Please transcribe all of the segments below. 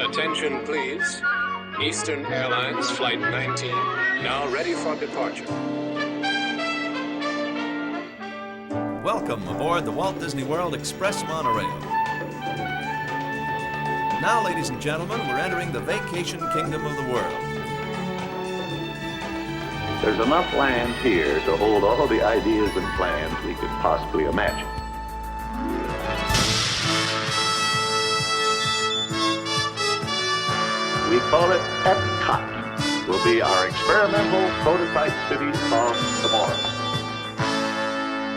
Attention, please. Eastern Airlines Flight 19, now ready for departure. Welcome aboard the Walt Disney World Express monorail. Now, ladies and gentlemen, we're entering the vacation kingdom of the world. There's enough land here to hold all the ideas and plans we could possibly imagine. We call it EPCOT. Will be our experimental prototype city of tomorrow.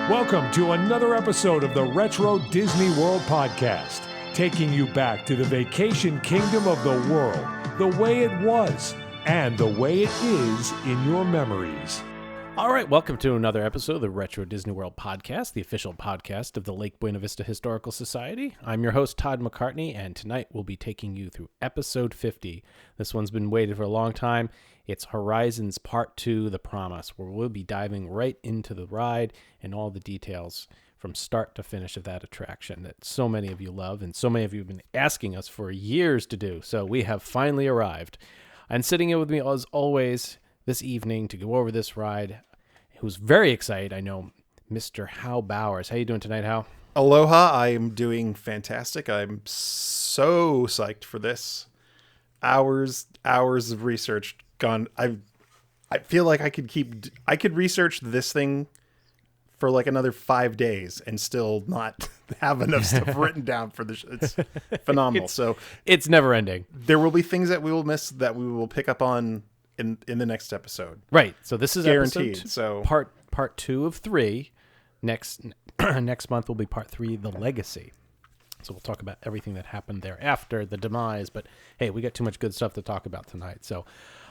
Welcome to another episode of the Retro Disney World Podcast, taking you back to the vacation kingdom of the world, the way it was, and the way it is in your memories. All right, welcome to another episode of the Retro Disney World Podcast, the official podcast of the Lake Buena Vista Historical Society. I'm your host, Todd McCartney, and tonight we'll be taking you through episode 50. This one's been waited for a long time. It's Horizons Part 2, The Promise, where we'll be diving right into the ride and all the details from start to finish of that attraction that so many of you love and so many of you have been asking us for years to do. So we have finally arrived. And sitting here with me, as always, this evening to go over this ride, who's very excited, I know, Mr. Hal Bowers. How you doing tonight, Hal? Aloha, I am doing fantastic. I'm so psyched for this. Hours of research gone. I feel like I could research this thing for like another 5 days and still not have enough stuff written down for this. It's phenomenal. It's never ending. There will be things that we will miss that we will pick up on in the next episode. Right. So this is guaranteed. Episode part 2 of 3. Next month will be part 3, The Legacy. So we'll talk about everything that happened there after the demise. But hey, we got too much good stuff to talk about tonight. So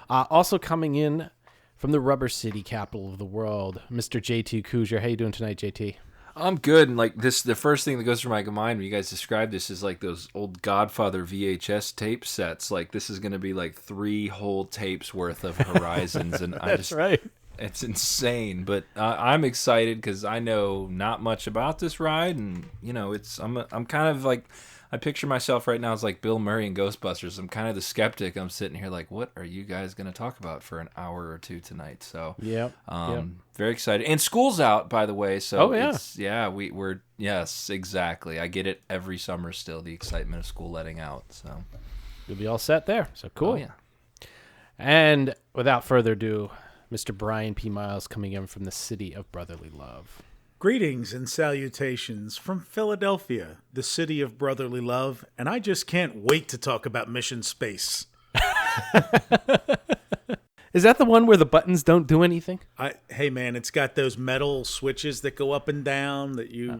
also coming in from the Rubber City, capital of the world, Mr. JT Kuzier. How you doing tonight, JT? I'm good. And like this, the first thing that goes through my mind when you guys describe this is like those old Godfather VHS tape sets. Like this is going to be like 3 whole tapes worth of Horizons, and That's right. It's insane. But I'm excited because I know not much about this ride, and you know, I'm kind of like, I picture myself right now as like Bill Murray in Ghostbusters. I'm kind of the skeptic. I'm sitting here like, what are you guys going to talk about for an hour or two tonight? So, yep. Very excited. And school's out, by the way. So, we're yes, exactly. I get it every summer still, the excitement of school letting out. So, you'll be all set there. So cool. Oh, yeah. And without further ado, Mr. Brian P. Miles coming in from the city of brotherly love. Greetings and salutations from Philadelphia, the city of brotherly love, and I just can't wait to talk about Mission Space. Is that the one where the buttons don't do anything? Hey man, it's got those metal switches that go up and down that you...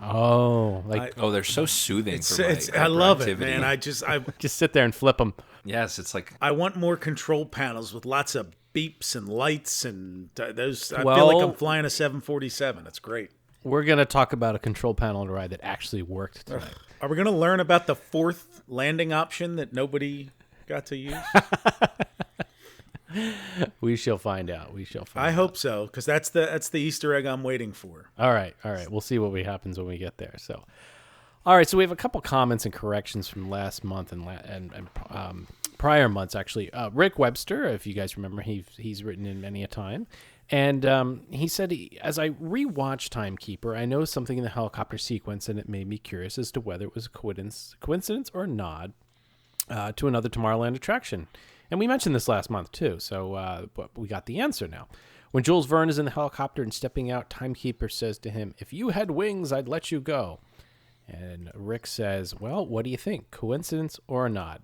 they're so soothing for I love it, man. I just sit there and flip them. Yes, it's like... I want more control panels with lots of beeps and lights and those. I feel like I'm flying a 747. It's great. We're going to talk about a control panel ride that actually worked tonight. Are we going to learn about the 4th landing option that nobody got to use? We shall find out. I hope so, because that's the Easter egg I'm waiting for. All right. We'll see what happens when we get there. So, all right. So we have a couple comments and corrections from last month and prior months, actually. Rick Webster, if you guys remember, he's written in many a time. And he said, as I rewatched Timekeeper, I noticed something in the helicopter sequence, and it made me curious as to whether it was a coincidence or a nod to another Tomorrowland attraction. And we mentioned this last month, too, so but we got the answer now. When Jules Verne is in the helicopter and stepping out, Timekeeper says to him, "If you had wings, I'd let you go." And Rick says, well, what do you think? Coincidence or a nod?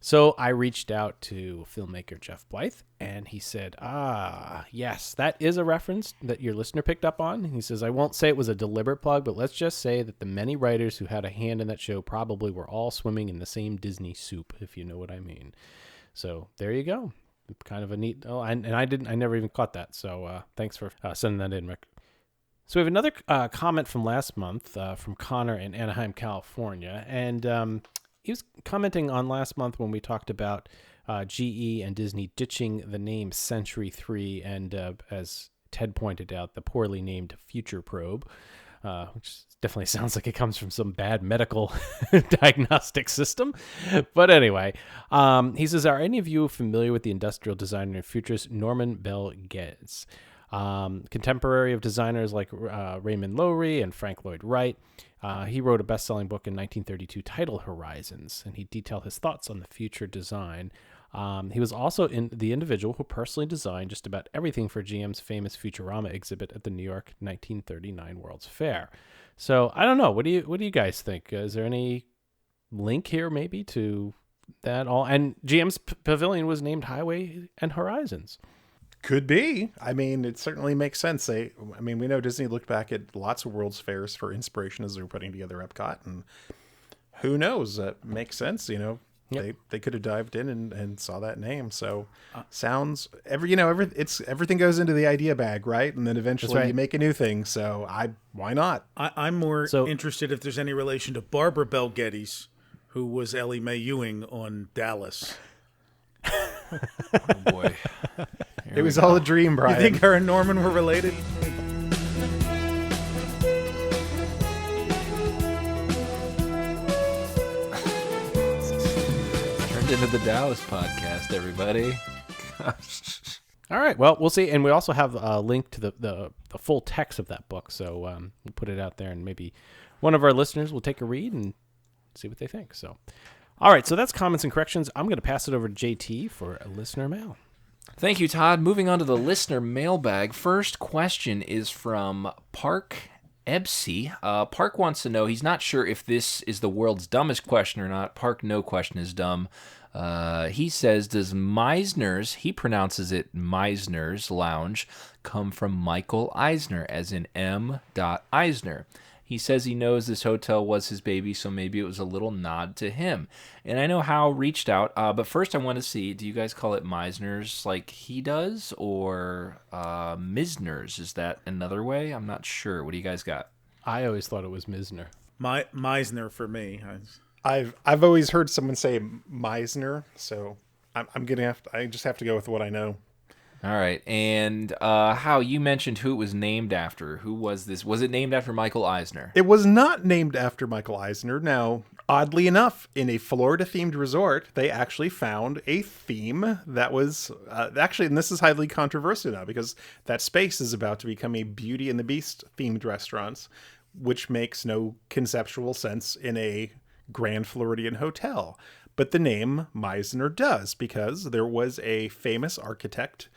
So I reached out to filmmaker Jeff Blythe, and he said, yes, that is a reference that your listener picked up on. He says, I won't say it was a deliberate plug, but let's just say that the many writers who had a hand in that show probably were all swimming in the same Disney soup, if you know what I mean. So there you go. Kind of a neat, I never even caught that. So thanks for sending that in, Rick. So we have another comment from last month from Connor in Anaheim, California, and he was commenting on last month when we talked about GE and Disney ditching the name Century 3 and, as Ted pointed out, the poorly named Future Probe. which definitely sounds like it comes from some bad medical diagnostic system. But anyway, he says, are any of you familiar with the industrial designer and futurist Norman Bell Getz? Contemporary of designers like Raymond Loewy and Frank Lloyd Wright. He wrote a best-selling book in 1932 titled Horizons, and he detailed his thoughts on the future design. He was also the individual who personally designed just about everything for GM's famous Futurama exhibit at the New York 1939 World's Fair. So I don't know. What do you guys think? Is there any link here maybe to that all? And GM's pavilion was named Highway and Horizons. Could be. I mean, it certainly makes sense. We know Disney looked back at lots of World's Fairs for inspiration as they were putting together Epcot, and who knows? That makes sense. Yep. They could have dived in and saw that name. So sounds everything goes into the idea bag, right? And then eventually you make a new thing. So why not? I'm more interested if there's any relation to Barbara Bel Geddes, who was Ellie Mae Ewing on Dallas. Oh boy. It was all a dream, Brian. You think her and Norman were related? Turned into the Dallas podcast, everybody. Gosh. All right. Well, we'll see. And we also have a link to the full text of that book. So we'll put it out there, and maybe one of our listeners will take a read and see what they think. So, all right. So that's comments and corrections. I'm going to pass it over to JT for a listener mail. Thank you, Todd. Moving on to the listener mailbag. First question is from Park Ebsey. Park wants to know, he's not sure if this is the world's dumbest question or not. Park, no question is dumb. He says, does Meisner's, he pronounces it Meisner's Lounge, come from Michael Eisner, as in M. Eisner? He says he knows this hotel was his baby, so maybe it was a little nod to him. And I know Hal reached out, but first I want to see, do you guys call it Meisner's like he does, or Misner's? Is that another way? I'm not sure. What do you guys got? I always thought it was Misner. Meisner for me. I've always heard someone say Meisner, so I just have to go with what I know. All right, and Hal, you mentioned who it was named after. Who was this? Was it named after Michael Eisner? It was not named after Michael Eisner. Now, oddly enough, in a Florida-themed resort, they actually found a theme that was actually, and this is highly controversial now because that space is about to become a Beauty and the Beast-themed restaurant, which makes no conceptual sense in a Grand Floridian hotel. But the name Meisner does, because there was a famous architect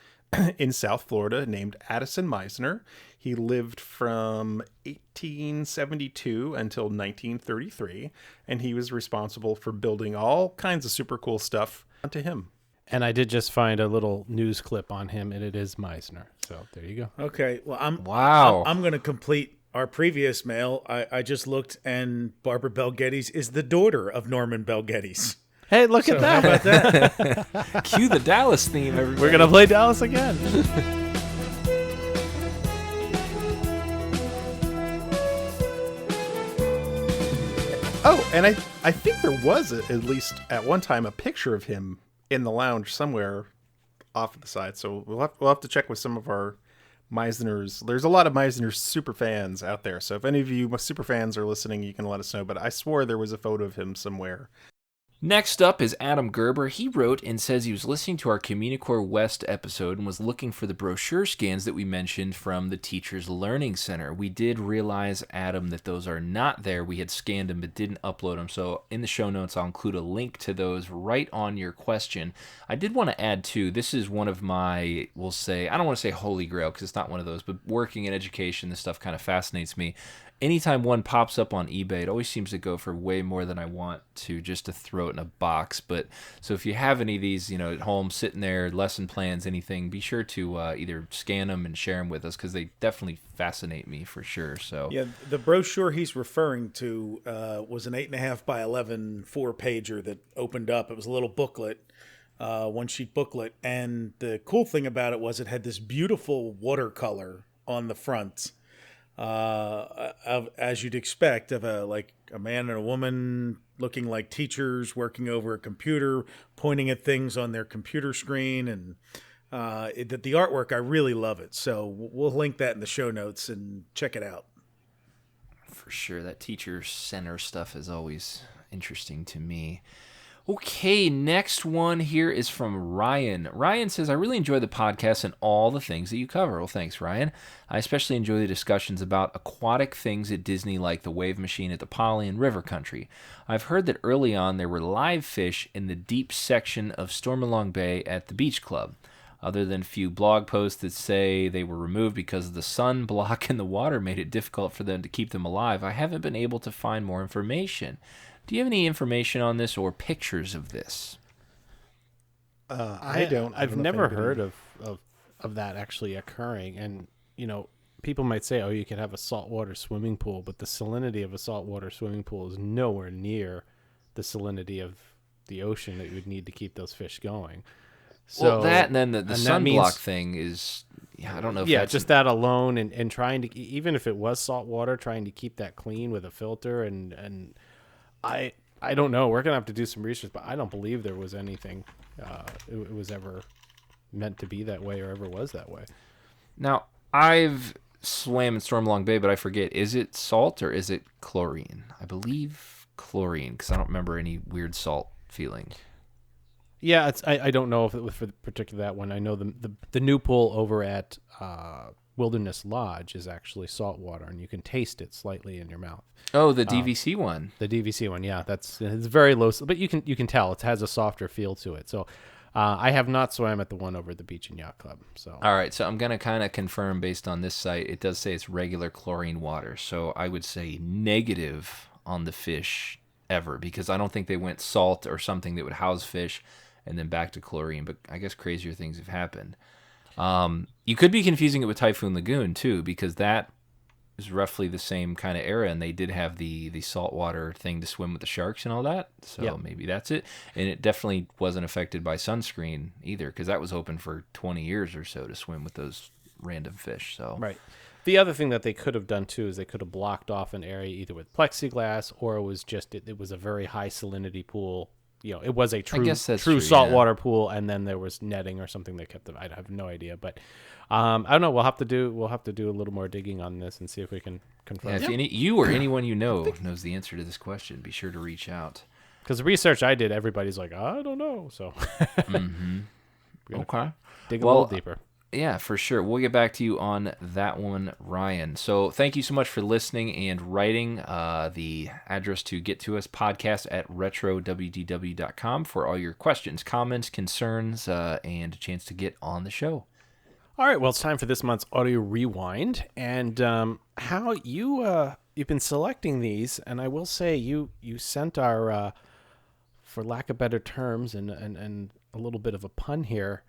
in South Florida named Addison Meisner. He lived from 1872 until 1933, and he was responsible for building all kinds of super cool stuff onto him. And I did just find a little news clip on him, and it is Meisner. So there you go. Okay, well, I'm going to complete our previous mail. I just looked, and Barbara Bel Geddes is the daughter of Norman Bel Geddes. Hey, look at that. How about that? Cue the Dallas theme, everybody. We're going to play Dallas again. Oh, and I think there was, at least at one time, a picture of him in the lounge somewhere off to the side. So we'll have to check with some of our Meisner's. There's a lot of Meisner's super fans out there. So if any of you super fans are listening, you can let us know. But I swore there was a photo of him somewhere. Next up is Adam Gerber. He wrote and says he was listening to our Communicore West episode and was looking for the brochure scans that we mentioned from the Teachers Learning Center. We did realize, Adam, that those are not there. We had scanned them but didn't upload them. So in the show notes, I'll include a link to those right on your question. I did want to add, too, this is one of my, we'll say, I don't want to say holy grail because it's not one of those, but working in education, this stuff kind of fascinates me. Anytime one pops up on eBay, it always seems to go for way more than I want to, just to throw it in a box. But so if you have any of these, at home, sitting there, lesson plans, anything, be sure to either scan them and share them with us because they definitely fascinate me for sure. So yeah, the brochure he's referring to was an 8.5 by 11 4-pager that opened up. It was a little booklet, one-sheet booklet, and the cool thing about it was it had this beautiful watercolor on the front. As you'd expect, of a man and a woman looking like teachers working over a computer, pointing at things on their computer screen, and the artwork, I really love it. So we'll link that in the show notes and check it out. sure. That teacher center stuff is always interesting to me. Okay, next one here is from Ryan. Ryan says, I really enjoy the podcast and all the things that you cover. Well, thanks, Ryan. I especially enjoy the discussions about aquatic things at Disney, like the wave machine at the Poly and River Country. I've heard that early on there were live fish in the deep section of Stormalong Bay at the Beach Club. Other than a few blog posts that say they were removed because the sun block in the water made it difficult for them to keep them alive, I haven't been able to find more information. Do you have any information on this or pictures of this? I don't. I've never heard of that actually occurring. And, people might say, oh, you could have a saltwater swimming pool, but the salinity of a saltwater swimming pool is nowhere near the salinity of the ocean that you would need to keep those fish going. So that and then the sunblock thing is, I don't know if that's... just that alone and trying to, even if it was saltwater, trying to keep that clean with a filter and I don't know. We're going to have to do some research, but I don't believe there was anything it was ever meant to be that way or ever was that way. Now, I've swam in Stormalong Bay, but I forget, is it salt or is it chlorine? I believe chlorine, because I don't remember any weird salt feeling. Yeah, I don't know if it was for particular that one. I know the new pool over at Wilderness Lodge is actually salt water, and you can taste it slightly in your mouth. Oh, the DVC one. The DVC one, yeah, it's very low, but you can tell it has a softer feel to it. So, I have not swam at the one over at the Beach and Yacht Club. So, all right, so I'm gonna kind of confirm based on this site. It does say it's regular chlorine water, so I would say negative on the fish ever, because I don't think they went salt or something that would house fish and then back to chlorine. But I guess crazier things have happened. You could be confusing it with Typhoon Lagoon too, because that is roughly the same kind of era, and they did have the saltwater thing to swim with the sharks and all that. So maybe that's it. And it definitely wasn't affected by sunscreen either, because that was open for 20 years or so to swim with those random fish. So right. The other thing that they could have done too is they could have blocked off an area either with plexiglass, or it was just it was a very high salinity pool. It was a true saltwater pool, and then there was netting or something that kept them. I have no idea, but I don't know. We'll have to do a little more digging on this and see if we can confirm. Yeah, if you or anyone you know knows the answer to this question, be sure to reach out. Because the research I did, everybody's like, I don't know. So Okay, dig a little deeper. Yeah, for sure. We'll get back to you on that one, Ryan. So thank you so much for listening and writing. The address to get to us, podcast at retrowdw.com for all your questions, comments, concerns, and a chance to get on the show. All right, well, it's time for this month's Audio Rewind. And how you've been selecting these, and I will say you sent our, for lack of better terms and a little bit of a pun here,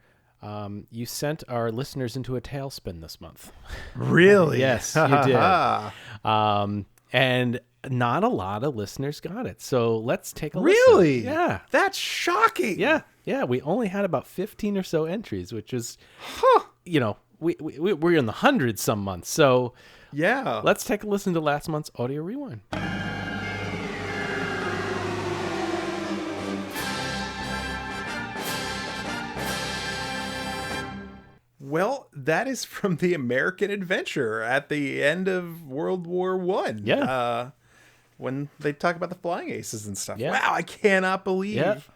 you sent our listeners into a tailspin this month. Really? Yes, you did. And not a lot of listeners got it. So let's take a listen. Really? Yeah. That's shocking. Yeah. We only had about 15 or so entries, which is, we're in the hundreds some months. So yeah, let's take a listen to last month's Audio Rewind. Well, that is from the American Adventure at the end of World War I. Yeah. When they talk about the flying aces and stuff. Yeah. Wow, I cannot believe.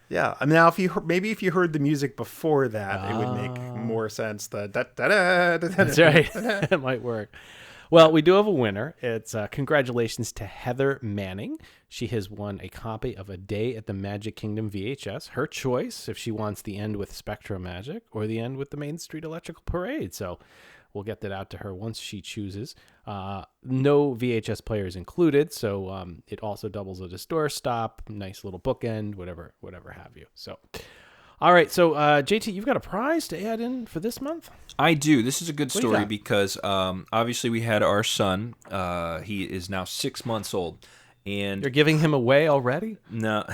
Yeah. I mean, now if you heard the music before that, it would make more sense. That's right. It might work. Well, we do have a winner. It's congratulations to Heather Manning. She has won a copy of A Day at the Magic Kingdom VHS. Her choice, if she wants the end with Spectro Magic or the end with the Main Street Electrical Parade. So we'll get that out to her once she chooses. No VHS players included, so it also doubles as a store stop, nice little bookend, whatever have you. So, all right. So, JT, you've got a prize to add in for this month? I do. This is a good What do you story got? because obviously we had our son. He is now 6 months old. And You're giving him away already? no,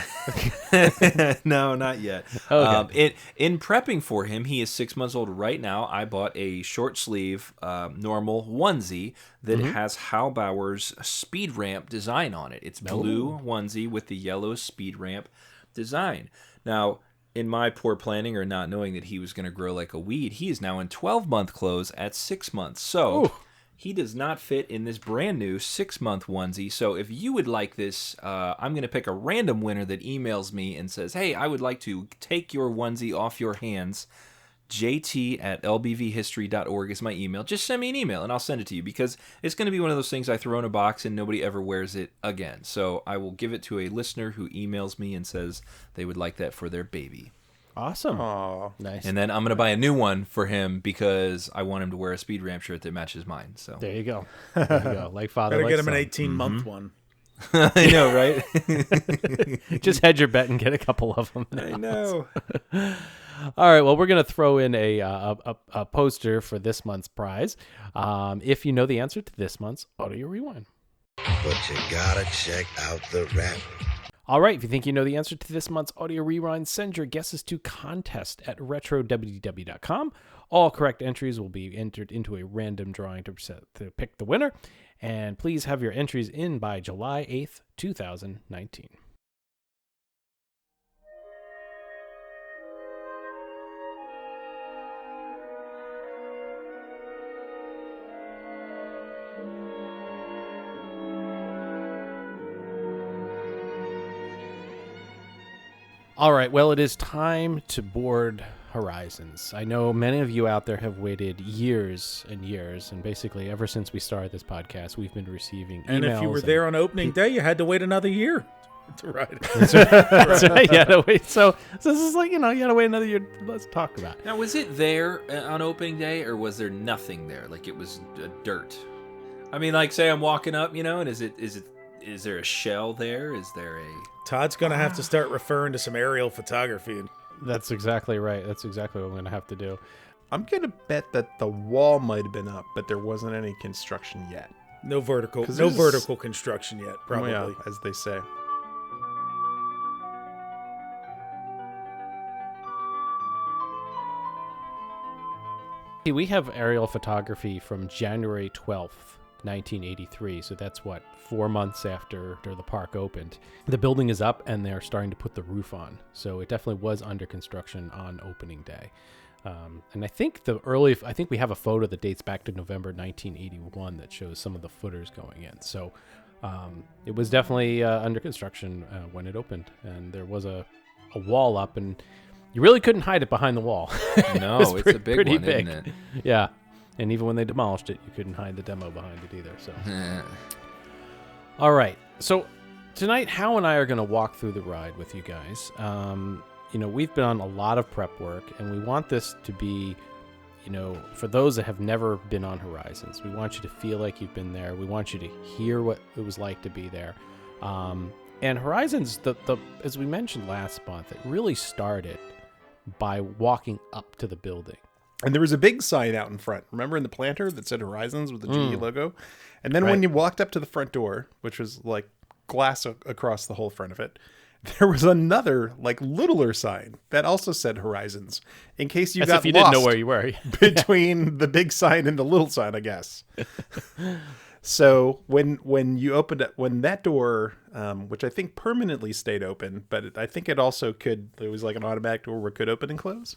no, not yet. Okay. In prepping for him, he is 6 months old right now. I bought a short sleeve, normal onesie that has Haubauer's speed ramp design on it. It's blue onesie with the yellow speed ramp design. Now, in my poor planning or not knowing that he was going to grow like a weed, he is now in 12-month clothes at 6 months. So. Ooh. he does not fit in this brand new 6-month onesie. So if you would like this, I'm going to pick a random winner that emails me and says, hey, I would like to take your onesie off your hands. jt@lbvhistory.org is my email. Just send me an email and I'll send it to you, because it's going to be one of those things I throw in a box and nobody ever wears it again. So I will give it to a listener who emails me and says they would like that for their baby. Awesome. Aw. Nice. And then I'm going to buy a new one for him because I want him to wear a Speed Ramp shirt that matches mine. So There you go. There you go. Like father, Better like get him an son. 18-month one. I know, right? Just hedge your bet and get a couple of them. I know. All right. Well, we're going to throw in a poster for this month's prize. If you know the answer to this month's Audio Rewind. But you gotta check out the rap. All right. If you think you know the answer to this month's Audio Rewind, send your guesses to contest@retrowdw.com. All correct entries will be entered into a random drawing to pick the winner. And please have your entries in by July 8th, 2019. All right, well, it is time to board Horizons. I know many of you out there have waited years and years, and basically ever since we started this podcast, we've been receiving emails. And if you were there on opening day, you had to wait another year to ride it. That's right, you had to wait. So this is like, you had to wait another year. Let's talk about it. Now, was it there on opening day, or was there nothing there? Like it was dirt? I mean, like say I'm walking up, and is there a shell there? Is there a... Todd's going to have to start referring to some aerial photography. That's exactly right. That's exactly what I'm going to have to do. I'm going to bet that the wall might have been up, but there wasn't any construction yet. No vertical construction yet, probably. Oh, yeah, as they say. We have aerial photography from January 12th, 1983. So that's 4 months after the park opened. The building is up and they're starting to put the roof on. So it definitely was under construction on opening day. And I think we have a photo that dates back to November 1981 that shows some of the footers going in. So it was definitely under construction when it opened, and there was a wall up, and you really couldn't hide it behind the wall. No, it's a big one, isn't it? Yeah. And even when they demolished it, you couldn't hide the demo behind it either. So, all right. So tonight, Hal and I are going to walk through the ride with you guys. We've been on a lot of prep work, and we want this to be, for those that have never been on Horizons, we want you to feel like you've been there. We want you to hear what it was like to be there. And Horizons, as we mentioned last month, it really started by walking up to the building. And there was a big sign out in front. Remember in the planter that said Horizons with the GE logo? And then when you walked up to the front door, which was like glass across the whole front of it, there was another like littler sign that also said Horizons, in case you got if you lost didn't know where you were. between the big sign and the little sign, I guess. So when that door, which I think permanently stayed open, but I think it also it was like an automatic door where it could open and close.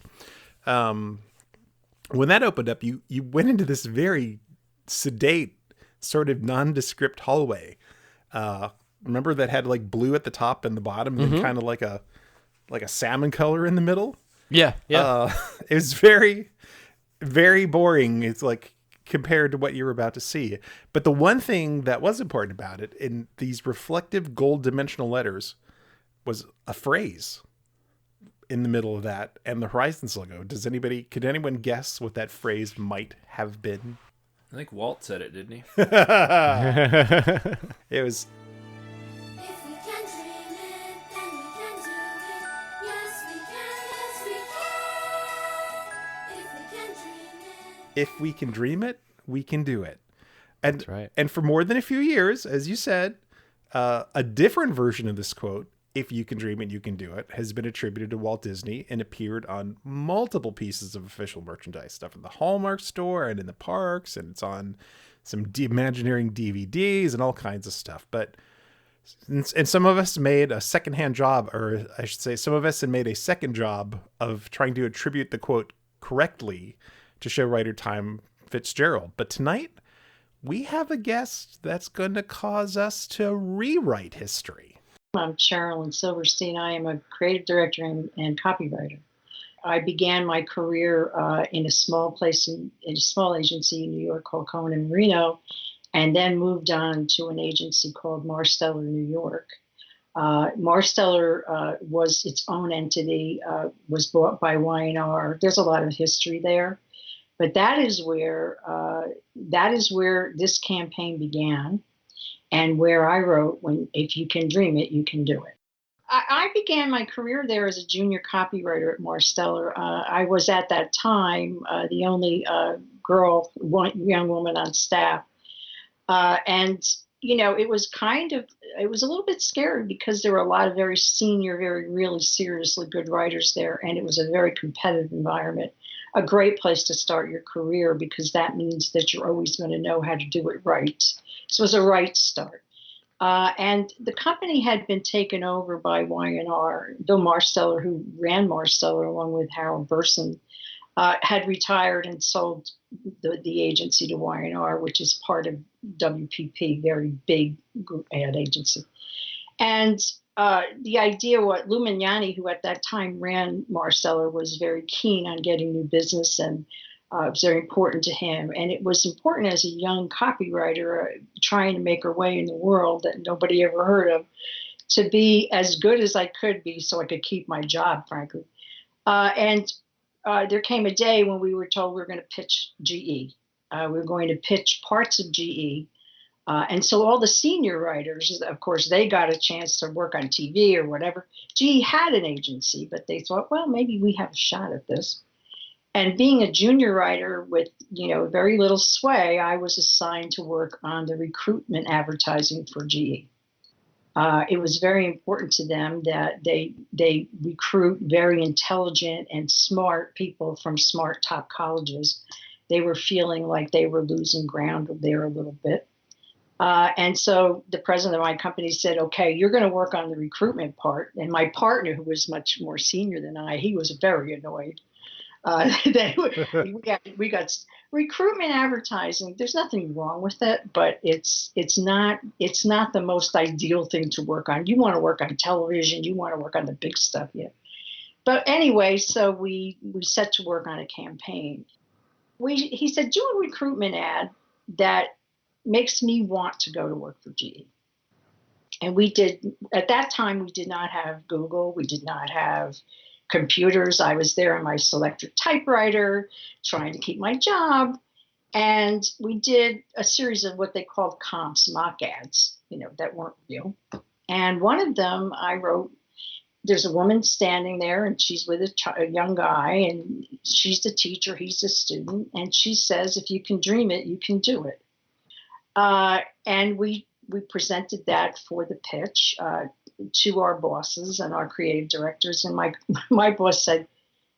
When that opened up, you went into this very sedate, sort of nondescript hallway. Remember that had like blue at the top and the bottom, and kind of like a salmon color in the middle. Yeah. It was very, very boring. It's like compared to what you were about to see. But the one thing that was important about it, in these reflective gold dimensional letters, was a phrase in the middle of that and the Horizons logo. Could anyone guess what that phrase might have been? I think Walt said it, didn't he? It was, If we can dream it, then we can do it. Yes, we can, yes, we can. If we can dream it. if we can dream it, we can do it. And, That's right. And for more than a few years, as you said, a different version of this quote, "If you can dream it, you can do it," has been attributed to Walt Disney and appeared on multiple pieces of official merchandise, stuff in the Hallmark store and in the parks, and it's on some Imagineering DVDs and all kinds of stuff. But and some of us made a secondhand job, or I should say, some of us had made a second job of trying to attribute the quote correctly to show writer Time Fitzgerald. But tonight, we have a guest that's going to cause us to rewrite history. I'm Sherilyn Silverstein. I am a creative director and copywriter. I began my career in a small place in a small agency in New York called Cohen and Marino, and then moved on to an agency called Marsteller New York. Marsteller was its own entity, was bought by Y&R. There's a lot of history there, but that is where this campaign began, and where I wrote, "When if you can dream it, you can do it." I began my career there as a junior copywriter at Marsteller. I was at that time the only young woman on staff. And, it was it was a little bit scary because there were a lot of very senior, really seriously good writers there. And it was a very competitive environment, a great place to start your career because that means that you're always going to know how to do it right. So it was a right start. And the company had been taken over by Y&R. Bill Marsteller, who ran Marsteller along with Harold Burson, had retired and sold the agency to Y&R, which is part of WPP, very big ad agency. And the idea, Lou Mignani, who at that time ran Marsteller, was very keen on getting new business, and it was very important to him. And it was important as a young copywriter trying to make her way in the world that nobody ever heard of, to be as good as I could be so I could keep my job, frankly. And there came a day when we were told we were going to pitch GE. We were going to pitch parts of GE. And so all the senior writers, of course, they got a chance to work on TV or whatever. GE had an agency, but they thought, well, maybe we have a shot at this. And being a junior writer with, very little sway, I was assigned to work on the recruitment advertising for GE. It was very important to them that they recruit very intelligent and smart people from smart top colleges. They were feeling like they were losing ground there a little bit. And so the president of my company said, okay, you're going to work on the recruitment part. And my partner, who was much more senior than I, he was very annoyed. We got recruitment advertising. There's nothing wrong with it, but it's not the most ideal thing to work on. You want to work on television. You want to work on the big stuff, yeah. But anyway, so we set to work on a campaign. He said, do a recruitment ad that makes me want to go to work for GE. And we did. At that time, we did not have Google. We did not have computers. I was there on my selector typewriter trying to keep my job. And we did a series of what they called comps, mock ads, that weren't real. And one of them I wrote, there's a woman standing there and she's with a young guy, and she's the teacher, he's the student. And she says, if you can dream it, you can do it. And we presented that for the pitch to our bosses and our creative directors. And my boss said,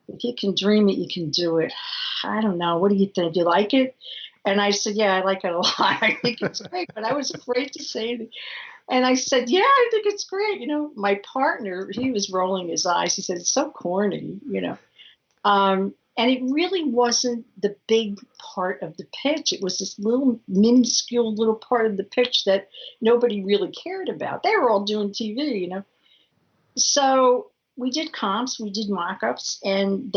if you can dream it, you can do it. I don't know. What do you think? Do you like it? And I said, yeah, I like it a lot. I think it's great. But I was afraid to say it. And I said, yeah, I think it's great. My partner, he was rolling his eyes. He said, it's so corny, And it really wasn't the big part of the pitch. It was this little minuscule little part of the pitch that nobody really cared about. They were all doing TV, So we did comps, we did mock-ups, and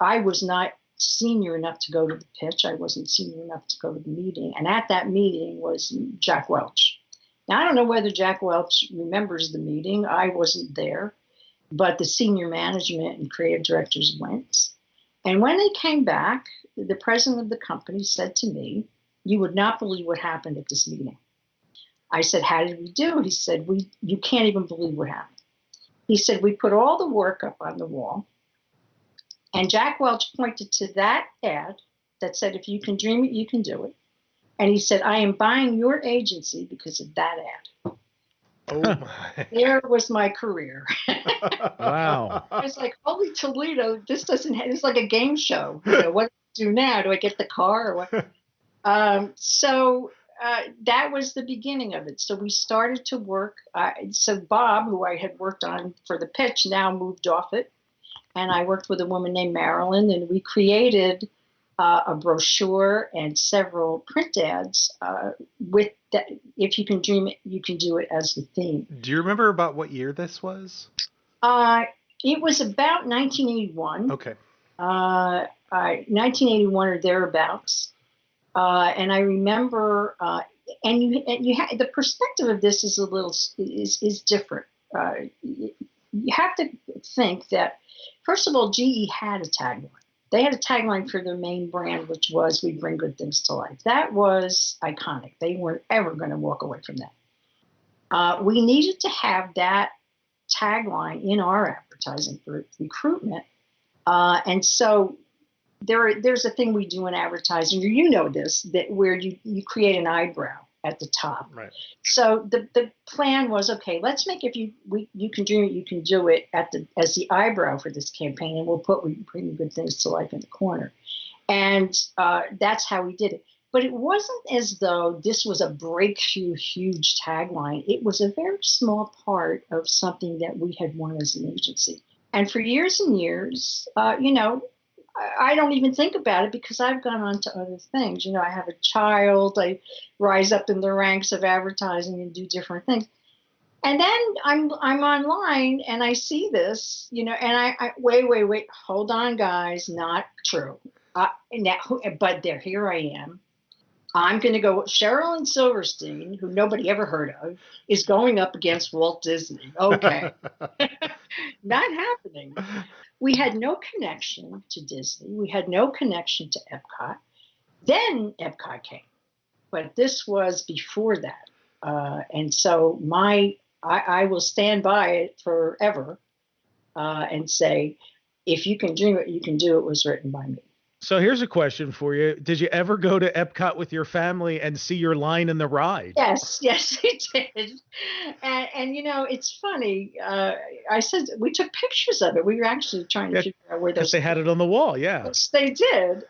I was not senior enough to go to the pitch. I wasn't senior enough to go to the meeting. And at that meeting was Jack Welch. Now, I don't know whether Jack Welch remembers the meeting. I wasn't there, but the senior management and creative directors went. And when they came back, the president of the company said to me, you would not believe what happened at this meeting. I said, how did we do? He said, you can't even believe what happened. He said, we put all the work up on the wall. And Jack Welch pointed to that ad that said, if you can dream it, you can do it. And he said, I am buying your agency because of that ad. Oh my. There was my career. Wow. I was like, holy Toledo, this it's like a game show. What do I do now? Do I get the car or what? So that was the beginning of it. So we started to work. So Bob, who I had worked on for the pitch, now moved off it. And I worked with a woman named Marilyn, and we created a brochure and several print ads with that. If you can dream it, you can do it as the theme. Do you remember about what year this was? It was about 1981. Okay. 1981 or thereabouts. And I remember, and you have the perspective of this is a little is different. You have to think that, first of all, GE had a tagline. They had a tagline for their main brand, which was "We bring good things to life." That was iconic. They weren't ever going to walk away from that. We needed to have that tagline in our advertising for recruitment, and so there's a thing we do in advertising. You know this, that where you create an eyebrow at the top. Right. So the plan was, okay, let's make you can dream it, you can do it as the eyebrow for this campaign, and we'll put "We bring good things to life" in the corner, and that's how we did it. But it wasn't as though this was a breakthrough, huge tagline. It was a very small part of something that we had won as an agency. And for years and years, I don't even think about it because I've gone on to other things. I have a child. I rise up in the ranks of advertising and do different things. And then I'm online and I see this, and I wait, hold on, guys, not true. But here I am. I'm going to go. Sherilyn Silverstein, who nobody ever heard of, is going up against Walt Disney. Okay. Not happening. We had no connection to Disney. We had no connection to EPCOT. Then EPCOT came. But this was before that. And so I will stand by it forever and say, if you can dream it, you can do it, was written by me. So here's a question for you. Did you ever go to Epcot with your family and see your line in the ride? Yes, we did. And it's funny. I said we took pictures of it. We were actually trying to figure out where those. They had it on the wall, yeah. Yes, they did.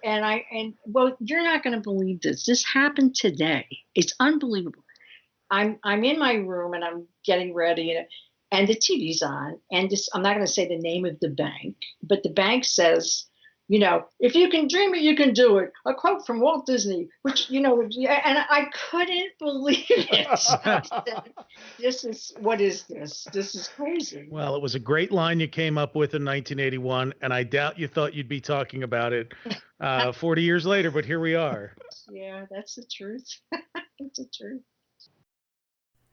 Well, you're not going to believe this. This happened today. It's unbelievable. I'm in my room and I'm getting ready, and the TV's on. And I'm not going to say the name of the bank, but the bank says, if you can dream it, you can do it. A quote from Walt Disney, which, and I couldn't believe it. I said, what is this? This is crazy. Well, it was a great line you came up with in 1981, and I doubt you thought you'd be talking about it 40 years later, but here we are. Yeah, that's the truth. That's the truth.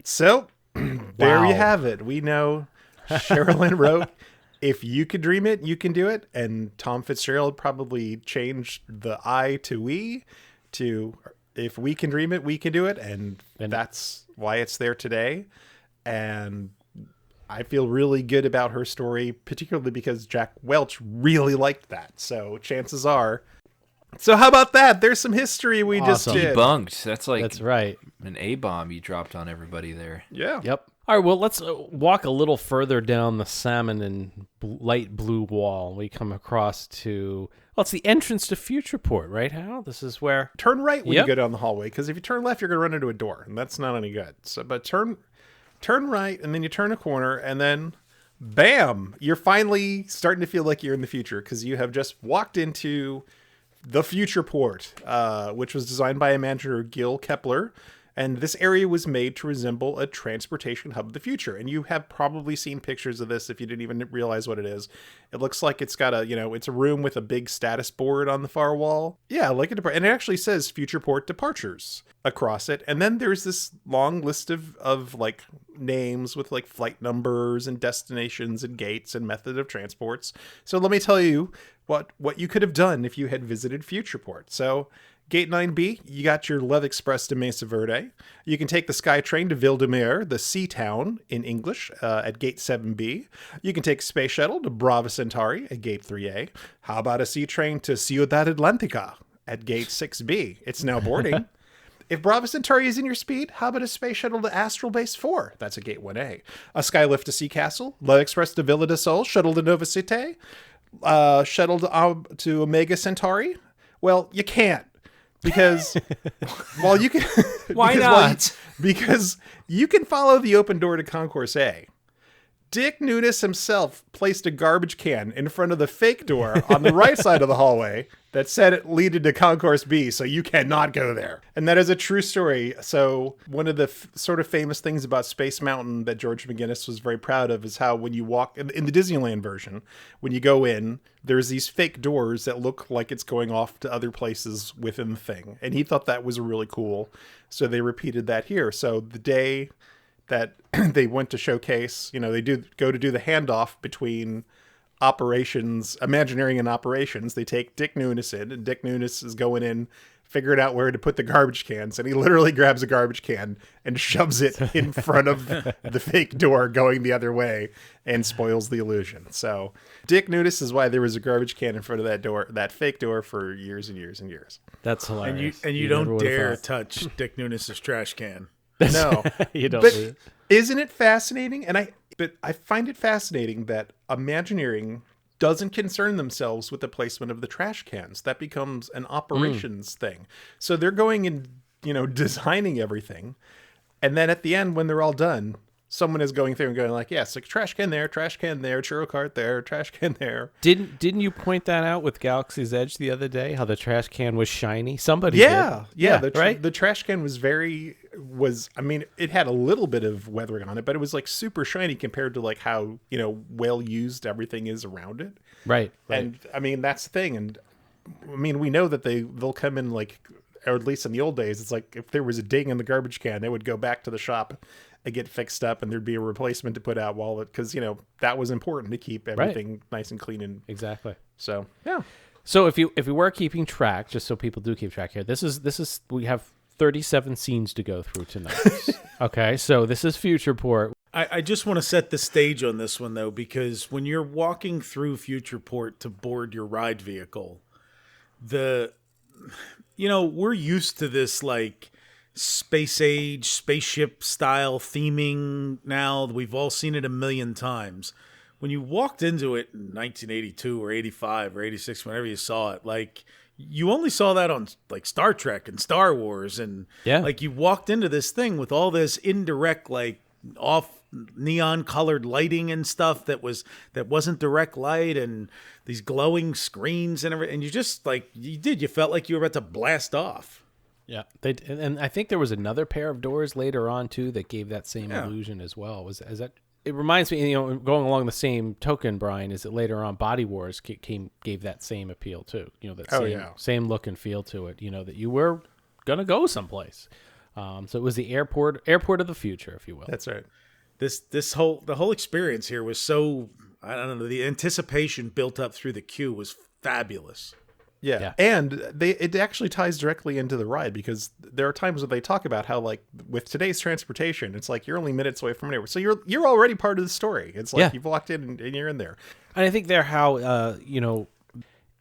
So, there you have it. We know Sherilyn wrote, "If you could dream it, you can do it." And Tom Fitzgerald probably changed the I to we to "If we can dream it, we can do it." And that's why it's there today. And I feel really good about her story, particularly because Jack Welch really liked that. So chances are. So how about that? There's some history we just did. Debunked. That's right. An A-bomb you dropped on everybody there. Yeah. Yep. All right, well, let's walk a little further down the salmon and light blue wall. We come across to, it's the entrance to Futureport, right, Hal? This is where... Turn right when you go down the hallway, because if you turn left, you're going to run into a door, and that's not any good. So, but turn right, and then you turn a corner, and then, bam! You're finally starting to feel like you're in the future, because you have just walked into the Futureport, which was designed by a manager, Gil Kepler. And this area was made to resemble a transportation hub of the future. And you have probably seen pictures of this if you didn't even realize what it is. It looks like it's got it's a room with a big status board on the far wall. Yeah, like and it actually says Futureport departures across it. And then there's this long list of like names with like flight numbers and destinations and gates and method of transports. So let me tell you what you could have done if you had visited Futureport. So Gate 9B, you got your Love Express to Mesa Verde. You can take the SkyTrain to Ville de Mer, the sea town in English, at Gate 7B. You can take a space shuttle to Brava Centauri at Gate 3A. How about a sea train to Ciudad Atlantica at Gate 6B? It's now boarding. If Brava Centauri is in your speed, how about a space shuttle to Astral Base 4? That's at Gate 1A. A Skylift to Sea Castle, Love Express to Villa de Sol, shuttle to Nova Cité, shuttle to Omega Centauri. Well, you can't. Because you can why not? Because you can follow the open door to Concourse A. Dick Nunes himself placed a garbage can in front of the fake door on the right side of the hallway that said it leaded to Concourse B, so you cannot go there. And that is a true story. So one of the sort of famous things about Space Mountain that George McGinnis was very proud of is how when you walk in the Disneyland version, when you go in, there's these fake doors that look like it's going off to other places within the thing. And he thought that was really cool. So they repeated that here. So the day that they went to showcase, they go to do the handoff between operations, Imagineering and operations. They take Dick Nunes in, and Dick Nunes is going in, figuring out where to put the garbage cans. And he literally grabs a garbage can and shoves it in front of the fake door going the other way and spoils the illusion. So Dick Nunes is why there was a garbage can in front of that door, that fake door, for years and years and years. That's hilarious. And you don't dare touch Dick Nunes' trash can. No, you don't. But isn't it fascinating? But I find it fascinating that Imagineering doesn't concern themselves with the placement of the trash cans. That becomes an operations thing. So they're going and designing everything, and then at the end, when they're all done, someone is going through and going like, yes, like trash can there, churro cart there, trash can there. Didn't you point that out with Galaxy's Edge the other day? How the trash can was shiny. Somebody yeah, did. Yeah. Right. The trash can was it had a little bit of weathering on it, but it was like super shiny compared to like how well used everything is around it. Right. And that's the thing. And we know that they'll come in like, or at least in the old days, it's like if there was a ding in the garbage can, they would go back to the shop and get fixed up, and there'd be a replacement to put out while it, because that was important to keep everything nice and clean. And exactly. So yeah. So if we were keeping track, just so people do keep track here, this is we have 37 scenes to go through tonight. Okay, so this is Futureport. I just want to set the stage on this one though, because when you're walking through Futureport to board your ride vehicle, we're used to this like space age, spaceship style theming now. We've all seen it a million times. When you walked into it in 1982 or 85 or 86, whenever you saw it, like you only saw that on like Star Trek and Star Wars. And like you walked into this thing with all this indirect, like off neon colored lighting and stuff that wasn't direct light, and these glowing screens and everything. And you just you felt like you were about to blast off. Yeah, and I think there was another pair of doors later on too that gave that same illusion as well. Is that? It reminds me, going along the same token, Brian, is that later on Body Wars gave that same appeal too. That same look and feel to it. That you were gonna go someplace. So it was the airport of the future, if you will. That's right. The whole experience here was so, I don't know, the anticipation built up through the queue was fabulous. Yeah. And it actually ties directly into the ride, because there are times where they talk about how, like, with today's transportation, it's like you're only minutes away from anywhere. So you're already part of the story. It's like you've walked in and you're in there. And I think how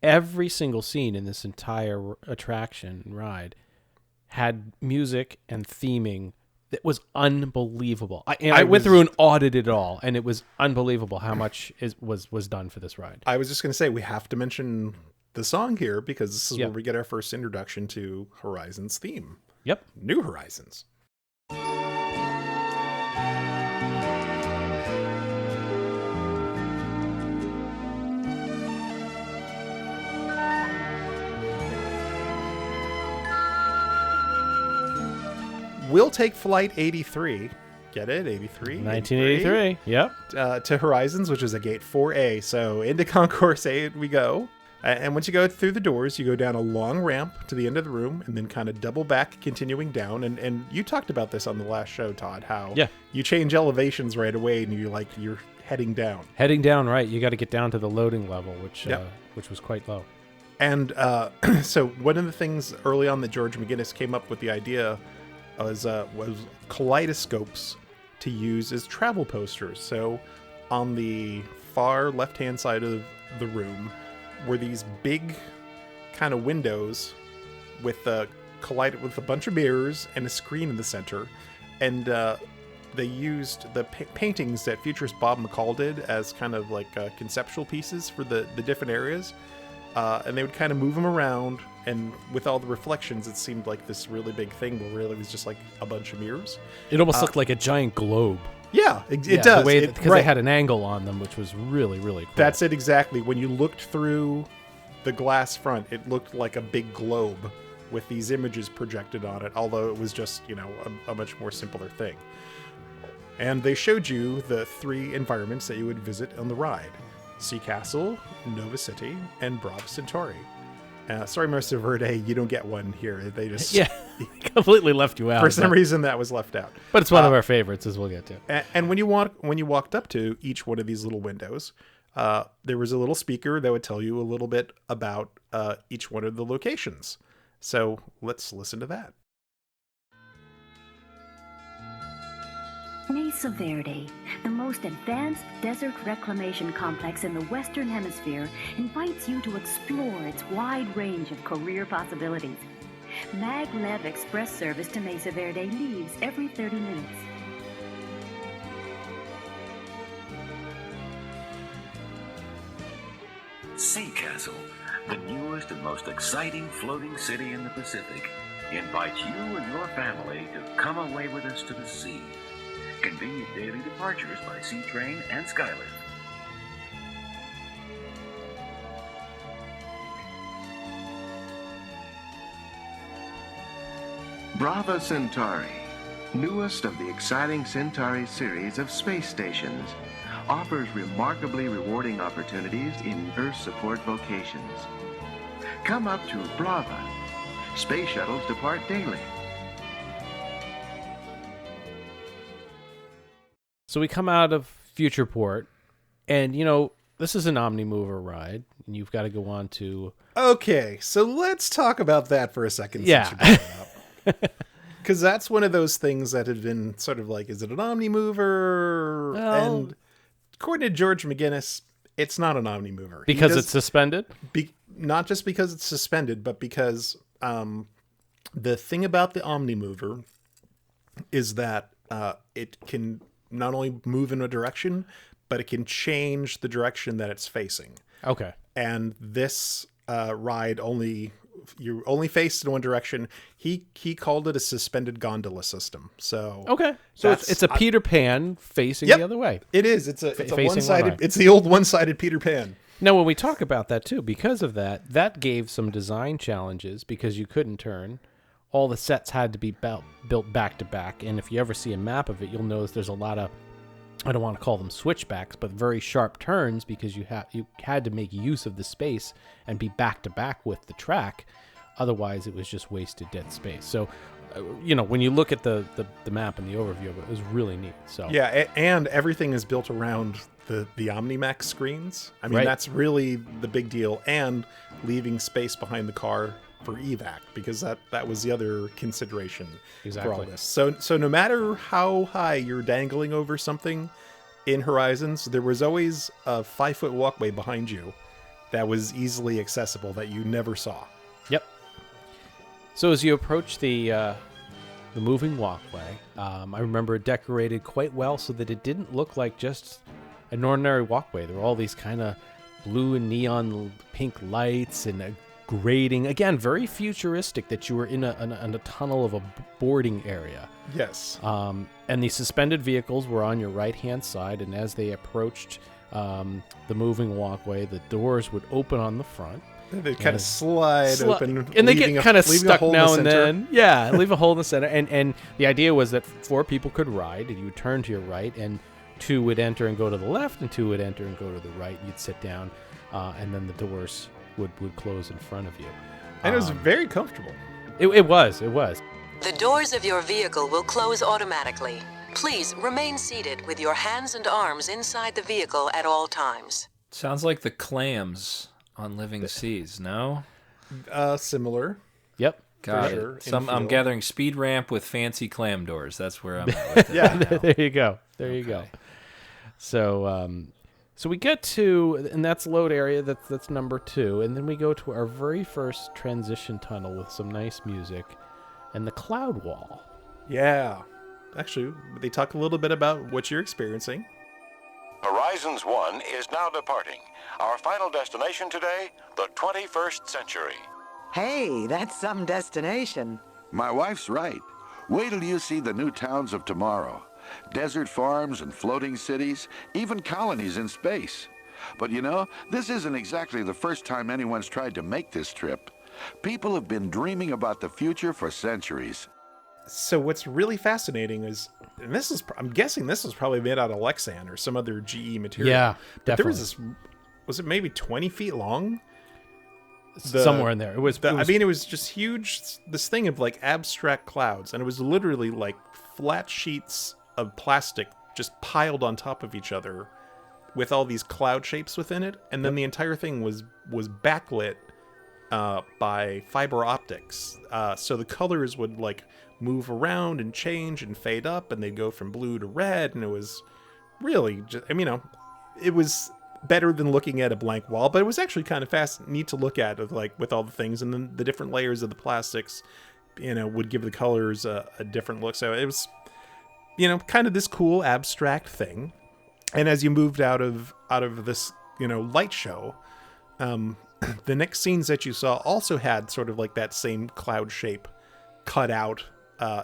every single scene in this entire attraction and ride had music and theming that was unbelievable. I went through and audited it all, and it was unbelievable how much was done for this ride. I was just going to say, we have to mention the song here, because this is where we get our first introduction to Horizon's theme. Yep. New Horizons. We'll take Flight 83. Get it? 83? 1983. Yep. To Horizons, which is a gate 4A. So into Concourse A we go. And once you go through the doors, you go down a long ramp to the end of the room, and then kind of double back, continuing down. And you talked about this on the last show, Todd, how you change elevations right away, and you're heading down. Heading down, right. You got to get down to the loading level, which was quite low. And so one of the things early on that George McGinnis came up with the idea was kaleidoscopes to use as travel posters. So on the far left-hand side of the room were these big kind of windows with a bunch of mirrors and a screen in the center. And they used the paintings that futurist Bob McCall did as kind of like conceptual pieces for the different areas. And they would kind of move them around, and with all the reflections, it seemed like this really big thing, but really it was just like a bunch of mirrors. It almost looked like a giant globe. Yeah, it does. Because they had an angle on them, which was really, really cool. That's it exactly. When you looked through the glass front, it looked like a big globe with these images projected on it, although it was just, a much more simpler thing. And they showed you the 3 environments that you would visit on the ride. Sea Castle, Nova City, and Brava Centauri. Sorry, Mr. Verde, you don't get one here. They just completely left you out. For some reason, that was left out. But it's one of our favorites, as we'll get to. And when you walked up to each one of these little windows, there was a little speaker that would tell you a little bit about each one of the locations. So let's listen to that. Mesa Verde, the most advanced desert reclamation complex in the Western Hemisphere, invites you to explore its wide range of career possibilities. Maglev Express service to Mesa Verde leaves every 30 minutes. Sea Castle, the newest and most exciting floating city in the Pacific, invites you and your family to come away with us to the sea. Convenient daily departures by sea train and Skylift. Brava Centauri, newest of the exciting Centauri series of space stations, offers remarkably rewarding opportunities in Earth support vocations. Come up to Brava. Space shuttles depart daily. So we come out of Futureport, and, this is an Omnimover ride, and you've got to go on to... Okay, so let's talk about that for a second. Yeah. Because that's one of those things that had been sort of like, is it an Omnimover? Well, and according to George McGinnis, it's not an Omnimover. Because it's suspended? Not just because it's suspended, but because the thing about the Omnimover is that it can not only move in a direction, but it can change the direction that it's facing. Okay. And this ride you only faced in one direction. He called it a suspended gondola system. So okay, so it's a Peter Pan facing the other way. It is. It's a one-sided. It's the old one-sided Peter Pan. Now, when we talk about that too, because of that gave some design challenges because you couldn't turn. All the sets had to be built back to back, and if you ever see a map of it, you'll notice there's a lot of, I don't want to call them switchbacks, but very sharp turns because you had to make use of the space and be back to back with the track. Otherwise, it was just wasted dead space. So, when you look at the map and the overview of it, it was really neat. So yeah, and everything is built around the OmniMax screens. I mean, that's really the big deal, and leaving space behind the car for evac, because that was the other consideration for all this. So no matter how high you're dangling over something in Horizons, there was always a 5-foot walkway behind you that was easily accessible that you never saw. Yep. So as you approach the moving walkway, I remember it decorated quite well so that it didn't look like just an ordinary walkway. There were all these kind of blue and neon pink lights and a grading, again, very futuristic, that you were in a tunnel of a boarding area. Yes. And the suspended vehicles were on your right-hand side, and as they approached the moving walkway, the doors would open on the front. They kind of slide open. And they get kind of stuck now and then. Yeah, leave a hole in the center. And the idea was that 4 people could ride, and you would turn to your right, and 2 would enter and go to the left, and 2 would enter and go to the right. You'd sit down, and then the doors would close in front of you. And it was very comfortable. It was. The doors of your vehicle will close automatically. Please remain seated with your hands and arms inside the vehicle at all times. Sounds like the clams on Living Seas, no? Similar. Yep. Got sure, it. I'm gathering speed ramp with fancy clam doors. That's where I'm at with it. Yeah. There you go. You go. So we get to, and that's load area, that's number 2, and then we go to our very first transition tunnel with some nice music and the cloud wall. Yeah. Actually, they talk a little bit about what you're experiencing. Horizons 1 is now departing. Our final destination today, the 21st century. Hey, that's some destination. My wife's right. Wait till you see the new towns of tomorrow. desert farms and floating cities, even colonies in space. But you know, this isn't exactly the first time anyone's tried to make this trip. People have been dreaming about the future for centuries. So what's really fascinating is, and this is, I'm guessing this was probably made out of Lexan or some other GE material. Yeah, but definitely. there was this, was it maybe 20 feet long? Somewhere in there. It was, I mean, it was just huge, this thing of like abstract clouds, and it was literally like flat sheets of plastic just piled on top of each other with all these cloud shapes within it, and then the entire thing was backlit by fiber optics. So the colors would like move around and change and fade up, and they'd go from blue to red, and it was really just, I mean, you know, it was better than looking at a blank wall, but it was actually kind of neat to look at, like with all the things, and then the different layers of the plastics, you know, would give the colors a different look. So it was, you know, kind of this cool abstract thing. And as you moved out of this, you know, light show, the next scenes that you saw also had sort of like that same cloud shape cut out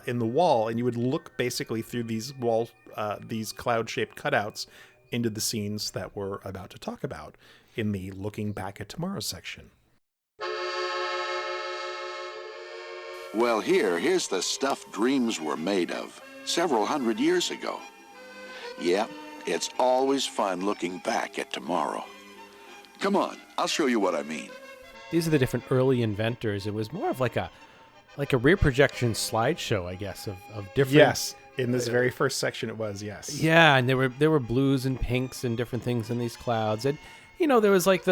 in the wall, and you would look basically through these these cloud shaped cutouts into the scenes that we're about to talk about in the Looking Back at Tomorrow section. Well, here's the stuff dreams were made of several hundred years ago. Yep, it's always fun looking back at tomorrow. Come on, I'll show you what I mean. These are the different early inventors. It was more of like a rear projection slideshow, I guess, of different. Yes, in this very first section, it was, yes. Yeah, and there were blues and pinks and different things in these clouds, and you know, there was like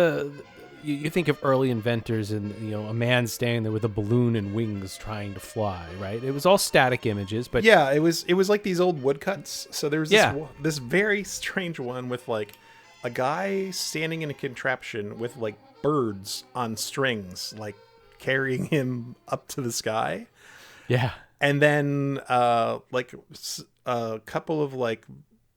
you think of early inventors and, you know, a man standing there with a balloon and wings trying to fly, right? It was all static images, but yeah, it was like these old woodcuts. So there was this very strange one with like a guy standing in a contraption with like birds on strings, like carrying him up to the sky. Yeah. And then like a couple of like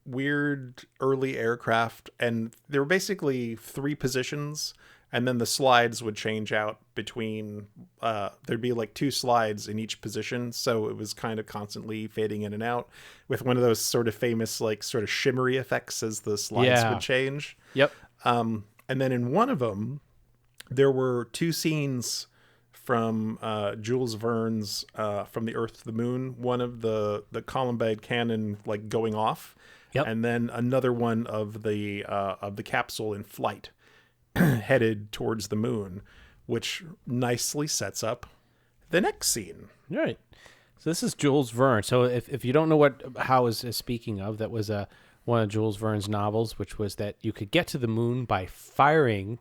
weird early aircraft, and there were basically 3 positions, and then the slides would change out between there'd be like 2 slides in each position, so it was kind of constantly fading in and out with one of those sort of famous like sort of shimmery effects as the slides would change. Yep. And then in one of them there were 2 scenes from Jules Verne's From the Earth to the Moon, one of the Columbide cannon like going off, and then another one of the capsule in flight headed towards the moon, which nicely sets up the next scene. Right. So this is Jules Verne. So if you don't know what Howe is speaking of, that was one of Jules Verne's novels, which was that you could get to the moon by firing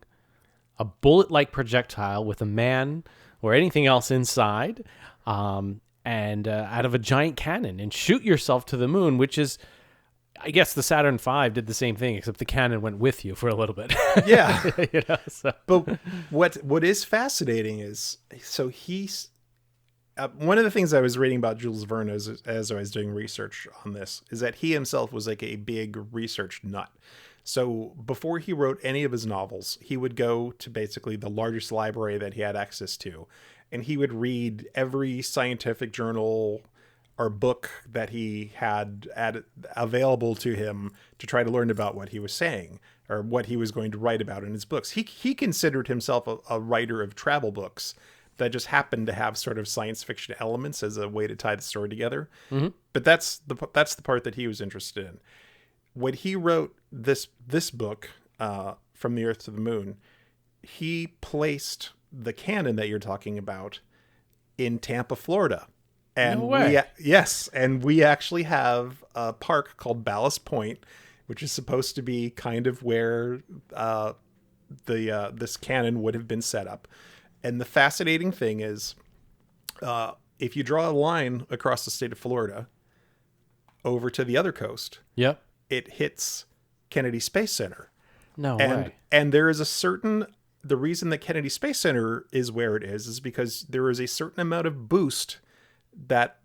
a bullet-like projectile with a man or anything else inside, and out of a giant cannon, and shoot yourself to the moon, which is, I guess the Saturn V did the same thing, except the cannon went with you for a little bit. Yeah. You know, so. But what is fascinating is, so he's one of the things I was reading about Jules Verne as I was doing research on this is that he himself was like a big research nut. So before he wrote any of his novels, he would go to basically the largest library that he had access to, and he would read every scientific journal or book that he had available to him to try to learn about what he was saying or what he was going to write about in his books. He considered himself a writer of travel books that just happened to have sort of science fiction elements as a way to tie the story together. Mm-hmm. But that's the part that he was interested in. When he wrote this book, From the Earth to the Moon, he placed the cannon that you're talking about in Tampa, Florida. And no way. And we actually have a park called Ballast Point, which is supposed to be kind of where this cannon would have been set up. And the fascinating thing is, if you draw a line across the state of Florida over to the other coast, yep, it hits Kennedy Space Center. No way. And there is the reason that Kennedy Space Center is where it is because there is a certain amount of boost that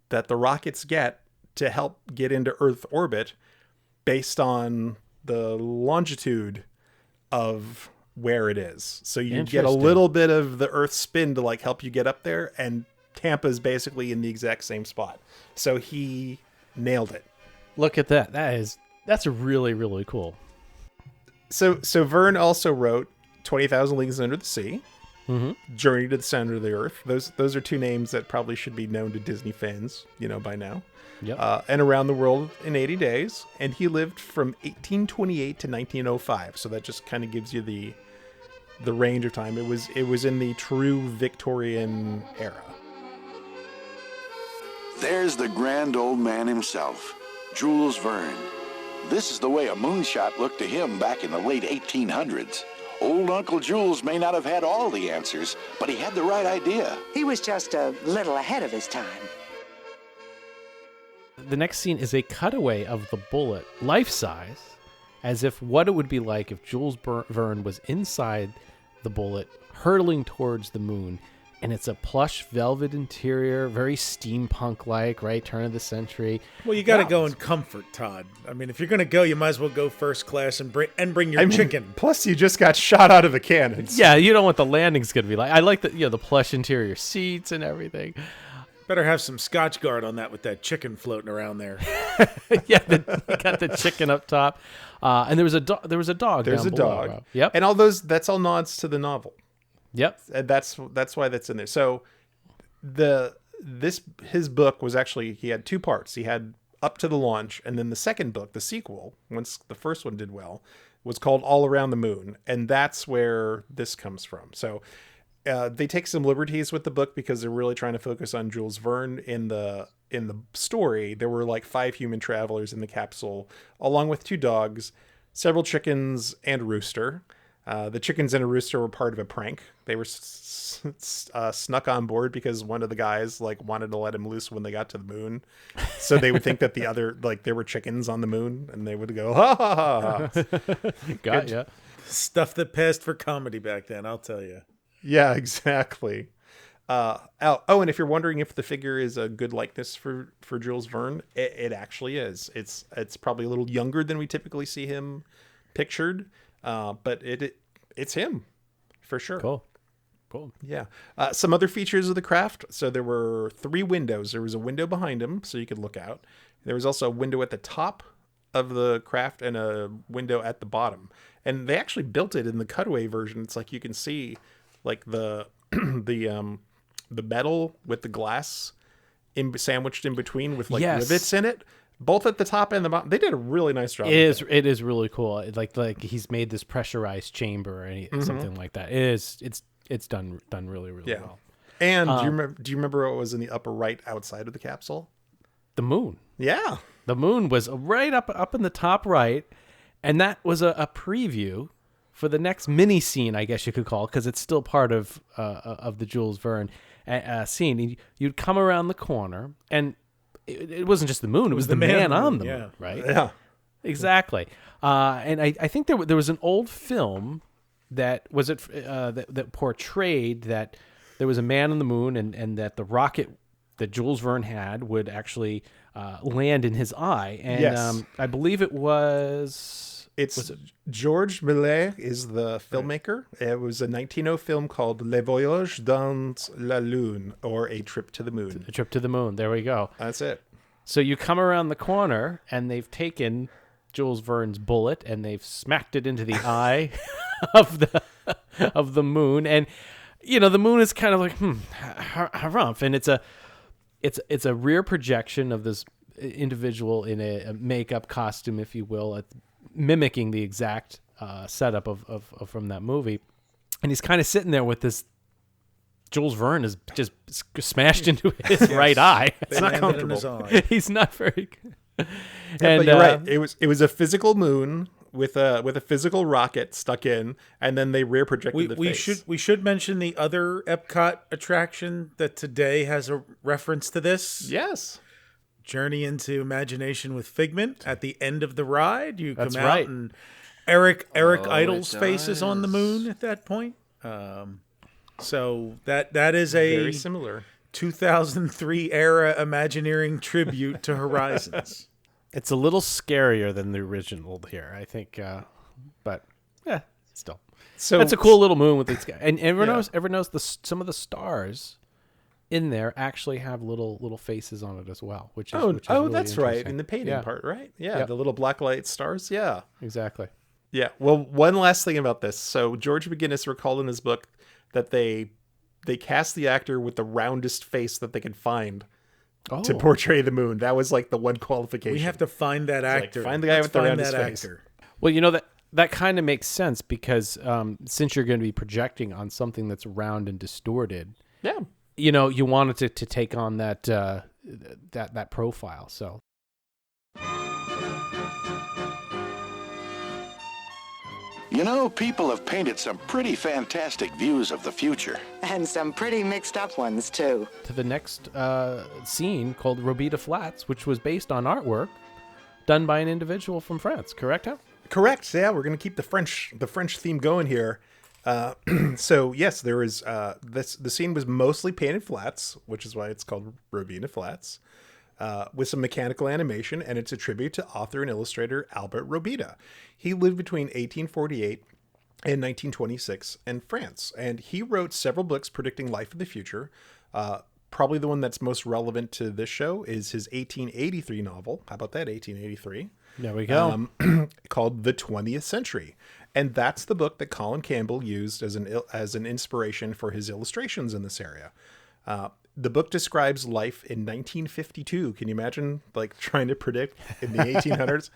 the rockets get to help get into Earth orbit based on the longitude of where it is. So you get a little bit of the Earth spin to like help you get up there, and Tampa is basically in the exact same spot. So he nailed it. Look at that. That's really, really cool. So Verne also wrote 20,000 Leagues Under the Sea, Mm-hmm. Journey to the Center of the Earth. Those are two names that probably should be known to Disney fans, by now. Yep. And Around the World in 80 Days. And he lived from 1828 to 1905. So that just kind of gives you the range of time. It was in the true Victorian era. There's the grand old man himself, Jules Verne. This is the way a moonshot looked to him back in the late 1800s. Old Uncle Jules may not have had all the answers, but he had the right idea. He was just a little ahead of his time. The next scene is a cutaway of the bullet, life-size, as if what it would be like if Jules Verne was inside the bullet, hurtling towards the moon. And it's a plush velvet interior, very steampunk-like, right? Turn of the century. Well, you got to go in comfort, Todd. I mean, if you're going to go, you might as well go first class and bring your chicken. Plus, you just got shot out of the cannons. Yeah, you don't know what the landing's going to be like. I like the plush interior seats and everything. Better have some Scotch Guard on that with that chicken floating around there. Yeah, you got the chicken up top, and there was a dog. There's a dog. Yep. And that's all nods to the novel. Yep. And that's why that's in there. So his book was actually, he had two parts. He had Up to the Launch, and then the second book, the sequel, once the first one did well, was called All Around the Moon, and that's where this comes from. So they take some liberties with the book because they're really trying to focus on Jules Verne. In the story, there were like 5 human travelers in the capsule, along with 2 dogs, several chickens, and a rooster. The chickens and a rooster were part of a prank. They were snuck on board because one of the guys wanted to let him loose when they got to the moon. So they would think that the other, there were chickens on the moon, and they would go, ha ha ha. Got ya. Stuff that passed for comedy back then, I'll tell you. Yeah, exactly. And if you're wondering if the figure is a good likeness for Jules Verne, it actually is. It's probably a little younger than we typically see him pictured. But it's him for sure. Cool. Yeah. Some other features of the craft. So there were 3 windows. There was a window behind him so you could look out. There was also a window at the top of the craft and a window at the bottom. And they actually built it in the cutaway version. It's like you can see the metal with the glass sandwiched in between with rivets in it. Both at the top and the bottom. They did a really nice job. It is really cool. Like he's made this pressurized chamber or something like that. It's done really well. And do you remember what was in the upper right outside of the capsule? The moon. Yeah. The moon was right up in the top right, and that was a preview for the next mini scene, I guess you could call it, because it's still part of the Jules Verne scene. And you'd come around the corner, and it wasn't just the moon; it was the man on the moon, right? Yeah, exactly. And I think there was an old film that portrayed that there was a man on the moon, and that the rocket that Jules Verne had would actually land in his eye. And yes. I believe it was. Georges Méliès is the filmmaker. It was a 1900 film called Le Voyage dans la Lune, or A Trip to the Moon. A Trip to the Moon. There we go. That's it. So you come around the corner, and they've taken Jules Verne's bullet, and they've smacked it into the eye of the moon. And the moon is kind of like harumph, and it's a rear projection of this individual in a makeup costume, if you will, mimicking the exact setup of from that movie. And he's kind of sitting there with this. Jules Verne is just smashed into his right eye. It's not comfortable. He's not very good. But you're right. It was a physical moon with a physical rocket stuck in, and then they rear projected the face. We should mention the other Epcot attraction that today has a reference to this. Yes. Journey into Imagination with Figment. At the end of the ride, you come That's out right. and Eric Idle's face is on the moon at that point. So that is a very similar 2003 era Imagineering tribute to Horizons. It's a little scarier than the original here, I think, but yeah, still. So that's a cool little moon with these guys. And everyone knows some of the stars in there actually have little faces on it as well, which is Oh, really that's right. interesting. In the painting Yeah. part, right? Yeah, Yep. the little black light stars. Yeah. Exactly. Yeah. Well, one last thing about this. So George McGinnis recalled in his book that they cast the actor with the roundest face that they could find to portray the moon. That was like the one qualification. We have to find that It's like, actor. find the guy Let's with the find roundest that face. actor. Well, that kind of makes sense because since you're going to be projecting on something that's round and distorted, yeah, you want it to take on that that profile. So. You know, people have painted some pretty fantastic views of the future. And some pretty mixed up ones, too. To the next scene called Robita Flats, which was based on artwork done by an individual from France. Correct, Hal? Correct. Yeah, we're going to keep the French theme going here. So yes, there is the scene was mostly painted flats, which is why it's called Robita Flats, with some mechanical animation, and it's a tribute to author and illustrator Albert Robita. He lived between 1848 and 1926 in France, and he wrote several books predicting life in the future. Probably the one that's most relevant to this show is his 1883 novel. How about that, 1883? There we go. Called The 20th Century. And that's the book that Colin Campbell used as an inspiration for his illustrations in this area. The book describes life in 1952. Can you imagine, like, trying to predict in the 1800s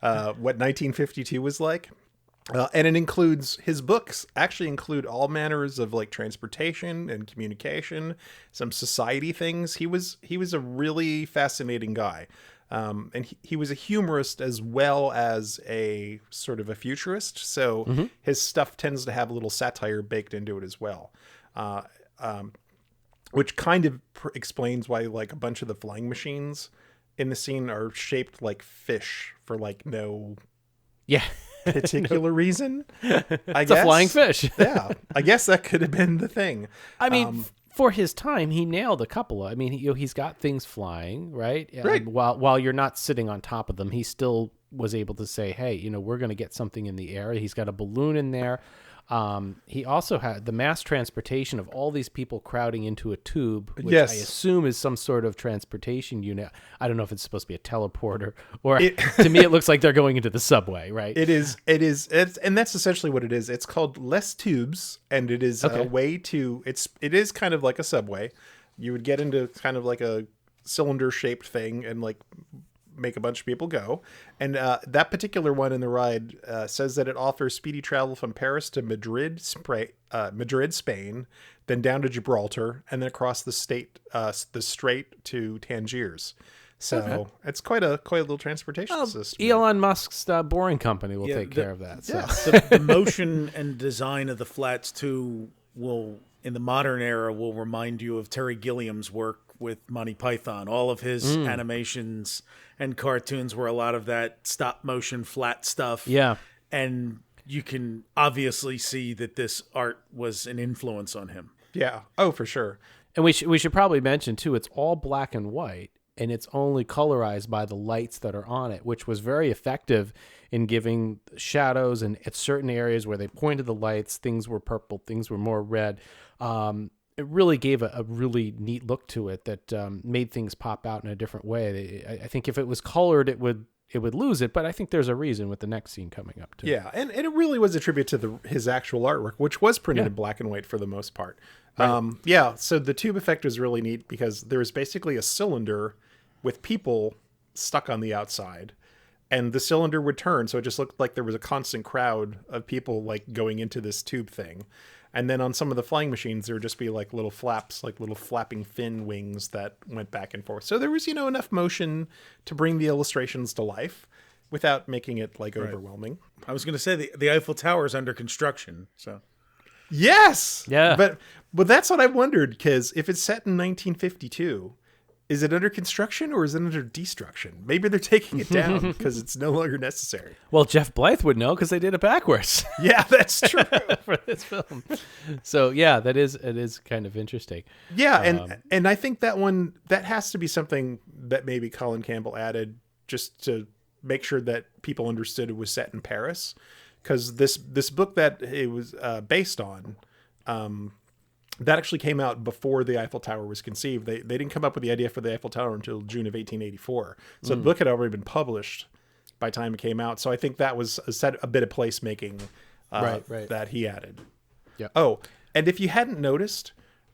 what 1952 was like? And it includes, his books actually include all manners of like transportation and communication, some society things. He was a really fascinating guy. And he was a humorist as well as a sort of a futurist. So his stuff tends to have a little satire baked into it as well. Which kind of explains why like a bunch of the flying machines in the scene are shaped like fish for like no particular reason. It's a flying fish. Yeah, I guess that could have been the thing. I mean, for his time, he nailed a couple. I mean, he's got things flying, right? Right. While you're not sitting on top of them, he still was able to say, "Hey, we're going to get something in the air." He's got a balloon in there. He also had the mass transportation of all these people crowding into a tube, which I assume is some sort of transportation unit. I don't know if it's supposed to be a teleporter or to me, it looks like they're going into the subway, right? It is, and that's essentially what it is. It's called less tubes, and it is a way to, it is kind of like a subway. You would get into kind of like a cylinder shaped thing and like make a bunch of people go. And that particular one in the ride says that it offers speedy travel from Paris to Madrid, Spain, then down to Gibraltar, and then across the strait to Tangiers. So it's quite a little transportation system. Elon Musk's Boring Company will take care of that. So. The motion and design of the flats too will, in the modern era, will remind you of Terry Gilliam's work with Monty Python. All of his animations and cartoons were a lot of that stop motion flat stuff. Yeah. And you can obviously see that this art was an influence on him. Yeah. Oh, for sure. And we should probably mention too, it's all black and white, and it's only colorized by the lights that are on it, which was very effective in giving shadows. And at certain areas where they pointed the lights, things were purple, things were more red. It really gave a really neat look to it that made things pop out in a different way. I think if it was colored, it would lose it, but I think there's a reason with the next scene coming up too. Yeah, and it really was a tribute to his actual artwork, which was printed in black and white for the most part. Right. So the tube effect was really neat because there was basically a cylinder with people stuck on the outside, and the cylinder would turn, so it just looked like there was a constant crowd of people like going into this tube thing. And then on some of the flying machines, there would just be like little flaps, like little flapping fin wings that went back and forth. So there was, enough motion to bring the illustrations to life without making it like overwhelming. I was going to say the Eiffel Tower is under construction. So yes, yeah, but that's what I wondered, because if it's set in 1952, is it under construction or is it under destruction? Maybe they're taking it down because it's no longer necessary. Well, Jeff Blythe would know because they did it backwards. Yeah, that's true for this film. So yeah, it is kind of interesting. Yeah, and I think that has to be something that maybe Colin Campbell added just to make sure that people understood it was set in Paris, because this book that it was based on. that actually came out before the Eiffel Tower was conceived. They didn't come up with the idea for the Eiffel Tower until June of 1884. So the book had already been published by the time it came out. So I think that was a bit of placemaking Right. that he added. Yeah. Oh, and if you hadn't noticed,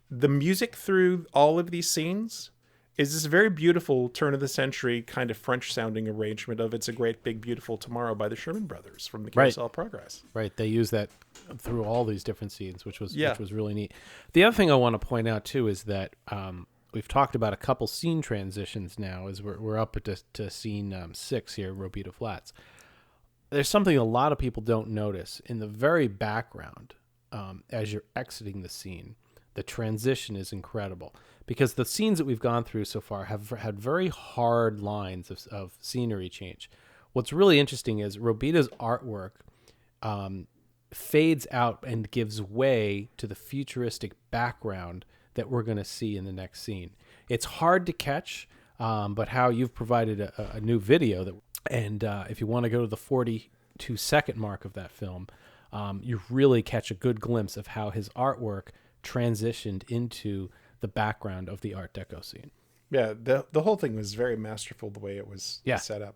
the music through all of these scenes is this very beautiful turn of the century kind of French sounding arrangement of It's a Great Big Beautiful Tomorrow by the Sherman Brothers from the Carousel of Progress. Right. They use that through all these different scenes, which was really neat. The other thing I want to point out too is that we've talked about a couple scene transitions now as we're up to scene 6 here, Robita Flats. There's something a lot of people don't notice in the very background as you're exiting the scene. The transition is incredible because the scenes that we've gone through so far have had very hard lines of scenery change. What's really interesting is Robita's artwork fades out and gives way to the futuristic background that we're going to see in the next scene. It's hard to catch, but how you've provided a new video and if you want to go to the 42-second mark of that film, you really catch a good glimpse of how his artwork transitioned into the background of the Art Deco scene. Yeah, the whole thing was very masterful the way it was set up.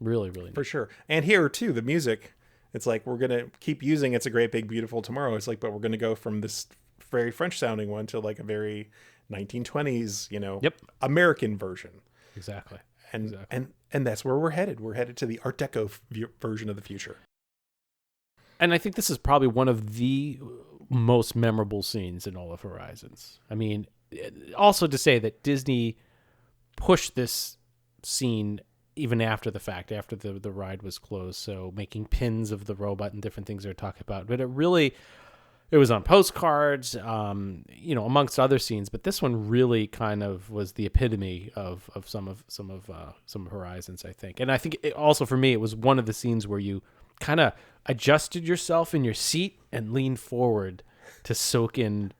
Really, really neat. For sure. And here too, the music, it's like we're gonna keep using It's a Great Big Beautiful Tomorrow. It's like, but we're gonna go from this very French sounding one to like a very 1920s, American version. Exactly. And that's where we're headed. We're headed to the Art Deco version of the future. And I think this is probably one of the most memorable scenes in all of Horizons. I mean, also to say that Disney pushed this scene even after the fact, after the ride was closed. So making pins of the robot and different things they're talking about. But it was on postcards, amongst other scenes. But this one really kind of was the epitome of some of Horizons, I think. And I think also for me, it was one of the scenes where you kind of adjusted yourself in your seat and leaned forward to soak in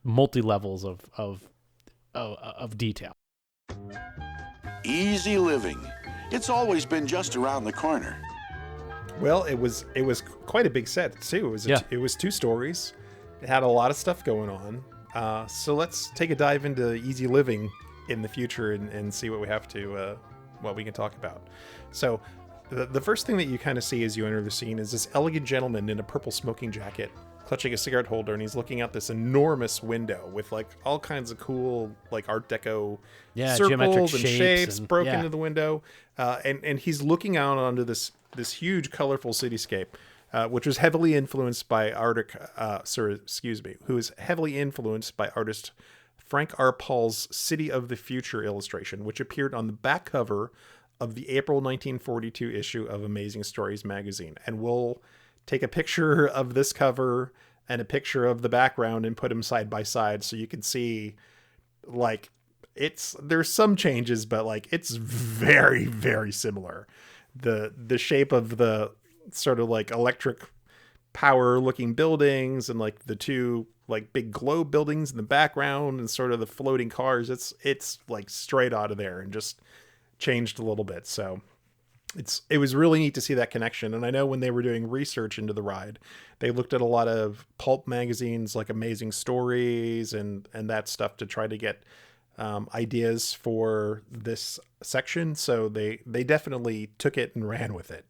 multi-levels of detail. Easy living. It's always been just around the corner. Well, it was quite a big set too. It was 2 stories. It had a lot of stuff going on. So let's take a dive into easy living in the future and see what we have to what we can talk about. So the first thing that you kind of see as you enter the scene is this elegant gentleman in a purple smoking jacket clutching a cigarette holder, and he's looking out this enormous window with like all kinds of cool like Art Deco circles and shapes broken into the window, and he's looking out onto this huge colorful cityscape, which was heavily influenced by who is heavily influenced by artist Frank R. Paul's City of the Future illustration, which appeared on the back cover of the April 1942 issue of Amazing Stories magazine. And we'll take a picture of this cover and a picture of the background and put them side by side so you can see, like, there's some changes, but like it's very, very similar. The shape of the sort of like electric power looking buildings and like the 2 like big globe buildings in the background and sort of the floating cars, it's like straight out of there and just changed a little bit. So it was really neat to see that connection. And I know when they were doing research into the ride, they looked at a lot of pulp magazines like Amazing Stories and that stuff to try to get ideas for this section. So they definitely took it and ran with it.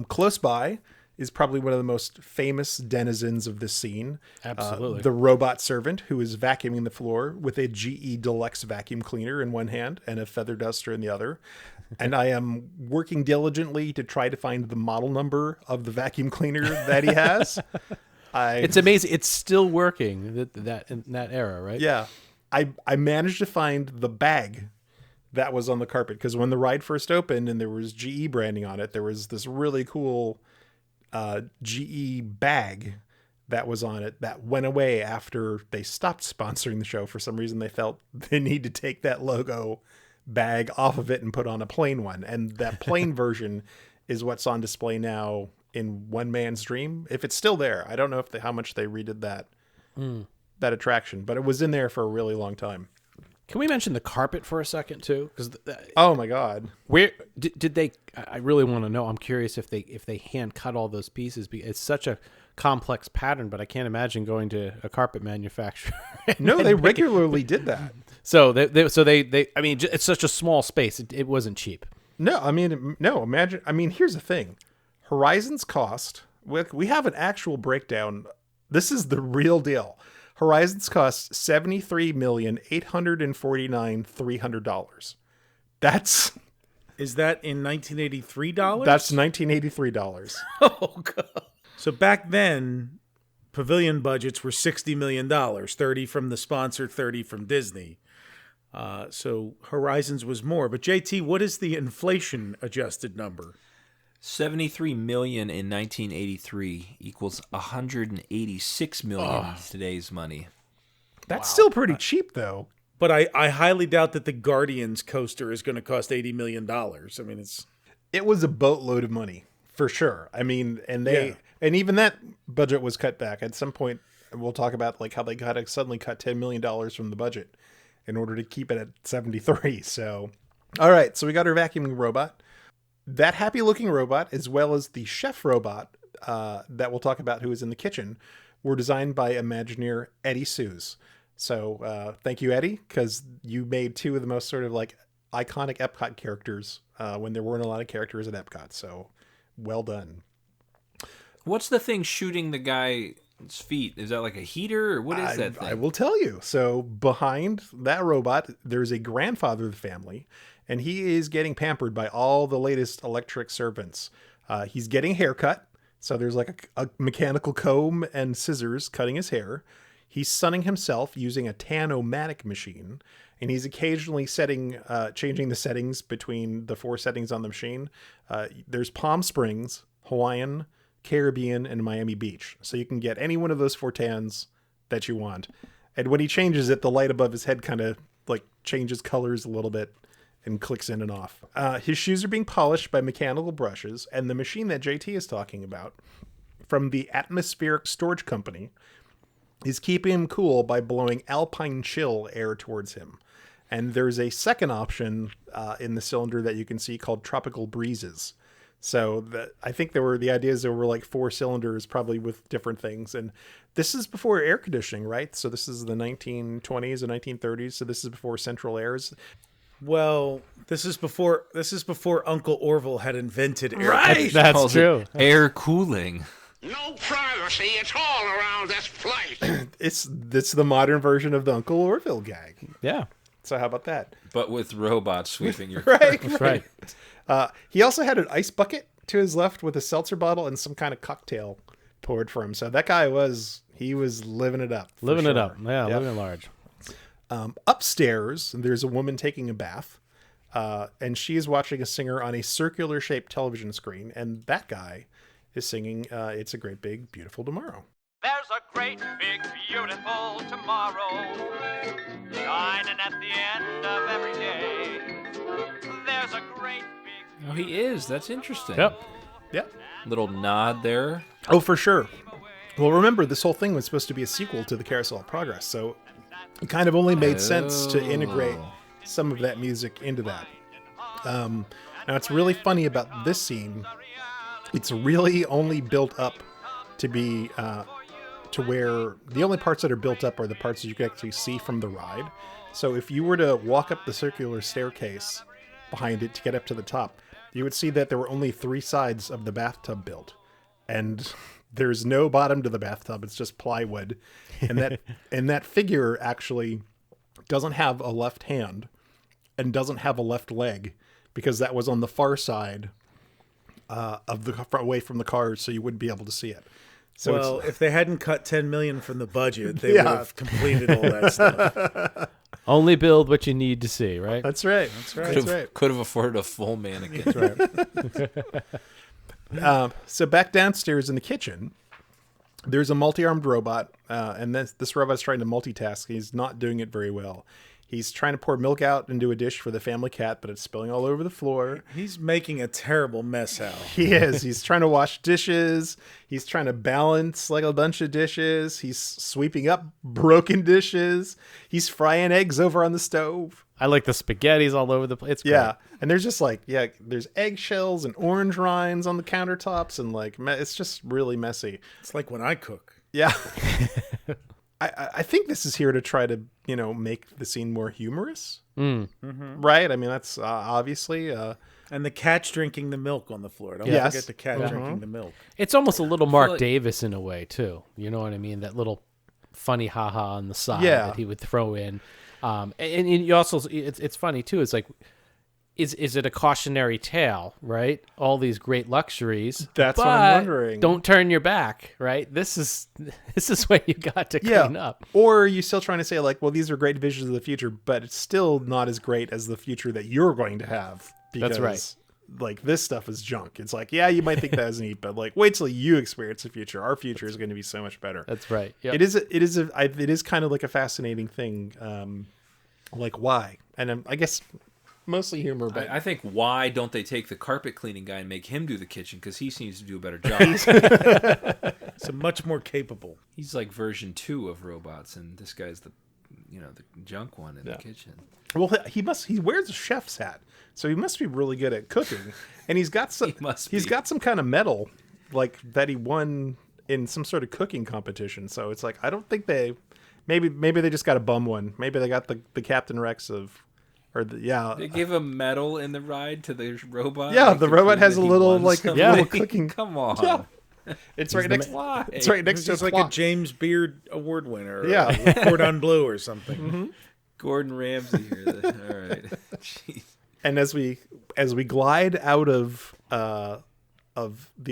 Close by is probably one of the most famous denizens of this scene. Absolutely. The robot servant who is vacuuming the floor with a GE Deluxe vacuum cleaner in one hand and a feather duster in the other. And I am working diligently to try to find the model number of the vacuum cleaner that he has. It's amazing. It's still working that in that era, right? Yeah. I managed to find the bag that was on the carpet, because when the ride first opened and there was GE branding on it, there was this really cool GE bag that was on it that went away after they stopped sponsoring the show. For some reason, they felt they need to take that logo bag off of it and put on a plain one. And that plain version is what's on display now in One Man's Dream. If it's still there, I don't know how much they redid that attraction, but it was in there for a really long time. Can we mention the carpet for a second too? Because oh my God, where did they? I really want to know. I'm curious if they hand cut all those pieces. It's such a complex pattern, but I can't imagine going to a carpet manufacturer. No, they regularly did that. So they. I mean, it's such a small space. It wasn't cheap. No, I mean, no. Imagine. I mean, here's the thing: Horizon's cost. We have an actual breakdown. This is the real deal. Horizons cost $73,849,300. Is that in 1983 dollars? That's $1983. Oh God! So back then, pavilion budgets were $60 million, 30 from the sponsor, 30 from Disney. So Horizons was more. But JT, what is the inflation adjusted number? 73 million in 1983 equals 186 million in today's money. That's still pretty cheap, though. But I highly doubt that the Guardians coaster is going to cost $80 million. I mean, it was a boatload of money for sure. I mean, and even that budget was cut back at some point. We'll talk about like how they suddenly cut $10 million from the budget in order to keep it at 73. So, all right. So we got our vacuuming robot. That happy-looking robot, as well as the chef robot that we'll talk about who is in the kitchen, were designed by Imagineer Eddie Suze. So thank you, Eddie, because you made two of the most sort of like iconic Epcot characters when there weren't a lot of characters at Epcot. So well done. What's the thing shooting the guy's feet? Is that like a heater, or what is that thing? I will tell you. So behind that robot, there's a grandfather of the family, and he is getting pampered by all the latest electric servants. He's getting a haircut. So there's like a mechanical comb and scissors cutting his hair. He's sunning himself using a tan-o-matic machine. And he's occasionally changing the settings between the 4 settings on the machine. There's Palm Springs, Hawaiian, Caribbean, and Miami Beach. So you can get any one of those 4 tans that you want. And when he changes it, the light above his head kind of like changes colors a little bit and clicks in and off. His shoes are being polished by mechanical brushes, and the machine that JT is talking about from the Atmospheric Storage Company is keeping him cool by blowing alpine chill air towards him. And there's a second option in the cylinder that you can see called Tropical Breezes. So I think the ideas there were like 4 cylinders, probably with different things. And this is before air conditioning, right? So this is the 1920s and 1930s. So this is before central airs. Well, this is before Uncle Orville had invented air. Right, that's true. Air cooling. No privacy, it's all around this place. It's the modern version of the Uncle Orville gag. Yeah. So how about that? But with robots sweeping your right. Right. He also had an ice bucket to his left with a seltzer bottle and some kind of cocktail poured for him. So that guy was living it up. Living it sure. up. Yeah, Yep. living it large. Upstairs, there's a woman taking a bath, and she is watching a singer on a circular-shaped television screen, and that guy is singing It's a Great Big Beautiful Tomorrow. There's a great big beautiful tomorrow shining at the end of every day. There's a great big... Oh, he is. That's interesting. Yep. Little nod there. Oh, for sure. Well, remember, this whole thing was supposed to be a sequel to the Carousel of Progress, so it kind of only made sense to integrate some of that music into that. Now, it's really funny about this scene. It's really only built up to be to where the only parts that are built up are the parts that you can actually see from the ride. So if you were to walk up the circular staircase behind it to get up to the top, you would see that there were only 3 sides of the bathtub built. And there's no bottom to the bathtub. It's just plywood. And that figure actually doesn't have a left hand and doesn't have a left leg because that was on the far side away from the cars, so you wouldn't be able to see it. So well, if they hadn't cut $10 million from the budget, they would have completed all that stuff. Only build what you need to see, right? That's right. Could have afforded a full mannequin. That's right. So back downstairs in the kitchen, there's a multi-armed robot, and this robot's trying to multitask. He's not doing it very well. He's trying to pour milk out into a dish for the family cat, but it's spilling all over the floor. He's making a terrible mess, Hal. He is. He's trying to wash dishes. He's trying to balance like a bunch of dishes. He's sweeping up broken dishes. He's frying eggs over on the stove. I like the spaghettis all over the place. It's great. Yeah. And there's just like, there's eggshells and orange rinds on the countertops. And like, it's just really messy. It's like when I cook. Yeah. I think this is here to try to, make the scene more humorous. Mm-hmm. Right? I mean, that's obviously... and the cat's drinking the milk on the floor. Don't Yes. forget the cat drinking the milk. It's almost a little Mark Davis in a way, too. You know what I mean? That little funny ha-ha on the side that he would throw in. And you also... It's funny, too. It's like... Is it a cautionary tale, right? All these great luxuries. That's what I'm wondering. Don't turn your back, right? This is what you got to clean up. Or are you still trying to say like, well, these are great visions of the future, but it's still not as great as the future that you're going to have. Because, That's right. Like this stuff is junk. It's like, you might think that was neat, but like, wait till you experience the future. Our future is going to be so much better. That's right. Yep. It is kind of like a fascinating thing. Like why? And I guess mostly humor, but I think why don't they take the carpet cleaning guy and make him do the kitchen, because he seems to do a better job. So much more capable. He's like version 2 of robots, and this guy's the junk one in the kitchen. Well, he wears a chef's hat, so he must be really good at cooking, and he's got some got some kind of medal like that he won in some sort of cooking competition. So it's like I don't think maybe they just got a bum one. Maybe they got the Captain Rex of. They give a medal in the ride to the robot. Yeah, the robot has a little little cooking. Come on, it's right next. It's right next to it's like a James Beard Award winner. Yeah, Cordon Bleu or something. Mm-hmm. Gordon Ramsay here. All right. Jeez. And as we glide out of the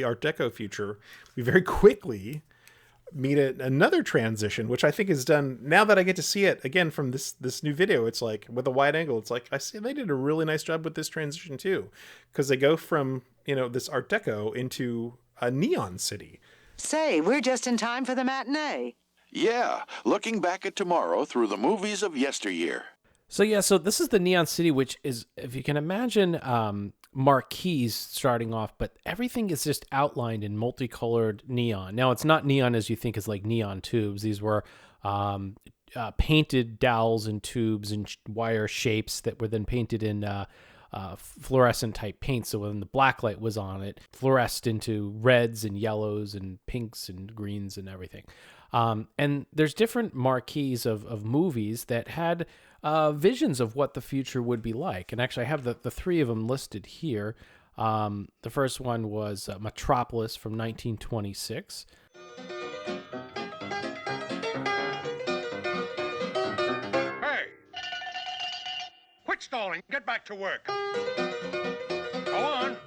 Art Deco future, we very quickly meet another transition, which I think is done now that I get to see it again from this new video. It's like with a wide angle. It's like I see they did a really nice job with this transition too, because they go from this Art Deco into a neon city. Say, we're just in time for the matinee. Yeah, looking back at tomorrow through the movies of yesteryear. So this is the Neon City, which is, if you can imagine, marquees starting off, but everything is just outlined in multicolored neon. Now, it's not neon as you think is like neon tubes. These were painted dowels and tubes and wire shapes that were then painted in fluorescent type paint. So when the black light was on it, fluoresced into reds and yellows and pinks and greens and everything. And there's different marquees of movies that had visions of what the future would be like. And actually, I have the three of them listed here. The first one was Metropolis from 1926. Hey! Quit stalling. Get back to work. Go on.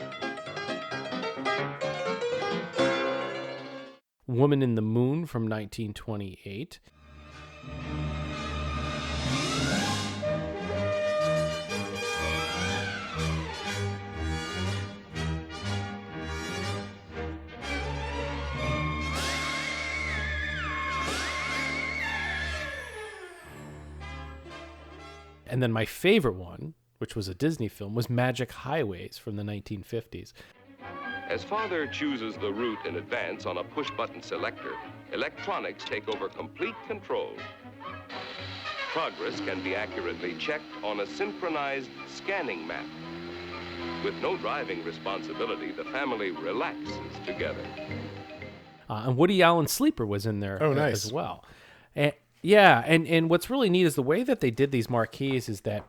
Woman in the Moon from 1928. And then my favorite one, which was a Disney film, was Magic Highways from the 1950s. As father chooses the route in advance on a push-button selector, electronics take over complete control. Progress can be accurately checked on a synchronized scanning map. With no driving responsibility, the family relaxes together. And Woody Allen's Sleeper was in there nice. as well. And what's really neat is the way that they did these marquees is that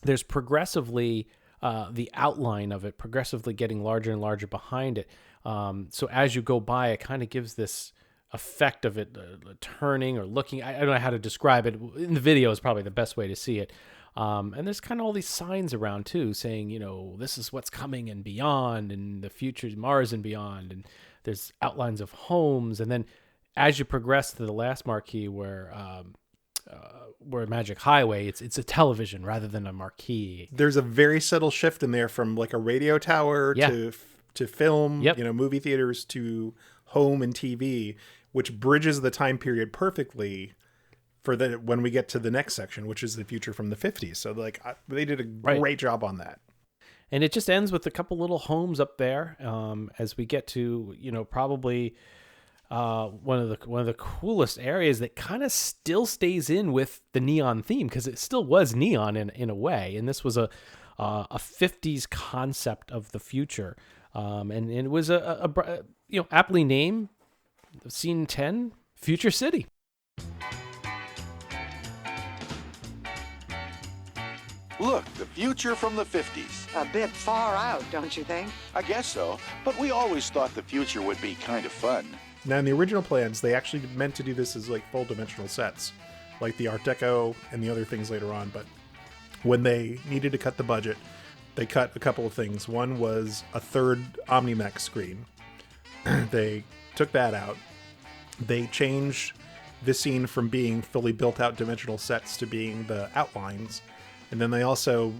there's progressively the outline of it progressively getting larger and larger behind it. So as you go by, it kind of gives this effect of it turning or looking. I don't know how to describe it. In the video is probably the best way to see it. And there's kind of all these signs around too saying, this is what's coming and beyond, and the future, Mars and beyond. And there's outlines of homes. And then as you progress to the last marquee where Magic Highway, it's a television rather than a marquee. There's a very subtle shift in there from like a radio tower to film, movie theaters to home and TV, which bridges the time period perfectly for the when we get to the next section, which is the future from the 50s. So like they did a great job on that. And it just ends with a couple little homes up there as we get to, probably one of the coolest areas that kind of still stays in with the neon theme, because it still was neon in a way. And this was a 50s concept of the future. And it was aptly named Scene 10, Future City. Look, the future from the 50s. A bit far out, don't you think? I guess so, but we always thought the future would be kind of fun. Now, in the original plans, they actually meant to do this as like full dimensional sets, like the Art Deco and the other things later on. But when they needed to cut the budget, they cut a couple of things. One was a third Omnimax screen. They took that out. They changed the scene from being fully built out dimensional sets to being the outlines. And then they also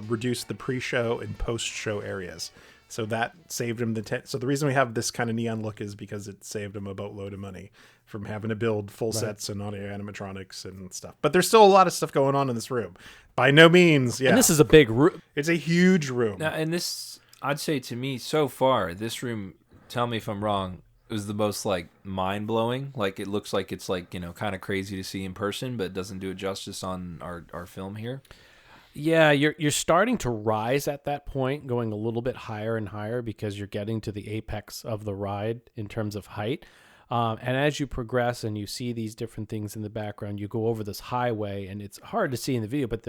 reduced the pre-show and post-show areas. So that saved them so the reason we have this kind of neon look is because it saved them a boatload of money from having to build full sets and audio animatronics and stuff. But there's still a lot of stuff going on in this room. By no means, yeah. And this is a big room. It's a huge room. Now, and this, I'd say to me, so far, this room, tell me if I'm wrong, was the most like mind-blowing. Like it looks like it's like, kind of crazy to see in person, but it doesn't do it justice on our film here. Yeah, you're starting to rise at that point, going a little bit higher and higher because you're getting to the apex of the ride in terms of height. And as you progress and you see these different things in the background, you go over this highway, and it's hard to see in the video, but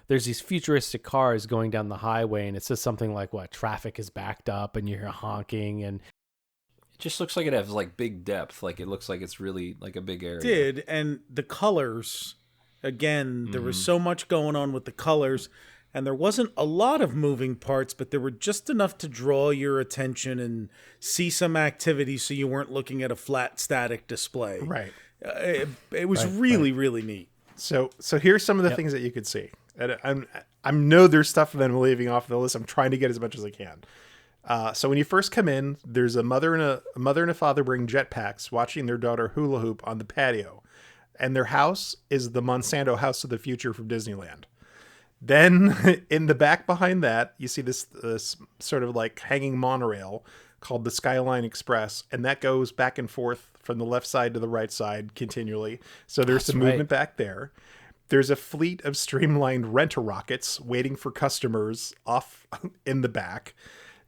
there's these futuristic cars going down the highway, and it says something like, traffic is backed up, and you hear honking, and it just looks like it has like big depth. Like it looks like it's really like a big area. It did, and the colors... Again, there was so much going on with the colors, and there wasn't a lot of moving parts, but there were just enough to draw your attention and see some activity so you weren't looking at a flat, static display. Right. It was really neat. So here's some of the things that you could see. And I know there's stuff that I'm leaving off the list. I'm trying to get as much as I can. So when you first come in, there's a mother and a father wearing jetpacks watching their daughter hula hoop on the patio. And their house is the Monsanto House of the Future from Disneyland. Then in the back behind that, you see this sort of like hanging monorail called the Skyline Express. And that goes back and forth from the left side to the right side continually. So there's some movement back there. There's a fleet of streamlined rent-a-rockets waiting for customers off in the back.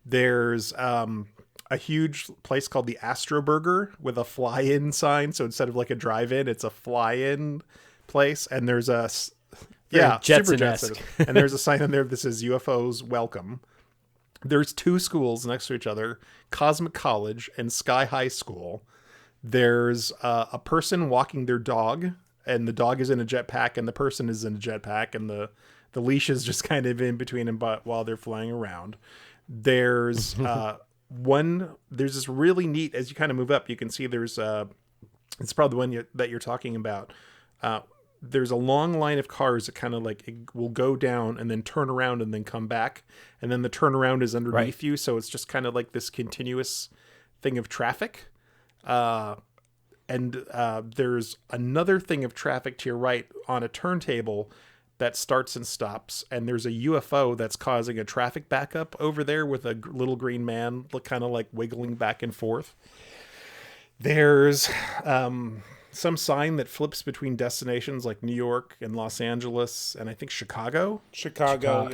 There's a huge place called the Astro Burger with a fly-in sign. So instead of like a drive-in, it's a fly-in place. And there's a Jetson-esque. And there's a sign in there that says UFOs welcome. There's two schools next to each other, Cosmic College and Sky High School. There's a person walking their dog, and the dog is in a jetpack, and the person is in a jetpack, and the leash is just kind of in between them while they're flying around. There's there's this really neat, as you kind of move up, you can see there's it's probably the one that you're talking about. There's a long line of cars that kind of like it will go down and then turn around and then come back. And then the turnaround is underneath you. So it's just kind of like this continuous thing of traffic. And there's another thing of traffic to your right on a turntable that starts and stops, and there's a UFO that's causing a traffic backup over there with a little green man kind of like wiggling back and forth. There's some sign that flips between destinations like New York and Los Angeles and I think Chicago. Chicago.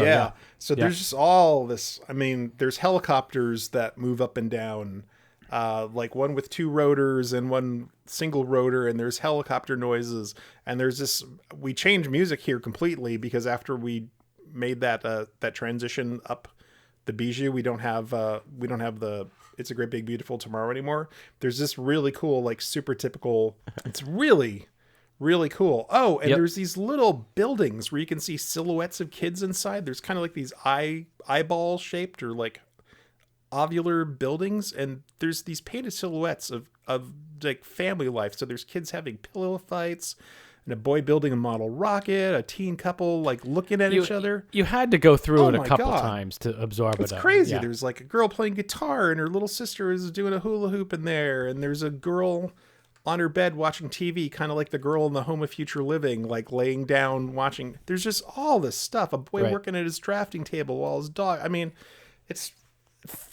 Yeah. So there's just all this. I mean, there's helicopters that move up and down, like one with two rotors and one single rotor, and there's helicopter noises, and there's this. We changed music here completely because after we made that transition up the Bijou, we don't have the It's a Great Big Beautiful Tomorrow anymore. There's this really cool, like super typical. It's really, really cool. Oh, and there's these little buildings where you can see silhouettes of kids inside. There's kind of like these eyeball shaped or like ovular buildings, and there's these painted silhouettes of like family life. So there's kids having pillow fights, and a boy building a model rocket, a teen couple like looking at each other. You had to go through it a couple times to absorb it. It's crazy. Yeah. There's like a girl playing guitar, and her little sister is doing a hula hoop in there, and there's a girl on her bed watching TV, kind of like the girl in the Home of Future Living, like laying down watching. There's just all this stuff. A boy working at his drafting table while his dog. I mean, it's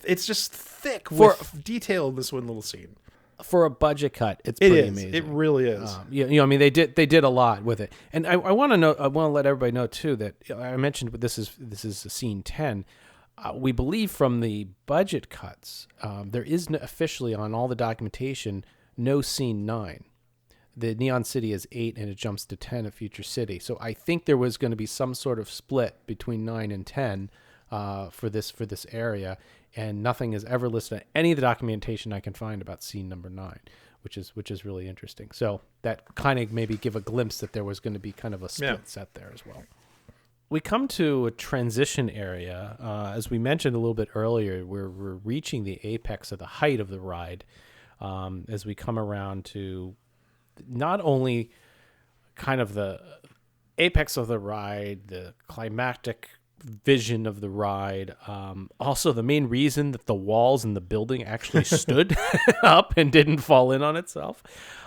just thick with detail in this one little scene. For a budget cut, it's pretty amazing. It really is. I mean, they did a lot with it, and I want to know. I want to let everybody know too that I mentioned this is scene 10. We believe from the budget cuts, there is officially on all the documentation no scene 9. The Neon City is 8, and it jumps to 10 of Future City. So I think there was going to be some sort of split between 9 and 10 for this area. And nothing is ever listed in any of the documentation I can find about scene number 9, which is really interesting. So that kind of maybe give a glimpse that there was going to be kind of a split set there as well. We come to a transition area. As we mentioned a little bit earlier, we're reaching the apex of the height of the ride as we come around to not only kind of the apex of the ride, the climactic vision of the ride, also the main reason that the walls in the building actually stood up and didn't fall in on itself.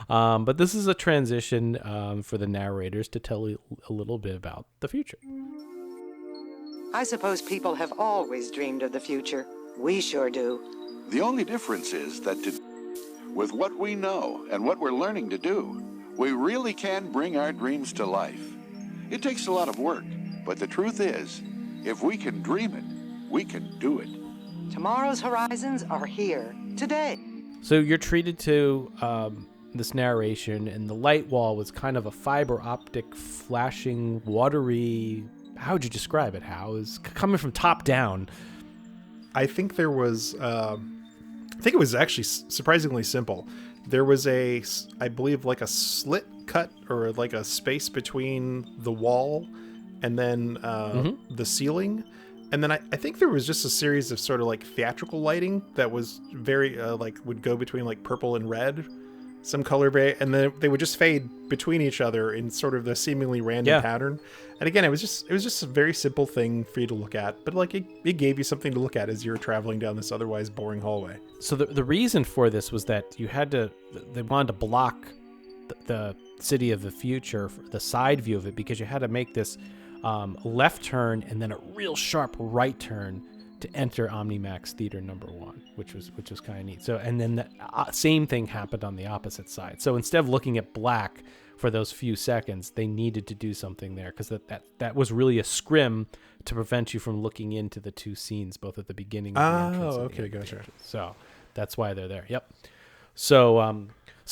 But this is a transition for the narrators to tell you a little bit about the future. I suppose people have always dreamed of the future. We sure do. The only difference is that with what we know and what we're learning to do, we really can bring our dreams to life. It takes a lot of work, but the truth is, if we can dream it, we can do it. Tomorrow's horizons are here, today. So you're treated to this narration, and the light wall was kind of a fiber optic, flashing, watery. How would you describe it? How is coming from top down? I think there was. I think it was actually surprisingly simple. There was I believe, like a slit cut or like a space between the wall and then the ceiling. And then I think there was just a series of sort of like theatrical lighting that was very would go between like purple and red, some color, and then they would just fade between each other in sort of the seemingly random pattern. And again, it was just a very simple thing for you to look at, but like it gave you something to look at as you were traveling down this otherwise boring hallway. So the reason for this was that they wanted to block the city of the future, the side view of it, because you had to make this left turn and then a real sharp right turn to enter OmniMax Theater number 1, which was kind of neat. So, and then the same thing happened on the opposite side. So instead of looking at black for those few seconds, they needed to do something there because that was really a scrim to prevent you from looking into the two scenes, both at the beginning of the entrance. Oh, okay, gotcha. So that's why they're there. Yep. So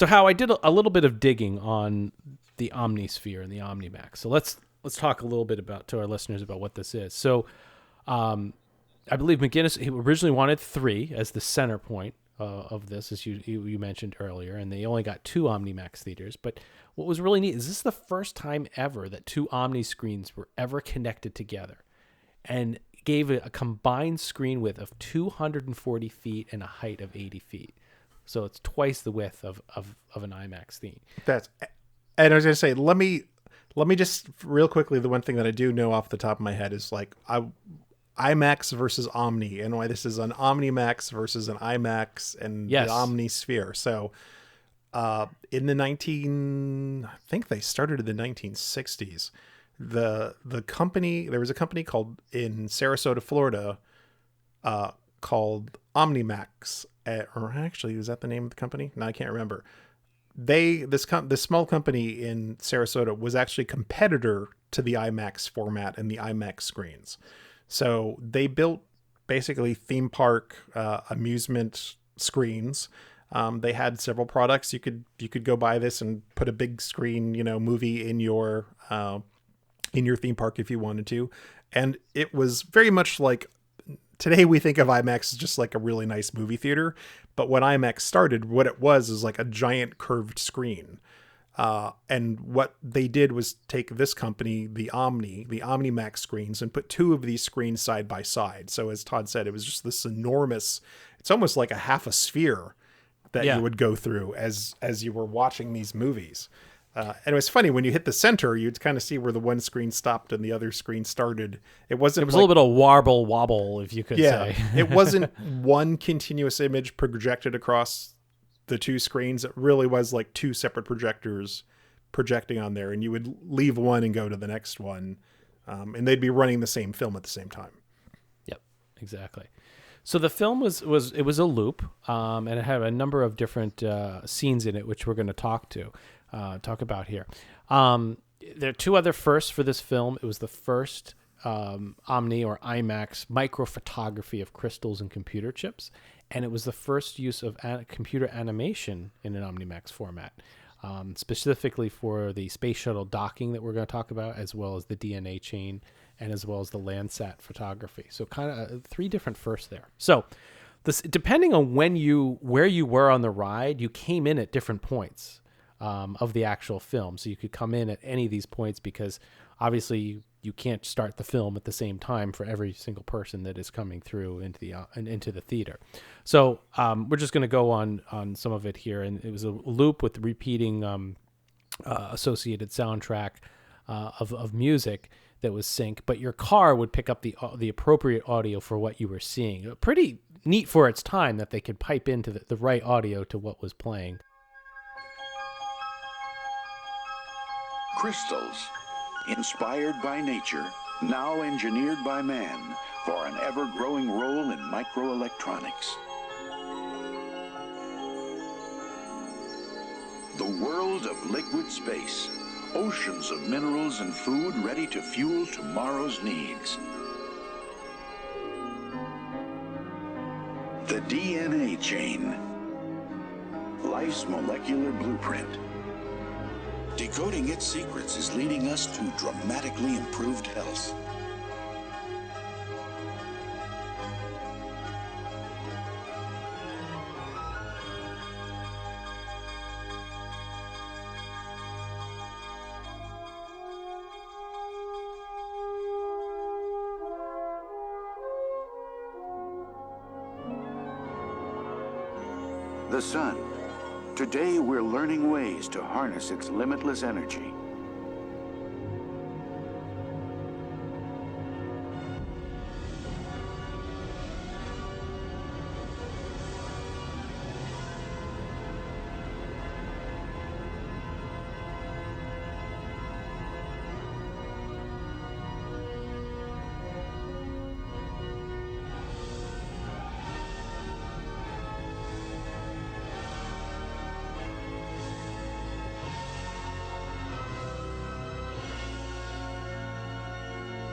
how I did a little bit of digging on the Omnisphere and the OmniMax. So let's talk a little bit to our listeners about what this is. So, I believe McGinnis, he originally wanted 3 as the center point of this, as you mentioned earlier, and they only got 2 OmniMax theaters. But what was really neat is this is the first time ever that 2 Omni screens were ever connected together, and gave it a combined screen width of 240 feet and a height of 80 feet. So it's twice the width of an IMAX screen. And I was going to say, let me just real quickly, the one thing that I do know off the top of my head is like IMAX versus Omni, and why this is an OmniMax versus an IMAX and the Omnisphere. So in the I think they started in the 1960s. The company, there was a company called in Sarasota, Florida, called OmniMax, or actually, was that the name of the company? No, I can't remember. This small company in Sarasota was actually a competitor to the IMAX format and the IMAX screens. So they built basically theme park amusement screens. They had several products. You could go buy this and put a big screen, movie in your theme park if you wanted to. And it was very much like today we think of IMAX as just like a really nice movie theater. But when IMAX started, what it was is like a giant curved screen. And what they did was take this company, the OmniMax screens, and put 2 of these screens side by side. So as Todd said, it was just this enormous, it's almost like a half a sphere that you would go through as you were watching these movies. And it was funny when you hit the center, you'd kind of see where the one screen stopped and the other screen started. It was a little bit of warble wobble, if you could say. It wasn't one continuous image projected across the two screens. It really was like two separate projectors projecting on there, and you would leave one and go to the next one, and they'd be running the same film at the same time. Yep, exactly. So the film was a loop, and it had a number of different scenes in it, which we're going to talk about here. There are two other firsts for this film. It was the first Omni or IMAX microphotography of crystals and computer chips, and it was the first use of computer animation in an OmniMax format, specifically for the space shuttle docking that we're going to talk about, as well as the DNA chain, and as well as the Landsat photography. So kind of three different firsts there. So this, depending on where you were on the ride, you came in at different points of the actual film. So you could come in at any of these points, because obviously you can't start the film at the same time for every single person that is coming through into the theater. So we're just going to go on some of it here. And it was a loop with repeating associated soundtrack of music that was synced, but your car would pick up the appropriate audio for what you were seeing. Pretty neat for its time that they could pipe into the right audio to what was playing. Crystals, inspired by nature, now engineered by man for an ever-growing role in microelectronics. The world of liquid space, oceans of minerals and food ready to fuel tomorrow's needs. The DNA chain, life's molecular blueprint. Decoding its secrets is leading us to dramatically improved health. The sun. Today we're learning ways to harness its limitless energy.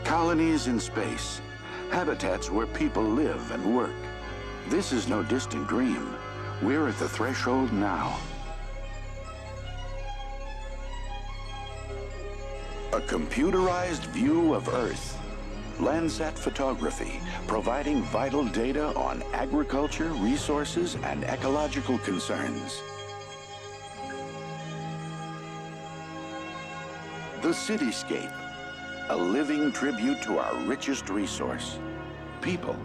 Colonies in space, habitats where people live and work. This is no distant dream. We're at the threshold now. A computerized view of Earth. Landsat photography, providing vital data on agriculture, resources, and ecological concerns. The cityscape. A living tribute to our richest resource, people.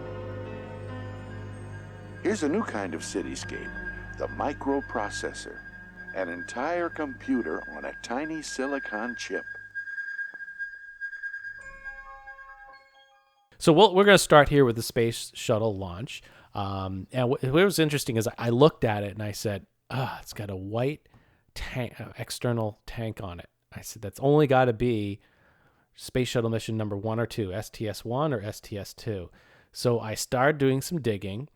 Here's a new kind of cityscape, the microprocessor, an entire computer on a tiny silicon chip. So we're going to start here with the space shuttle launch. And what was interesting is I looked at it and I said, it's got a white tank, external tank on it. I said, that's only got to be Space Shuttle mission number 1 or 2, STS-1 or STS-2. So I started doing some digging,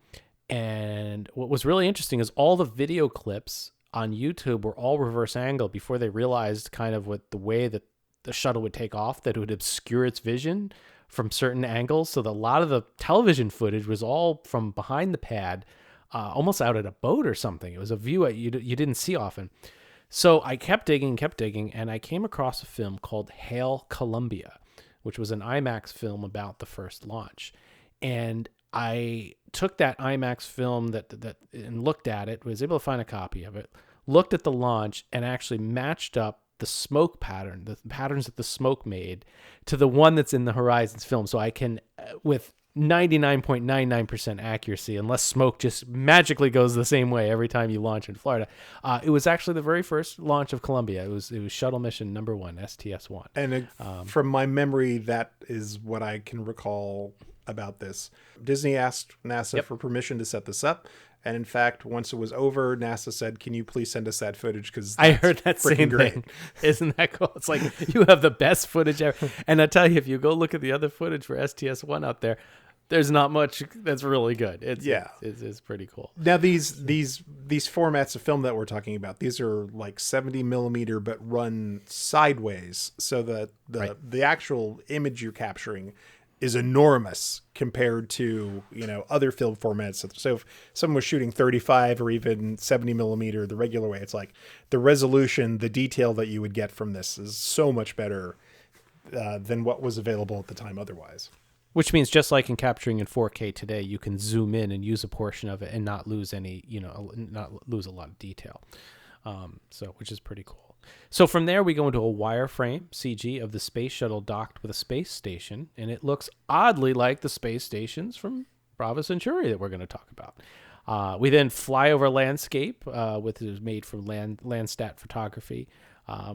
and what was really interesting is all the video clips on YouTube were all reverse angle before they realized kind of what the way that the shuttle would take off, that it would obscure its vision from certain angles. So that a lot of the television footage was all from behind the pad, almost out at a boat or something. It was a view you didn't see often. So I kept digging, and I came across a film called Hail Columbia, which was an IMAX film about the first launch. And I took that IMAX film and looked at it, was able to find a copy of it, looked at the launch, and actually matched up the smoke pattern, the patterns that the smoke made, to the one that's in the Horizons film. So I can, with 99.99% accuracy, unless smoke just magically goes the same way every time you launch in Florida. It was actually the very first launch of Columbia. It was shuttle mission number 1, STS-1. And from my memory, that is what I can recall about this. Disney asked NASA for permission to set this up. And in fact, once it was over, NASA said, "Can you please send us that footage?" Because I heard that same thing. Isn't that cool? It's like, you have the best footage ever. And I tell you, if you go look at the other footage for STS-1 out there, there's not much that's really good. It's pretty cool. Now these formats of film that we're talking about, these are like 70 millimeter, but run sideways, so that the actual image you're capturing is enormous compared to, other film formats. So if someone was shooting 35 or even 70 millimeter the regular way, it's like the resolution, the detail that you would get from this is so much better than what was available at the time otherwise. Which means, just like in capturing in 4K today, you can zoom in and use a portion of it and not lose any, not lose a lot of detail. Which is pretty cool. So from there, we go into a wireframe CG of the space shuttle docked with a space station, and it looks oddly like the space stations from Bravo Centauri that we're going to talk about. We then fly over landscape, which is made from Landsat photography.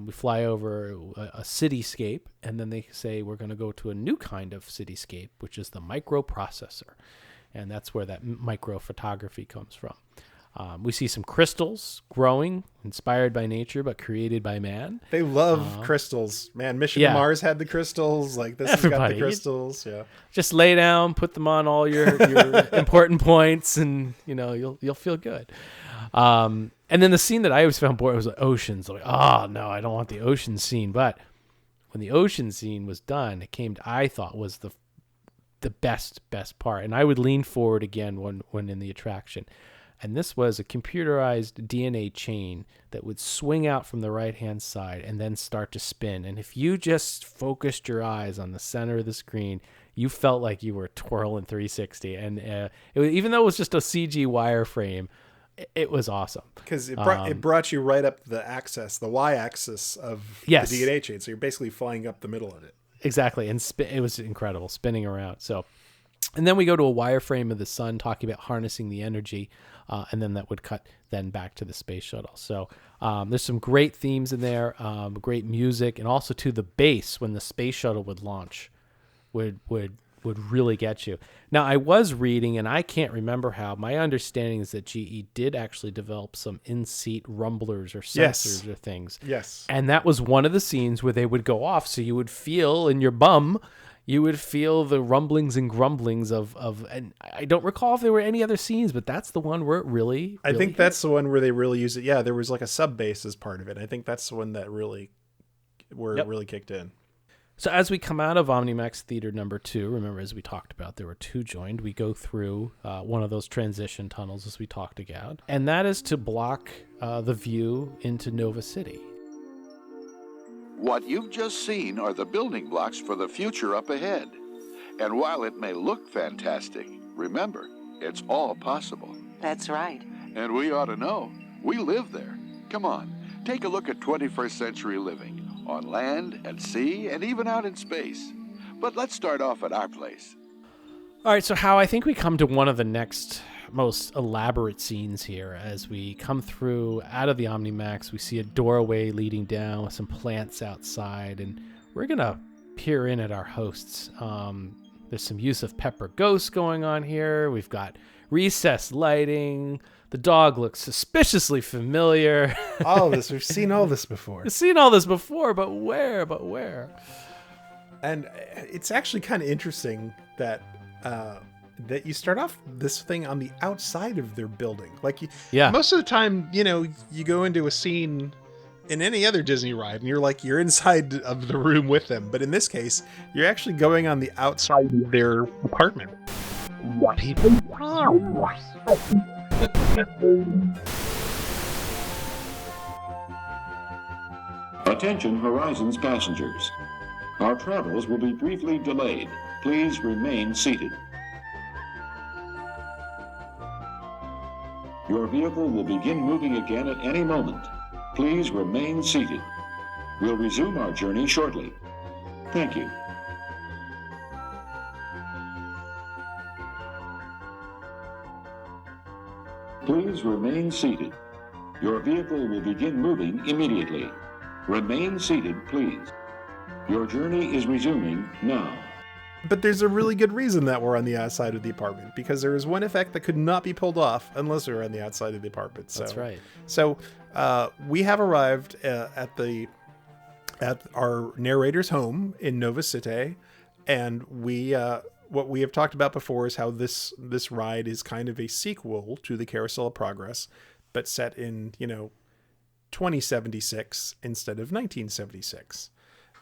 We fly over a cityscape, and then they say we're going to go to a new kind of cityscape, which is the microprocessor. And that's where that micro photography comes from. We see some crystals growing, inspired by nature, but created by man. They love crystals, man. Mission to Mars had the crystals. Like, this has got the crystals. Yeah. Just lay down, put them on all your important points, and you'll feel good. And then the scene that I always found boring was the oceans. Like, oh no, I don't want the ocean scene. But when the ocean scene was done, it came to, I thought, was the best part. And I would lean forward again when in the attraction. And this was a computerized DNA chain that would swing out from the right-hand side and then start to spin. And if you just focused your eyes on the center of the screen, you felt like you were twirling 360. And even though it was just a CG wireframe, it was awesome. Because it brought you right up the y-axis of the DNA chain. So you're basically flying up the middle of it. Exactly. And it was incredible, spinning around. And then we go to a wireframe of the sun talking about harnessing the energy, and then that would cut then back to the space shuttle. So there's some great themes in there, great music, and also to the bass when the space shuttle would launch would really get you. Now, I was reading, and I can't remember how. My understanding is that GE did actually develop some in-seat rumblers or sensors or things. Yes. And that was one of the scenes where they would go off, so you would feel in your bum, you would feel the rumblings and grumblings of and I don't recall if there were any other scenes, but that's the one where it really I think that's the one where they really use it. Yeah, there was like a sub bass as part of it. I think that's the one that really it really kicked in. So as we come out of OmniMax Theater number 2, remember, as we talked about, there were 2 joined. We go through one of those transition tunnels, as we talked about, and that is to block the view into Nova City. What you've just seen are the building blocks for the future up ahead. And while it may look fantastic, remember, it's all possible. That's right. And we ought to know. We live there. Come on, take a look at 21st century living, on land, at sea, and even out in space. But let's start off at our place. All right, so How, I think we come to one of the next most elaborate scenes here. As we come through out of the OmniMax, we see a doorway leading down with some plants outside, and we're going to peer in at our hosts. There's some use of Pepper Ghost going on here. We've got recessed lighting. The dog looks suspiciously familiar. All this, we've seen all this before. We've seen all this before, but where? And it's actually kind of interesting that that you start off this thing on the outside of their building. Like, most of the time, you go into a scene in any other Disney ride and you're inside of the room with them. But in this case, you're actually going on the outside of their apartment. Attention Horizons passengers. Our travels will be briefly delayed. Please remain seated. Your vehicle will begin moving again at any moment. Please remain seated. We'll resume our journey shortly. Thank you. Please remain seated. Your vehicle will begin moving immediately. Remain seated, please. Your journey is resuming now. But there's a really good reason that we're on the outside of the apartment, because there is one effect that could not be pulled off unless we were on the outside of the apartment. So, That's right. So we have arrived at our narrator's home in Nova City, and what we have talked about before is how this ride is kind of a sequel to the Carousel of Progress, but set in 2076 instead of 1976.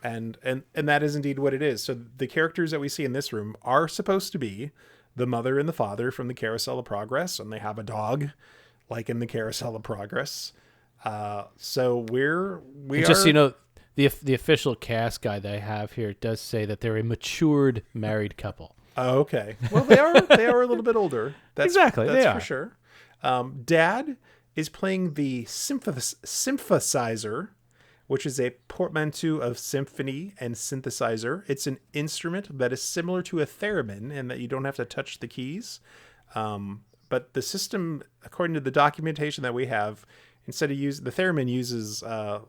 And that is indeed what it is. So the characters that we see in this room are supposed to be the mother and the father from the Carousel of Progress, and they have a dog, like in the Carousel of Progress. So we just the official cast guide that I have here does say that they're a matured married couple. Oh, okay. Well, they are a little bit older. That's for sure. Dad is playing the synthesizer, which is a portmanteau of symphony and synthesizer. It's an instrument that is similar to a theremin in that you don't have to touch the keys. But the system, according to the documentation that we have, instead of the theremin uses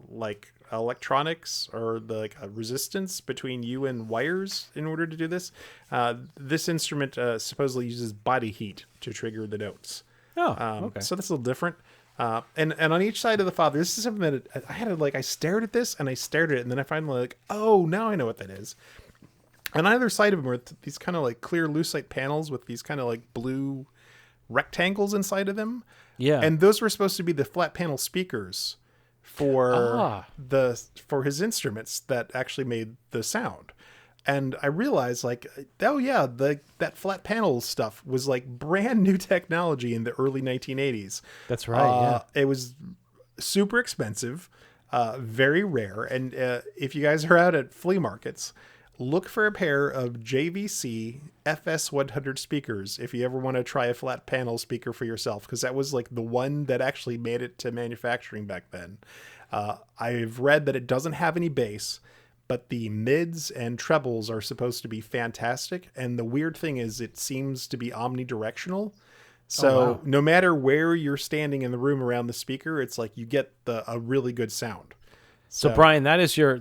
like electronics or a resistance between you and wires in order to do this. This instrument supposedly uses body heat to trigger the notes. Oh, okay. So that's a little different. And on each side of the father, this is something that I stared at this and I stared at it, and then I finally oh, now I know what that is. On either side of them are these kind of like clear lucite panels with these kind of like blue rectangles inside of them. Yeah. And those were supposed to be the flat panel speakers for his instruments that actually made the sound. And I realized that flat panel stuff was like brand new technology in the early 1980s. That's right. It was super expensive, very rare. And if you guys are out at flea markets, look for a pair of JVC FS100 speakers if you ever want to try a flat panel speaker for yourself, because that was like the one that actually made it to manufacturing back then. I've read that it doesn't have any bass, but the mids and trebles are supposed to be fantastic. And the weird thing is it seems to be omnidirectional. So no matter where you're standing in the room around the speaker, it's like you get a really good sound. So Brian, that's your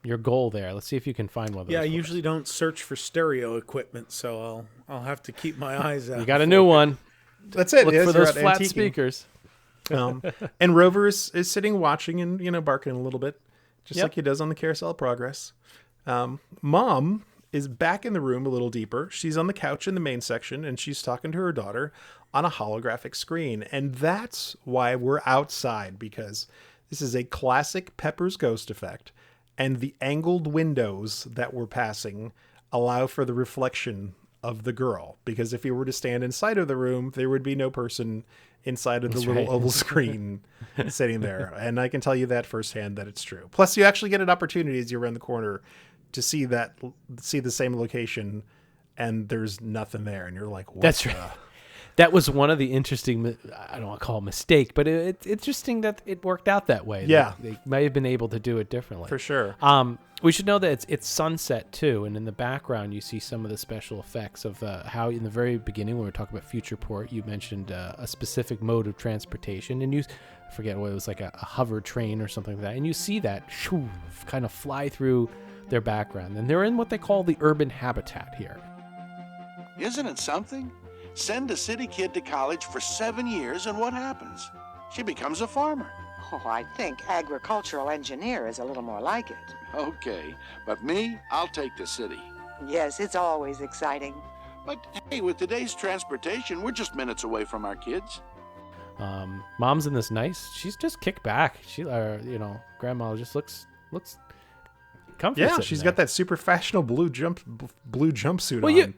your goal there. Let's see if you can find one of those. Yeah, I usually don't search for stereo equipment, so I'll have to keep my eyes out. You got a new one. That's it. Look for those flat antiquing. speakers. And Rover is sitting watching and barking a little bit, just like he does on the Carousel of Progress. Mom is back in the room a little deeper. She's on the couch in the main section, and she's talking to her daughter on a holographic screen. And that's why we're outside, because this is a classic Pepper's Ghost effect. And the angled windows that we're passing allow for the reflection of the girl. Because if you were to stand inside of the room, there would be no person inside of the little oval screen sitting there. And I can tell you that firsthand that it's true. Plus, you actually get an opportunity as you around the corner to see the same location, and there's nothing there. And you're like, what? That's right. That was one of the interesting, I don't want to call it a mistake, but it's interesting that it worked out that way. Yeah. They may have been able to do it differently. For sure. We should know that it's sunset too, and in the background you see some of the special effects of how in the very beginning when we were talking about Futureport, you mentioned a specific mode of transportation, and I forget what it was, like a hover train or something like that, and you see that kind of fly through their background, and they're in what they call the urban habitat here. Isn't it something? Send a city kid to college for 7 years, and what happens? She becomes a farmer. Oh, I think agricultural engineer is a little more like it. Okay, but me, I'll take the city. Yes, it's always exciting. But hey, with today's transportation, we're just minutes away from our kids. Mom's in this nice. She's just kicked back. Grandma just looks comfy. Yeah, she's got that super fashionable blue jumpsuit on.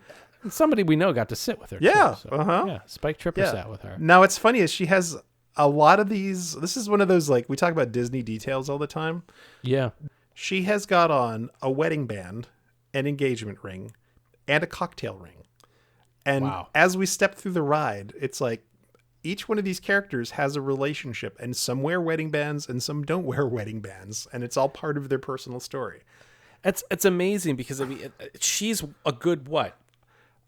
Somebody we know got to sit with her. Yeah, too, yeah. Spike Tripper sat with her. Now, what's funny is she has a lot of these. This is one of those, like, we talk about Disney details all the time. Yeah. She has got on a wedding band, an engagement ring, and a cocktail ring. And as we step through the ride, it's like each one of these characters has a relationship, and some wear wedding bands and some don't wear wedding bands, and it's all part of their personal story. It's amazing because she's a good what?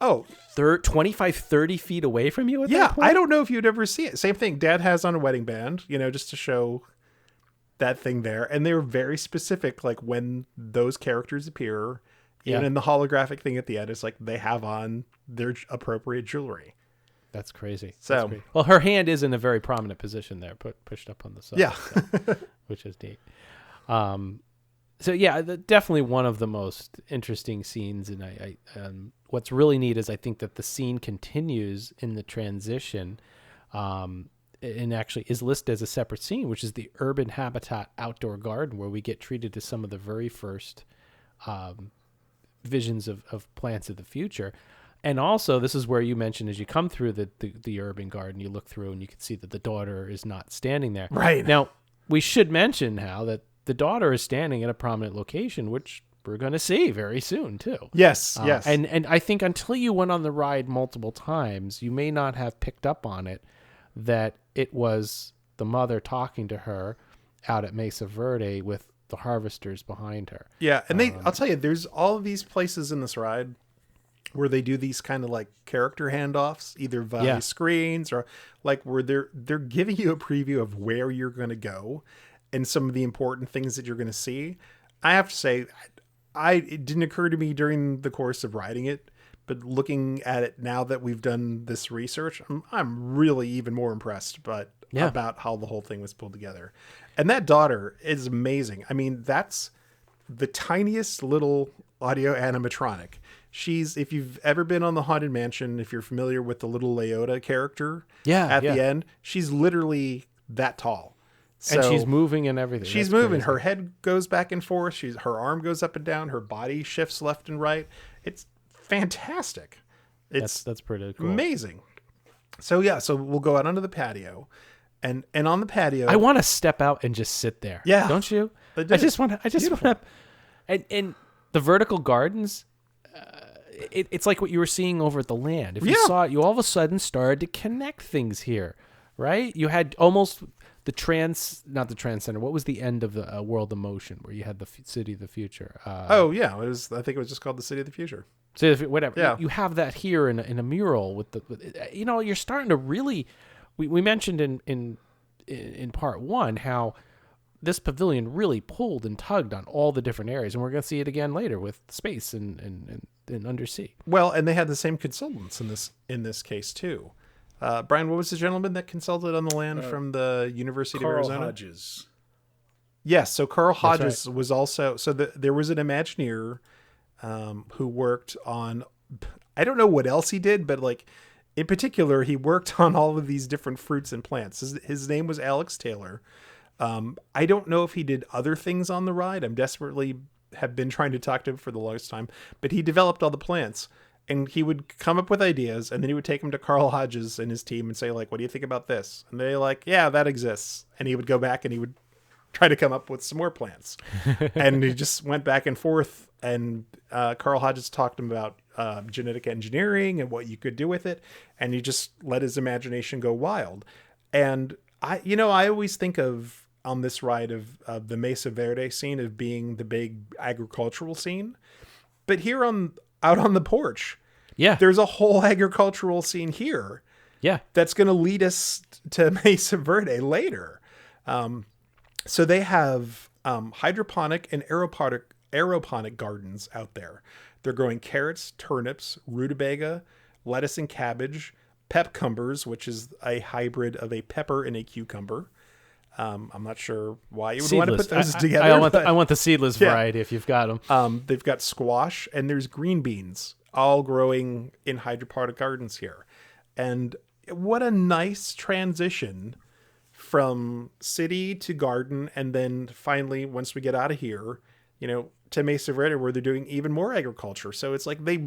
25, 30 feet away from you at that point? I don't know if you'd ever see it. Same thing. Dad has on a wedding band, just to show that thing there. And they were very specific, like when those characters appear Even Yeah. in the holographic thing at the end, it's like they have on their appropriate jewelry. That's crazy. So- That's great. Well, her hand is in a very prominent position there, pushed up on the side. Yeah. so, which is neat. So yeah, definitely one of the most interesting scenes. And I what's really neat is I think that the scene continues in the transition, and actually is listed as a separate scene, which is the urban habitat outdoor garden, where we get treated to some of the very first visions of plants of the future. And also, this is where you mentioned, as you come through the urban garden, you look through and you can see that the daughter is not standing there. Right. Now, we should mention, Hal, that the daughter is standing in a prominent location, which we're going to see very soon, too. Yes, yes. And I think until you went on the ride multiple times, you may not have picked up on it, that it was the mother talking to her out at Mesa Verde with the harvesters behind her. Yeah, and I'll tell you, there's all of these places in this ride where they do these kind of like character handoffs, either via screens or like where they're giving you a preview of where you're going to go and some of the important things that you're going to see. I have to say, it didn't occur to me during the course of riding it, but looking at it now that we've done this research, I'm really even more impressed about how the whole thing was pulled together. And that daughter is amazing. I mean, that's the tiniest little audio animatronic. If you've ever been on the Haunted Mansion, if you're familiar with the little Leota character at the end, she's literally that tall. So and she's moving and everything. She's That's moving. crazy. Her head goes back and forth. Her arm goes up and down. Her body shifts left and right. It's fantastic. That's pretty cool. Amazing. So we'll go out onto the patio, and on the patio, I want to step out and just sit there. Yeah. Don't you? I do. I just want to. And the vertical gardens, it's like what you were seeing over at the land. If you saw it, you all of a sudden started to connect things here, right? You had almost not the Trans Center. What was the end of the World of Motion, where you had the City of the Future? I think it was just called the City of the Future. So whatever. Yeah. You have that here in a mural with you're starting to really. We mentioned in part one how this pavilion really pulled and tugged on all the different areas, and we're going to see it again later with space and undersea. Well, and they had the same consultants in this case too. Brian, what was the gentleman that consulted on the land from the University of Arizona? Carl Hodges. Yes, so Carl Hodges That's right. was also there was an Imagineer who worked on, I don't know what else he did, but like in particular, he worked on all of these different fruits and plants. His name was Alex Taylor. I don't know if he did other things on the ride. I'm desperately have been trying to talk to him for the longest time, but he developed all the plants, and he would come up with ideas, and then he would take them to Carl Hodges and his team and say like, what do you think about this? And they're like, yeah, that exists. And he would go back and he would try to come up with some more plants. And he just went back and forth, and Carl Hodges talked to him about genetic engineering and what you could do with it, and he just let his imagination go wild. And I always think of on this ride of the Mesa Verde scene of being the big agricultural scene, but here out on the porch, there's a whole agricultural scene here, that's going to lead us to Mesa Verde later. So they have hydroponic and aeroponic gardens out there. They're growing carrots, turnips, rutabaga, lettuce and cabbage, pepcumbers, which is a hybrid of a pepper and a cucumber. I'm not sure why you would want to put those together. I want the seedless variety if you've got them. They've got squash, and there's green beans all growing in hydroponic gardens here. And what a nice transition from city to garden, and then finally, once we get out of here, to Mesa Verde, where they're doing even more agriculture. So it's like they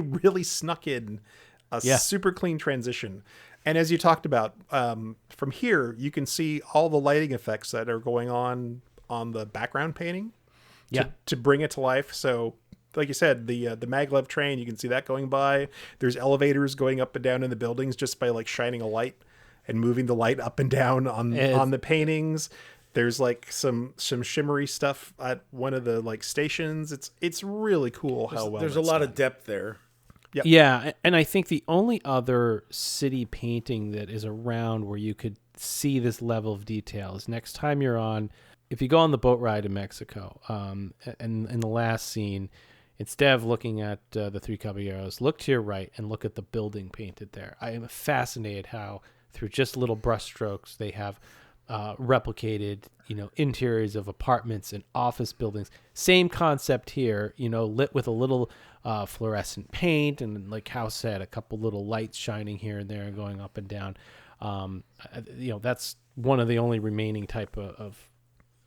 really snuck in a super clean transition. And as you talked about, from here, you can see all the lighting effects that are going on the background painting to bring it to life. So like you said, the maglev train, you can see that going by. There's elevators going up and down in the buildings just by like shining a light and moving the light up and down on the paintings. There's like some shimmery stuff at one of the like stations. It's really cool how well there's a lot of depth there. Yep. Yeah, and I think the only other city painting that is around where you could see this level of detail is next time you're on, if you go on the boat ride in Mexico, and in the last scene, instead of looking at the Three Caballeros, look to your right and look at the building painted there. I am fascinated how through just little brushstrokes they have replicated, interiors of apartments and office buildings. Same concept here, lit with a little fluorescent paint, and like House said, a couple little lights shining here and there and going up and down. That's one of the only remaining type of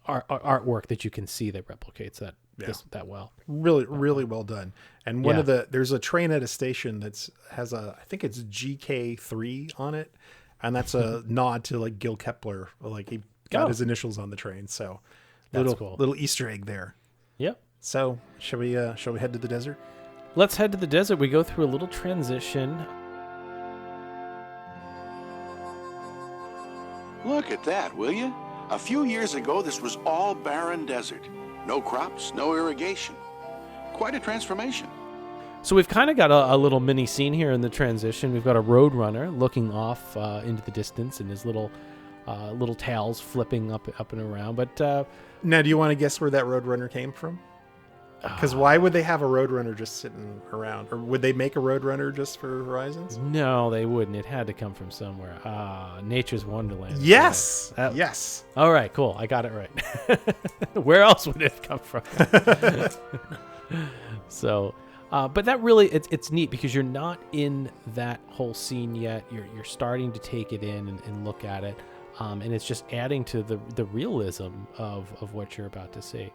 artwork that you can see that replicates that well. Really well done. And there's a train at a station has I think it's GK3 on it. And that's a nod to like Gil Kepler. Like he got his initials on the train. So little Easter egg there. Yep. So shall we head to the desert? Let's head to the desert. We go through a little transition. Look at that, will you? A few years ago, this was all barren desert. No crops, no irrigation. Quite a transformation. So we've kind of got a little mini scene here in the transition. We've got a roadrunner looking off into the distance, and his little tails flipping up and around. But now, do you want to guess where that roadrunner came from? Because why would they have a roadrunner just sitting around, or would they make a roadrunner just for Horizons? No, they wouldn't. It had to come from somewhere. Nature's Wonderland. Yes, yes. All right, cool. I got it right. Where else would it come from? So. But that really, it's neat because you're not in that whole scene yet. You're starting to take it in and look at it, and it's just adding to the realism of what you're about to see.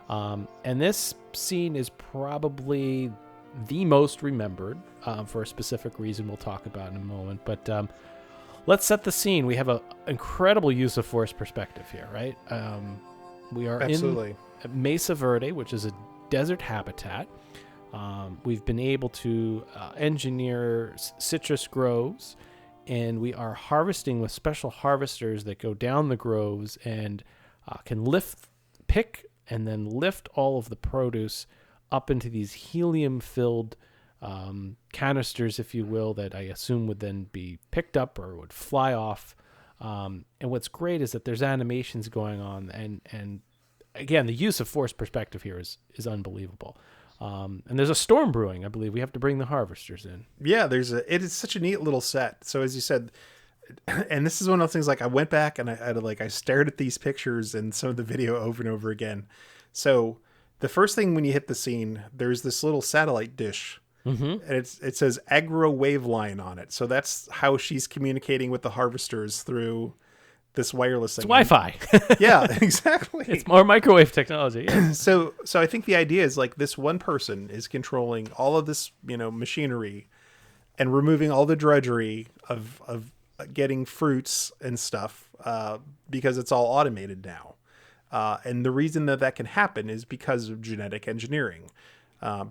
And this scene is probably the most remembered for a specific reason we'll talk about in a moment. But let's set the scene. We have an incredible use of force perspective here, right? We are in Mesa Verde, which is a desert habitat. We've been able to engineer citrus groves, and we are harvesting with special harvesters that go down the groves and can pick and then lift all of the produce up into these helium-filled canisters, if you will, that I assume would then be picked up or would fly off. And what's great is that there's animations going on, and again, the use of force perspective here is unbelievable. And there's a storm brewing, I believe. We have to bring the harvesters in. Yeah, it is such a neat little set. So as you said, and this is one of those things, like I went back and I stared at these pictures and some of the video over and over again. So the first thing when you hit the scene, there's this little satellite dish, and it says agro wave line on it. So that's how she's communicating with the harvesters through this wireless thing. It's Wi-Fi. Yeah, exactly. It's more microwave technology. Yeah. So I think the idea is like this one person is controlling all of this, machinery and removing all the drudgery of getting fruits and stuff because it's all automated now. And the reason that can happen is because of genetic engineering.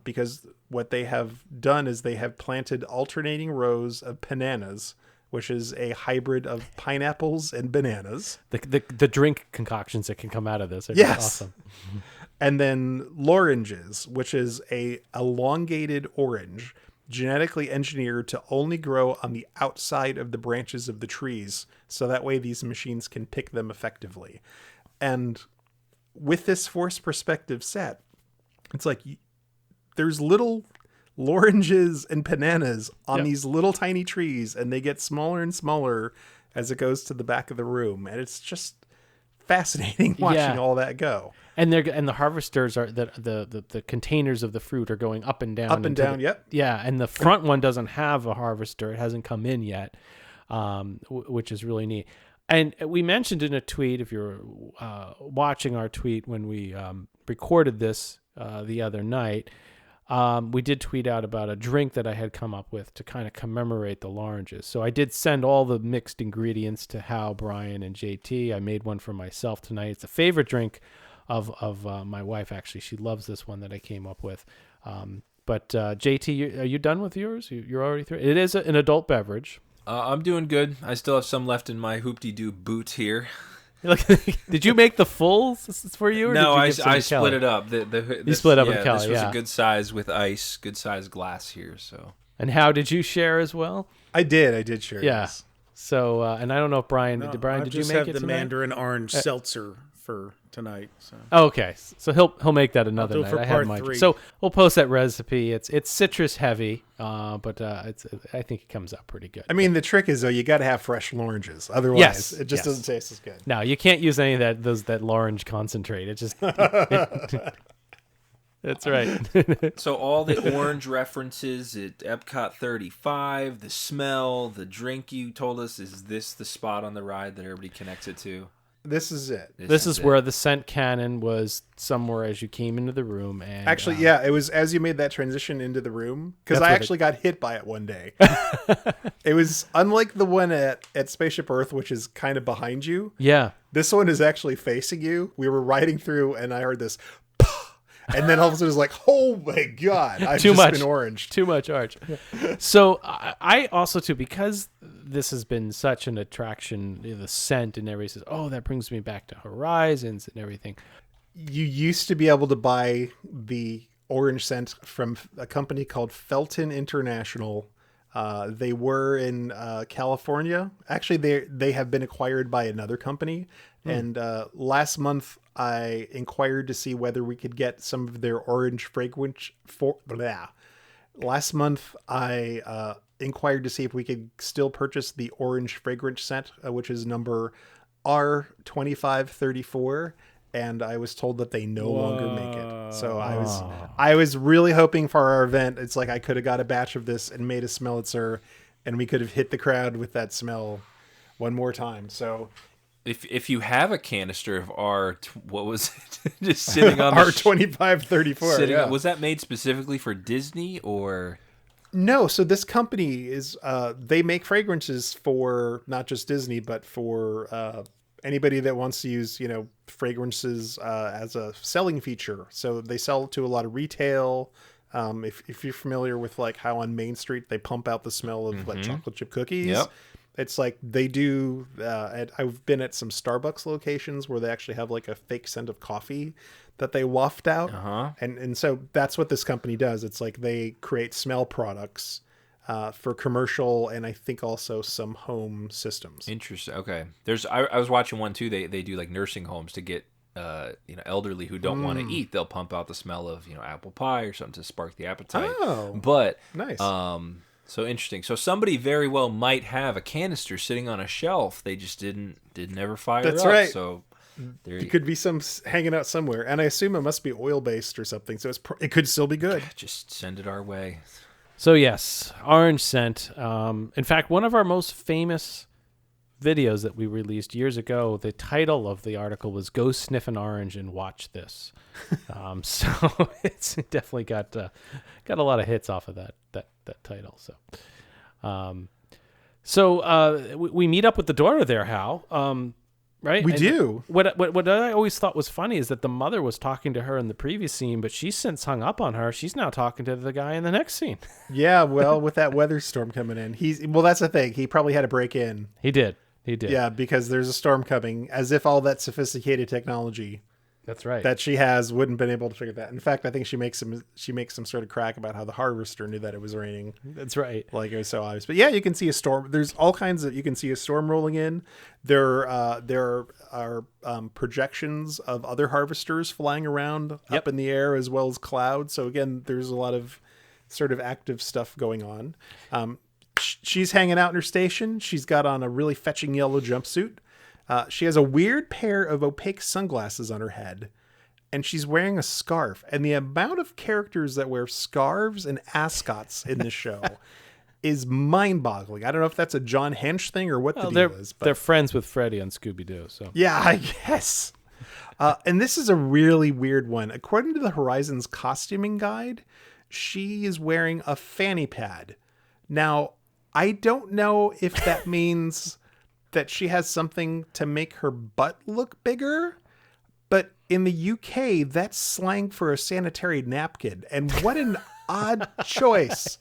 Because what they have done is they have planted alternating rows of bananas, which is a hybrid of pineapples and bananas. The drink concoctions that can come out of this are awesome. And then loranges, which is a elongated orange, genetically engineered to only grow on the outside of the branches of the trees, so that way these machines can pick them effectively. And with this force perspective set, it's like there's little loranges and bananas on these little tiny trees, and they get smaller and smaller as it goes to the back of the room, and it's just fascinating watching all that go. And the harvesters are the containers of the fruit are going up and down. Yeah, and the front one doesn't have a harvester; it hasn't come in yet, which is really neat. And we mentioned in a tweet, if you're watching our tweet when we recorded this the other night. We did tweet out about a drink that I had come up with to kind of commemorate the loranges. So I did send all the mixed ingredients to Hal, Brian, and JT. I made one for myself tonight. It's a favorite drink of my wife, actually. She loves this one that I came up with. But JT, are you done with yours? You're already through? It is an adult beverage. I'm doing good. I still have some left in my hoop-de-doo boot here. Did you make the fulls for you? Or no, did you I split it up. You split up with Kelly. This was a good size with ice, good size glass here. So. And how did you share as well? I did share. Yeah. Yes. So, and I don't know if Brian, did you make it? The Mandarin orange seltzer for tonight. So. Okay, so he'll make that another do it night. for I part have mine. 3. So we'll post that recipe. It's citrus heavy, but I think it comes out pretty good. I mean, the trick is though you got to have fresh oranges, otherwise it just doesn't taste as good. No, you can't use any of that orange concentrate. It just that's right. So all the orange references at EPCOT 35, the smell, the drink you told us, is this the spot on the ride that everybody connects it to? This is it. This is where the scent cannon was somewhere as you came into the room. And actually, yeah, it was as you made that transition into the room, because I actually got hit by it one day. It was unlike the one at Spaceship Earth, which is kind of behind you. Yeah. This one is actually facing you. We were riding through and I heard this, and then all of a sudden it's like, oh my God, I've just been orange. Too much orange. So I also, too, because this has been such an attraction, the scent, and everybody says, oh, that brings me back to Horizons and everything. You used to be able to buy the orange scent from a company called Felton International. They were in California. Actually, they have been acquired by another company. And last month, I inquired to see whether we could get some of their orange fragrance. Last month, I inquired to see if we could still purchase the orange fragrance scent, which is number R2534. And I was told that they no longer make it. So I was really hoping for our event. It's like I could have got a batch of this and made a Smellitzer, and we could have hit the crowd with that smell one more time. So if you have a canister of what was it? Just sitting on R2534. Yeah. Was that made specifically for Disney or? No, so this company is they make fragrances for not just Disney, but for anybody that wants to use, fragrances as a selling feature. So they sell to a lot of retail. If you're familiar with like how on Main Street they pump out the smell of like chocolate chip cookies. Yep. It's like they do. I've been at some Starbucks locations where they actually have like a fake scent of coffee that they waft out. And so that's what this company does. It's like they create smell products for commercial and I think also some home systems. Interesting. Okay. I was watching one too. They do like nursing homes to get elderly who don't want to eat. They'll pump out the smell of apple pie or something to spark the appetite. Oh, but nice. So interesting. So somebody very well might have a canister sitting on a shelf. They just didn't ever fire That's it up. right. So there could be some hanging out somewhere, and I assume it must be oil based or something. So it could still be good. Just send it our way. So yes, orange scent. In fact, one of our most famous videos that we released years ago, the title of the article was "Go Sniff an Orange and Watch This." So it's definitely got a lot of hits off of that title. So we meet up with the daughter there, Hal. Right? We do. What I always thought was funny is that the mother was talking to her in the previous scene, but she's since hung up on her. She's now talking to the guy in the next scene. Yeah, well, with that weather storm coming in, that's the thing. He probably had to break in. He did. Yeah, because there's a storm coming, as if all that sophisticated technology That's right. that she has wouldn't been able to figure that. In fact, I think she makes some sort of crack about how the harvester knew that it was raining. That's right. Like it was so obvious. But yeah, you can see a storm. There's all kinds of, you can see a storm rolling in. There are projections of other harvesters flying around up in the air as well as clouds. So again, there's a lot of sort of active stuff going on. She's hanging out in her station. She's got on a really fetching yellow jumpsuit. She has a weird pair of opaque sunglasses on her head, and she's wearing a scarf. And the amount of characters that wear scarves and ascots in this show is mind-boggling. I don't know if that's a John Hench thing or what the deal is. But they're friends with Freddy on Scooby-Doo. So yeah, I guess. And this is a really weird one. According to the Horizons costuming guide, she is wearing a fanny pad. Now, I don't know if that means that she has something to make her butt look bigger, but in the UK, that's slang for a sanitary napkin. And what an odd choice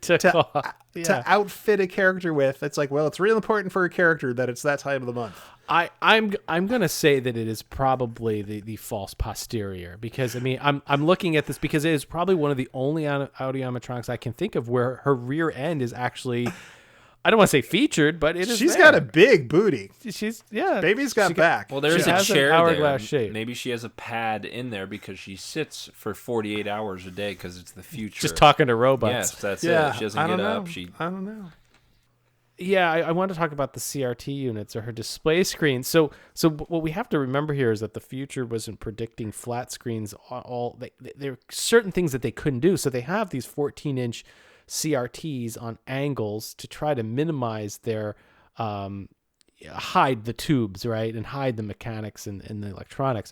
to outfit a character with. It's like, well, it's really important for a character that it's that time of the month. I'm gonna say that it is probably the false posterior, because I mean I'm looking at this because it is probably one of the only Audi animatronics I can think of where her rear end is actually I don't want to say featured, but it is. She's there. got a big booty. She's Baby's got back. Well, there's She a has an chair hourglass there. shape. Maybe she has a pad in there because she sits for 48 hours a day because it's the future. Just talking to robots. Yes, that's Yeah, it. She doesn't I get don't up. know. I don't know. Yeah, I want to talk about the CRT units or her display screen. So what we have to remember here is that the future wasn't predicting flat screens. There are certain things that they couldn't do. So they have these 14-inch CRTs on angles to try to minimize their hide the tubes, right, and hide the mechanics and the electronics.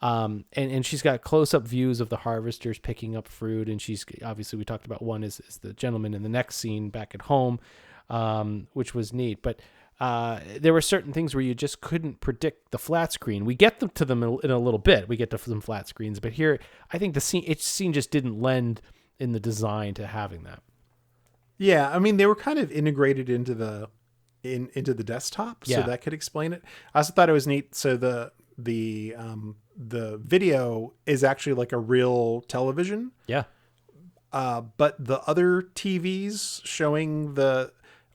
And she's got close-up views of the harvesters picking up fruit, and she's obviously, we talked about one is the gentleman in the next scene back at home, which was neat. But there were certain things where you just couldn't predict the flat screen. We get to them in a little bit. We get to some flat screens, but here I think the scene just didn't lend in the design to having that. Yeah, I mean, they were kind of integrated into the desktop, so Yeah. that could explain it. I also thought it was neat. So the video is actually like a real television. Yeah. But the other TVs showing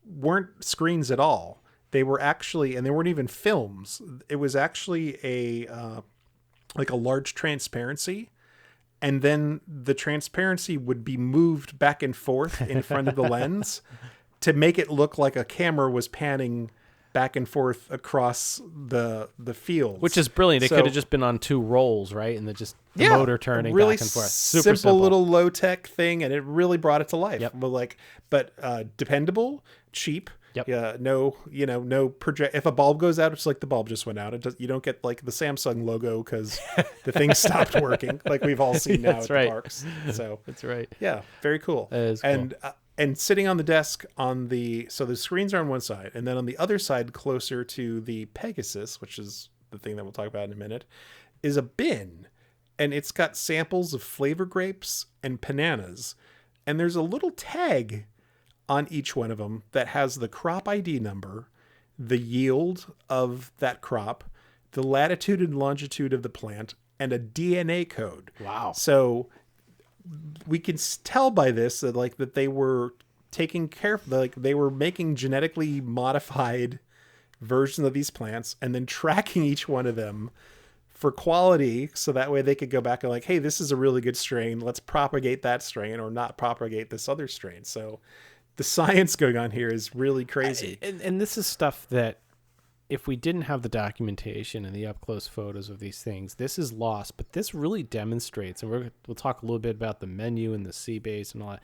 weren't screens at all. They were actually, and they weren't even films. It was actually like a large transparency. And then the transparency would be moved back and forth in front of the lens to make it look like a camera was panning back and forth across the field. Which is brilliant. It So- could have just been on two rolls, right? And the motor turning really back and forth. Simple little low tech thing, and it really brought it to life. Yep. But dependable, cheap. Yep. No project. If a bulb goes out, it's like the bulb just went out. You don't get like the Samsung logo because the thing stopped working, like we've all seen now at the parks. So that's right. Yeah, very cool. That is cool. And sitting on the desk so the screens are on one side, and then on the other side, closer to the Pegasus, which is the thing that we'll talk about in a minute, is a bin, and it's got samples of flavor grapes and bananas, and there's a little tag on each one of them that has the crop ID number, the yield of that crop, the latitude and longitude of the plant, and a DNA code. Wow. So we can tell by this that they were taking care of, they were making genetically modified versions of these plants and then tracking each one of them for quality, so that way they could go back and like, hey, this is a really good strain. Let's propagate that strain or not propagate this other strain. So the science going on here is really crazy. And this is stuff that if we didn't have the documentation and the up close photos of these things, this is lost. But this really demonstrates, and we'll talk a little bit about the menu and the sea base and all that,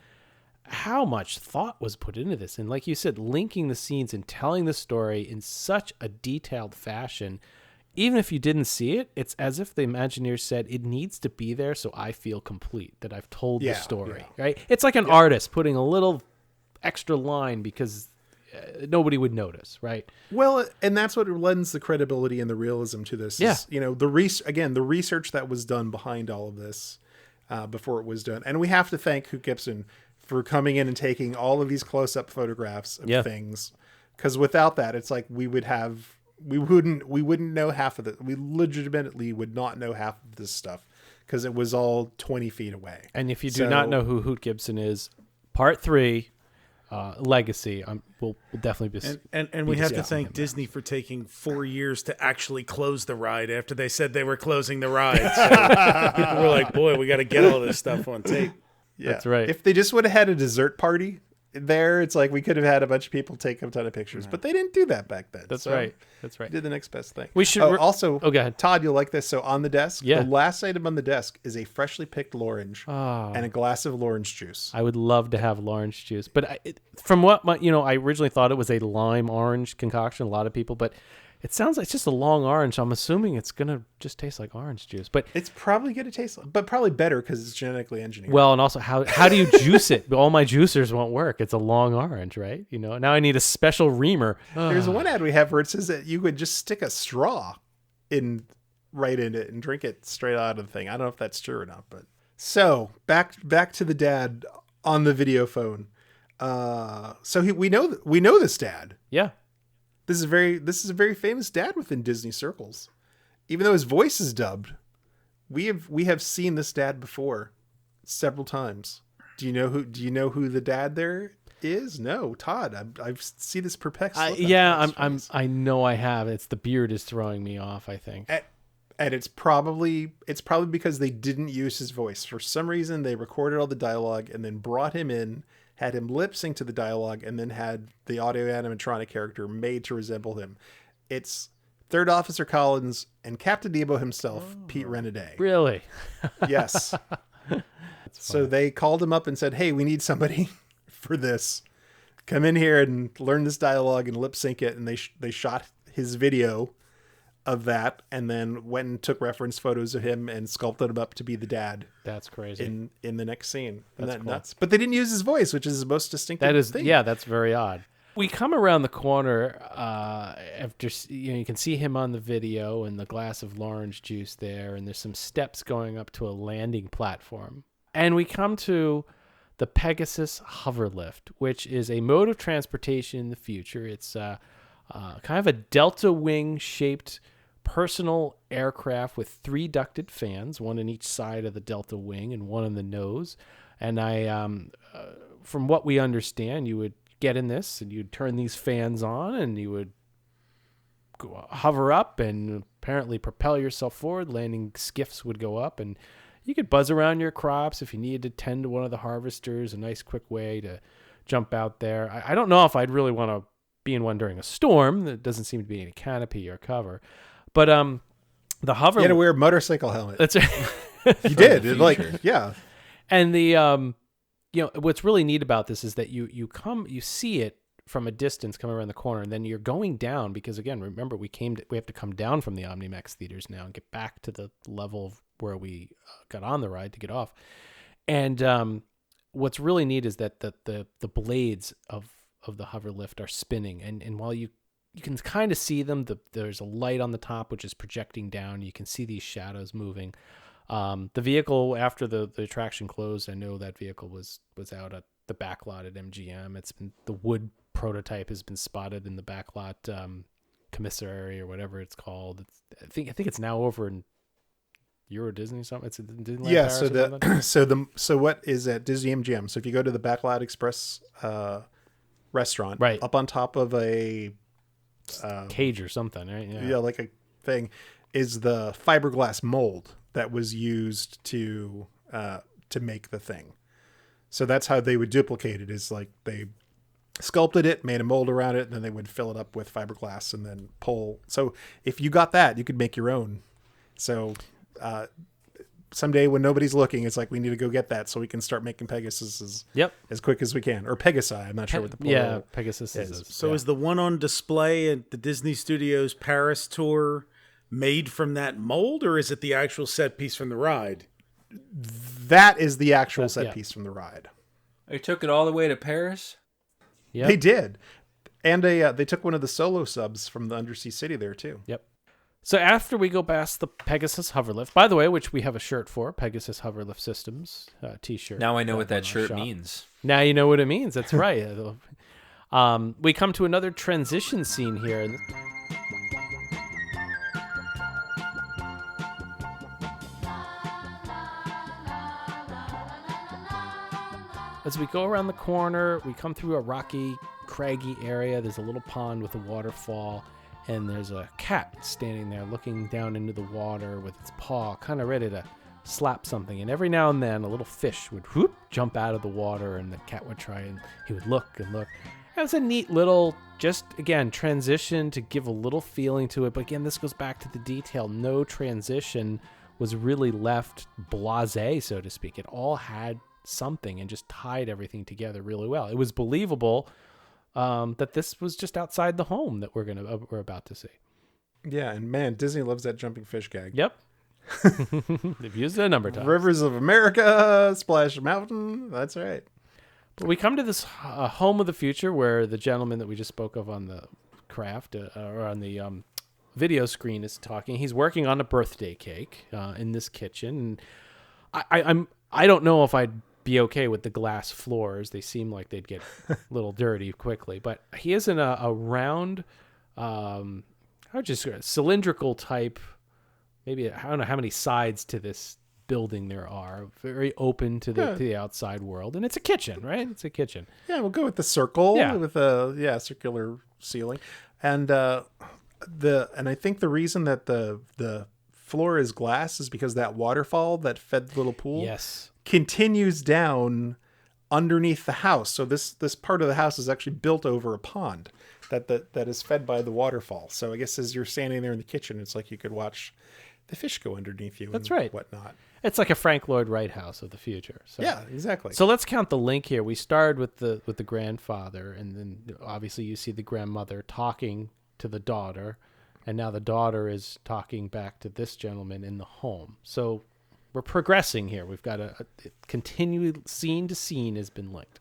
how much thought was put into this. And like you said, linking the scenes and telling the story in such a detailed fashion. Even if you didn't see it, it's as if the Imagineers said, it needs to be there so I feel complete, that I've told the story, right? It's like an artist putting a little extra line because nobody would notice, right? Well, and that's what lends the credibility and the realism to this. Yeah. Is, the research that was done behind all of this before it was done. And we have to thank Hoot Gibson for coming in and taking all of these close-up photographs of things. Because without that, it's like we wouldn't know half of it. We legitimately would not know half of this stuff because it was all 20 feet away. And if you do not know who Hoot Gibson is, part 3, Legacy, we'll definitely be. And we have to thank Disney for taking 4 years to actually close the ride after they said they were closing the ride. So people were like, boy, we got to get all this stuff on tape. Yeah. That's right. If they just would have had a dessert party there, it's like we could have had a bunch of people take a ton of pictures, but they didn't do that back then. That's So right. That's right. Did the next best thing. We should also. Oh, go ahead. Todd, you'll like this. So on the desk, Yeah. the last item on the desk is a freshly picked orange and a glass of orange juice. I would love to have orange juice, but from what I originally thought it was a lime orange concoction. A lot of people, but it sounds like it's just a long orange. So I'm assuming it's gonna just taste like orange juice, but it's probably gonna taste, but probably better because it's genetically engineered. Well, and also how do you juice it? All my juicers won't work. It's a long orange, right? Now I need a special reamer. There's one ad we have where it says that you could just stick a straw right in it and drink it straight out of the thing. I don't know if that's true or not, but so back to the dad on the video phone. So we know this dad. Yeah. This is a very famous dad within Disney circles. Even though his voice is dubbed, we have seen this dad before several times. Do you know who the dad there is? No, Todd. I've see this perplexed. look on Yeah, Todd's face. I know I have. It's the beard is throwing me off, I think. And it's probably because they didn't use his voice. For some reason, they recorded all the dialogue and then brought him in, had him lip sync to the dialogue, and then had the audio animatronic character made to resemble him. It's Third Officer Collins and Captain Nemo himself, Pete Renaday. Really? Yes. So they called him up and said, "Hey, we need somebody for this. Come in here and learn this dialogue and lip sync it." And they shot his video of that and then went and took reference photos of him and sculpted him up to be the dad. That's crazy. In the next scene. Isn't that cool. nuts? But they didn't use his voice, which is his most distinctive thing. Yeah, that's very odd. We come around the corner after you can see him on the video and the glass of orange juice there, and there's some steps going up to a landing platform. And we come to the Pegasus Hoverlift, which is a mode of transportation in the future. It's kind of a delta wing shaped personal aircraft with 3 ducted fans, one in each side of the delta wing and one in the nose. And from what we understand, you would get in this and you'd turn these fans on and you would hover up and apparently propel yourself forward. Landing skiffs would go up and you could buzz around your crops if you needed to tend to one of the harvesters. A nice quick way to jump out there. I don't know if I'd really want to be in one during a storm. There doesn't seem to be any canopy or cover. But the hover... You had to wear a motorcycle helmet. That's right. You did. Yeah. And the... what's really neat about this is that you see it from a distance coming around the corner, and then you're going down because, again, remember we have to come down from the OmniMax theaters now and get back to the level of where we got on the ride to get off. And what's really neat is that the blades of the hover lift are spinning, and while you can kind of see them, there's a light on the top which is projecting down. You can see these shadows moving. The vehicle, after the attraction closed, I know that vehicle was out at the back lot at MGM. The wood prototype has been spotted in the back lot commissary or whatever it's called. I think it's now over in Euro Disney something. It's in Disneyland. Yeah. Paris So what is at Disney MGM? So if you go to the Backlot Express restaurant, right up on top of a cage or something, right? Yeah, like a thing, is the fiberglass mold that was used to make the thing. So that's how they would duplicate it, is like they sculpted it, made a mold around it, and then they would fill it up with fiberglass and then pull. So if you got that, you could make your own. So someday when nobody's looking, it's like, we need to go get that so we can start making Pegasus as quick as we can. Or Pegasi, I'm not sure what the plural Yeah, Pegasus is. So is the one on display at the Disney Studios Paris tour made from that mold, or is it the actual set piece from the ride? That is the actual set piece from the ride. They took it all the way to Paris? Yeah, they did. And they took one of the solo subs from the Undersea City there too. Yep. So after we go past the Pegasus Hoverlift, by the way, which we have a shirt for, Pegasus Hoverlift Systems t-shirt. Now I know what that shirt means. Now you know what it means. That's right. We come to another transition scene here. As we go around the corner, we come through a rocky, craggy area. There's a little pond with a waterfall, and there's a cat standing there looking down into the water with its paw, kind of ready to slap something. And every now and then, a little fish would whoop, jump out of the water, and the cat would try, and he would look and look. It was a neat little, just, again, transition to give a little feeling to it. But again, this goes back to the detail. No transition was really left blasé, so to speak. It all had something and just tied everything together really well. It was believable that this was just outside the home that we're about to see. Yeah, and man, Disney loves that jumping fish gag. Yep. They've used it a number of times. Rivers of America, Splash Mountain. That's right. But we come to this home of the future where the gentleman that we just spoke of on the craft or on the video screen is talking. He's working on a birthday cake in this kitchen. And I don't know if I'd be okay with the glass floors. They seem like they'd get a little dirty quickly. But he is in a round, cylindrical type. Maybe I don't know how many sides to this building there are, very open to the outside world, and it's a kitchen, right? It's a kitchen. Yeah, we'll go with the circle Yeah. with a circular ceiling, and I think the reason that the floor is glass is because that waterfall that fed the little pool continues down underneath the house. So this part of the house is actually built over a pond that is fed by the waterfall. So I guess as you're standing there in the kitchen, it's like you could watch the fish go underneath you. That's and right. Whatnot. It's like a Frank Lloyd Wright house of the future. So. Yeah, exactly. So let's count the link here. We started with the grandfather, and then obviously you see the grandmother talking to the daughter, and now the daughter is talking back to this gentleman in the home. So we're progressing here. We've got a continued scene to scene has been linked.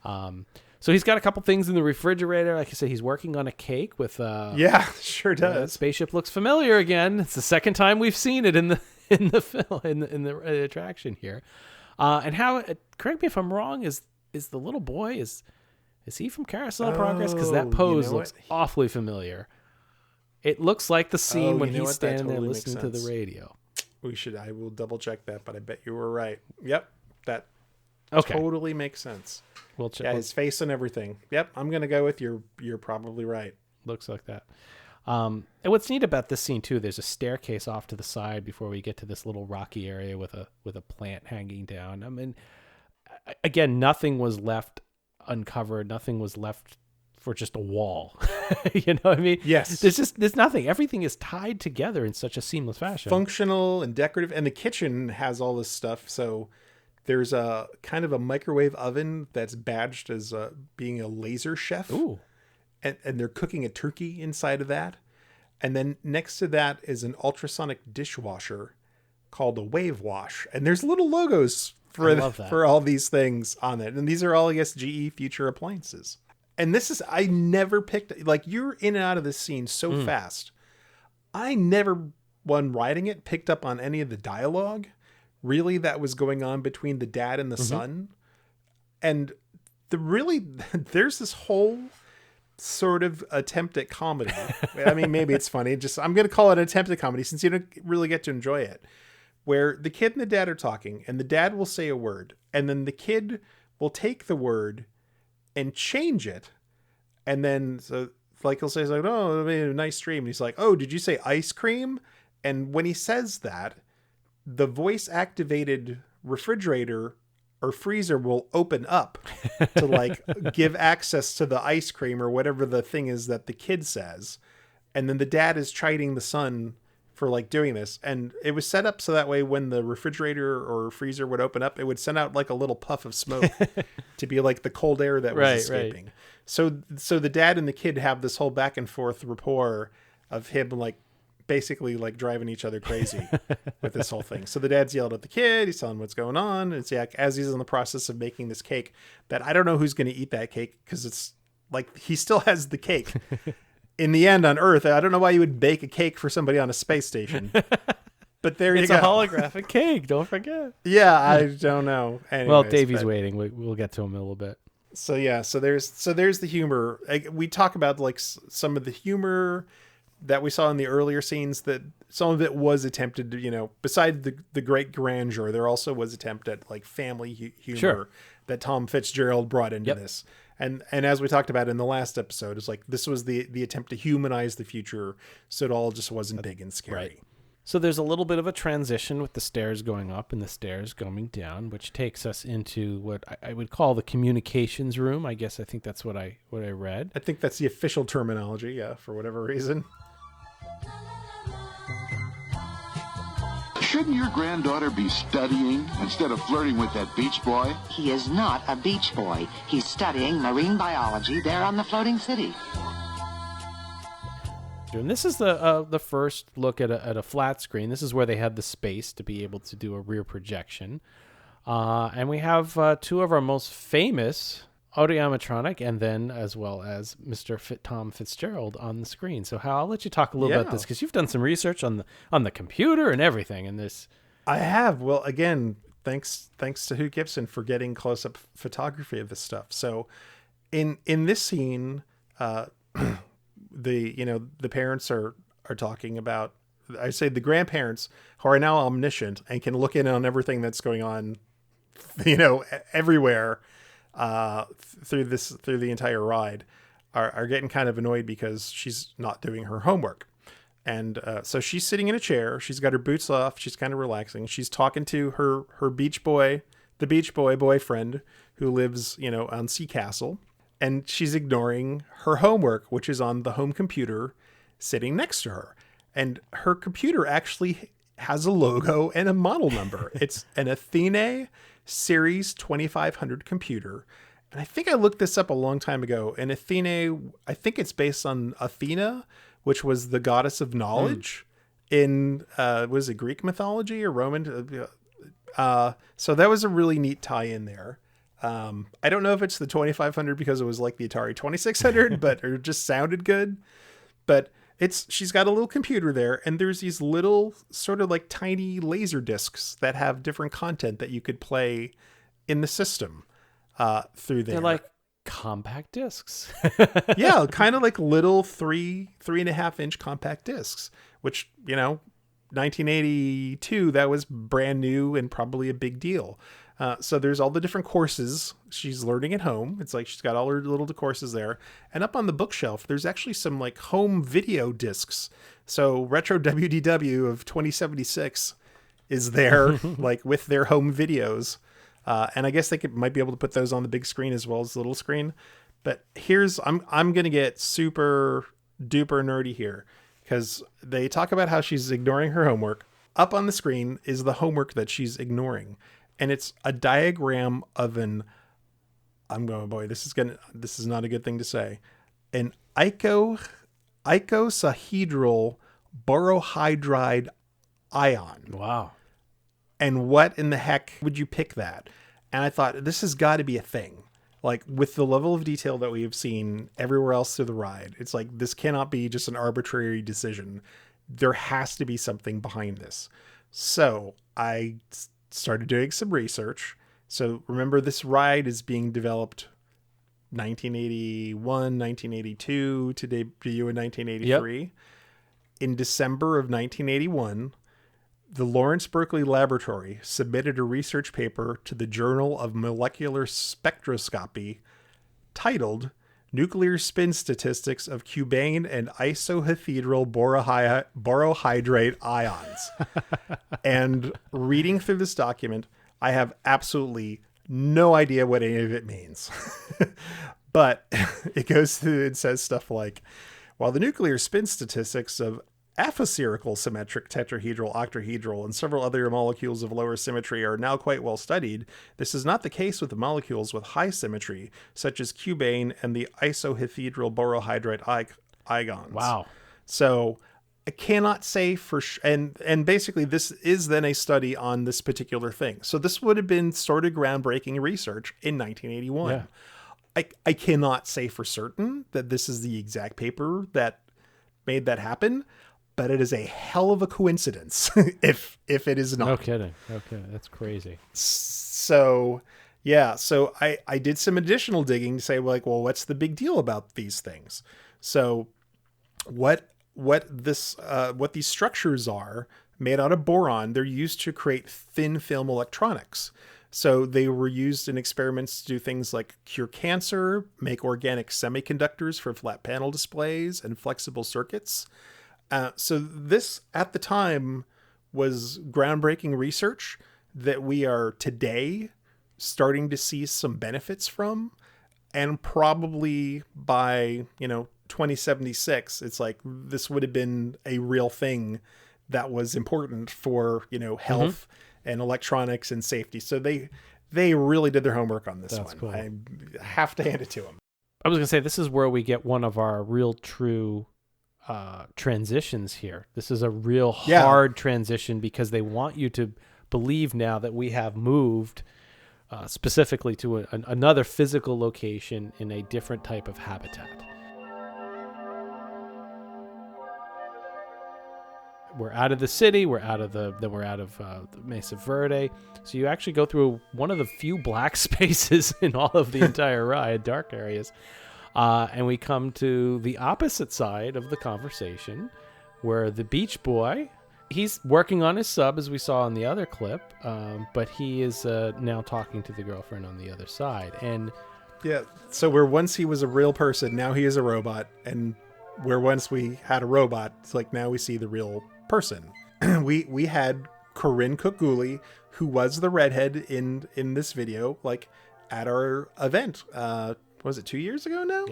So he's got a couple things in the refrigerator. Like I said, he's working on a cake with. Yeah, sure does. Spaceship looks familiar again. It's the second time we've seen it in the film in the attraction here. And how? Correct me if I'm wrong. Is the little boy is he from Carousel of Progress? Because that pose looks awfully familiar. It looks like the scene when he's standing there listening to the radio. I will double check that, but I bet you were right. Yep, that totally makes sense. We'll check. Yeah, his face and everything. Yep, I'm gonna go with you're probably right. Looks like that. And what's neat about this scene too, there's a staircase off to the side before we get to this little rocky area with a plant hanging down. I mean, again, nothing was left uncovered. Nothing was left for just a wall. You know what I mean? Yes. There's nothing. Everything is tied together in such a seamless fashion. Functional and decorative, and the kitchen has all this stuff. So there's a kind of a microwave oven that's badged as being a laser chef. Ooh. And they're cooking a turkey inside of that. And then next to that is an ultrasonic dishwasher called a Wave Wash. And there's little logos for all these things on it. And these are all, I guess, GE future appliances. And this is, I never picked, like, you're in and out of this scene so fast. I never, when writing it, picked up on any of the dialogue really that was going on between the dad and the son. And there's this whole sort of attempt at comedy. I mean, maybe it's funny. I'm going to call it an attempt at comedy since you don't really get to enjoy it. Where the kid and the dad are talking, and the dad will say a word, and then the kid will take the word and change it. And then, so like he'll say, like, "Oh, it'll be a nice dream." And he's like, "Oh, did you say ice cream?" And when he says that, the voice activated refrigerator or freezer will open up to like give access to the ice cream or whatever the thing is that the kid says. And then the dad is chiding the son for like doing this. And it was set up so that way when the refrigerator or freezer would open up, it would send out like a little puff of smoke to be like the cold air that was escaping. Right. So the dad and the kid have this whole back and forth rapport of him like basically like driving each other crazy with this whole thing. So the dad's yelled at the kid, he's telling him what's going on. And it's like, as he's in the process of making this cake that I don't know who's going to eat that cake because it's like, he still has the cake in the end on Earth. I don't know why you would bake a cake for somebody on a space station, but there you go. It's a holographic cake. Don't forget. Yeah. I don't know. Anyways, well, Davey's waiting. We'll get to him in a little bit. So yeah, so there's the humor. We talk about like some of the humor that we saw in the earlier scenes, that some of it was attempted to, you know, beside the great grandeur, there also was attempt at like family humor that Tom Fitzgerald brought into this. And as we talked about in the last episode, it's like, this was the attempt to humanize the future. So it all just wasn't big and scary. Right. So there's a little bit of a transition with the stairs going up and the stairs coming down, which takes us into what I would call the communications room. I guess I think that's what I read. I think that's the official terminology. Yeah. For whatever reason. Shouldn't your granddaughter be studying instead of flirting with that beach boy? He is not a beach boy. He's studying marine biology there on the floating city. And this is the first look at a flat screen. This is where they had the space to be able to do a rear projection. And we have two of our most famous audio-animatronic, and then as well as Mr. Tom Fitzgerald on the screen. So Hal, I'll let you talk a little about this because you've done some research on the computer and everything in this. I have. Well, again, thanks to Hugh Gibson for getting close-up photography of this stuff. So in this scene, the parents are talking about I say the grandparents who are now omniscient and can look in on everything that's going on, everywhere, through the entire ride, are getting kind of annoyed because she's not doing her homework. And so she's sitting in a chair. She's got her boots off. She's kind of relaxing. She's talking to her beach boy, the beach boy boyfriend who lives, on Sea Castle. And she's ignoring her homework, which is on the home computer sitting next to her. And her computer actually has a logo and a model number. It's an Athene Series 2500 computer. And I think I looked this up a long time ago. And Athene, I think it's based on Athena, which was the goddess of knowledge in, was it Greek mythology or Roman? So that was a really neat tie-in there. I don't know if it's the 2500 because it was like the Atari 2600, but it just sounded good. But she's got a little computer there, and there's these little sort of like tiny laser discs that have different content that you could play in the system through there. They're like compact discs. Yeah, kind of like little 3.5 inch compact discs, which, 1982, that was brand new and probably a big deal. So there's all the different courses she's learning at home. It's like she's got all her little courses there. And up on the bookshelf, there's actually some like home video discs. So Retro WDW of 2076 is there, like with their home videos. And I guess they might be able to put those on the big screen as well as the little screen. But I'm going to get super duper nerdy here because they talk about how she's ignoring her homework. Up on the screen is the homework that she's ignoring. And it's a diagram of this is not a good thing to say. An icosahedral borohydride ion. Wow. And what in the heck would you pick that? And I thought, this has got to be a thing. Like, with the level of detail that we have seen everywhere else through the ride, it's like, this cannot be just an arbitrary decision. There has to be something behind this. So I started doing some research. So remember, this ride is being developed 1981, 1982 to debut in 1983. Yep. In December of 1981, the Lawrence Berkeley Laboratory submitted a research paper to the Journal of Molecular Spectroscopy titled Nuclear Spin Statistics of Cubane and Isohedral Borohydrate Ions. And reading through this document, I have absolutely no idea what any of it means. But it goes through and says stuff like, while the nuclear spin statistics of aphospherical symmetric tetrahedral, octahedral, and several other molecules of lower symmetry are now quite well studied, this is not the case with the molecules with high symmetry, such as cubane and the isohedral borohydrate ions. Wow. So I cannot say for sure. And basically this is then a study on this particular thing. So this would have been sort of groundbreaking research in 1981. Yeah. I cannot say for certain that this is the exact paper that made that happen, but it is a hell of a coincidence if it is not. No kidding. Okay, that's crazy. So, yeah. So I did some additional digging to say, like, well, what's the big deal about these things? So what these structures are made out of boron, they're used to create thin film electronics. So they were used in experiments to do things like cure cancer, make organic semiconductors for flat panel displays and flexible circuits. So this, at the time, was groundbreaking research that we are today starting to see some benefits from. And probably by, 2076, it's like this would have been a real thing that was important for, health and electronics and safety. So they really did their homework on this one. Cool. I have to hand it to them. I was going to say, this is where we get one of our real true transitions here. This is a real hard transition because they want you to believe now that we have moved specifically to another physical location in a different type of habitat. We're out of the city. We're out of the Mesa Verde. So you actually go through one of the few black spaces in all of the entire ride, dark areas, and we come to the opposite side of the conversation, where the Beach Boy, he's working on his sub, as we saw in the other clip, but he is now talking to the girlfriend on the other side. And yeah, so where once he was a real person, now he is a robot, and where once we had a robot, it's like now we see the real person. we had Corinne Cook-Gooley, who was the redhead in this video, like at our event. Was it 2 years ago now?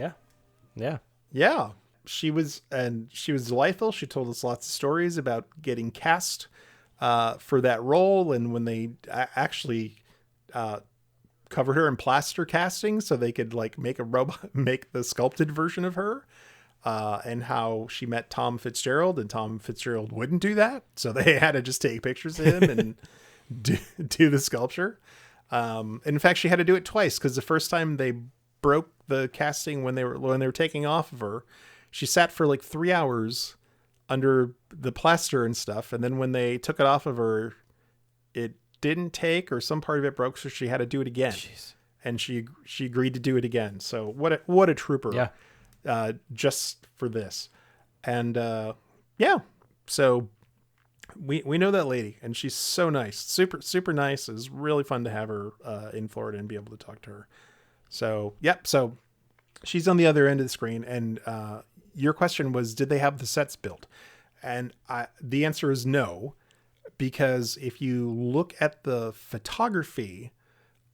Yeah. She was delightful. She told us lots of stories about getting cast for that role, and when they actually covered her in plaster casting so they could like make the sculpted version of her, and how she met Tom Fitzgerald, and Tom Fitzgerald wouldn't do that, so they had to just take pictures of him and do the sculpture. In fact, she had to do it twice, because the first time they broke the casting when they were taking off of her, she sat for like 3 hours under the plaster and stuff, and then when they took it off of her, it didn't take, or some part of it broke, so she had to do it again. Jeez. And she agreed to do it again. So what a trooper. Yeah. Just for this. And so we know that lady, and she's so nice, super nice. It was really fun to have her in Florida and be able to talk to her. So so she's on the other end of the screen, and your question was, did they have the sets built? And the answer is no, because if you look at the photography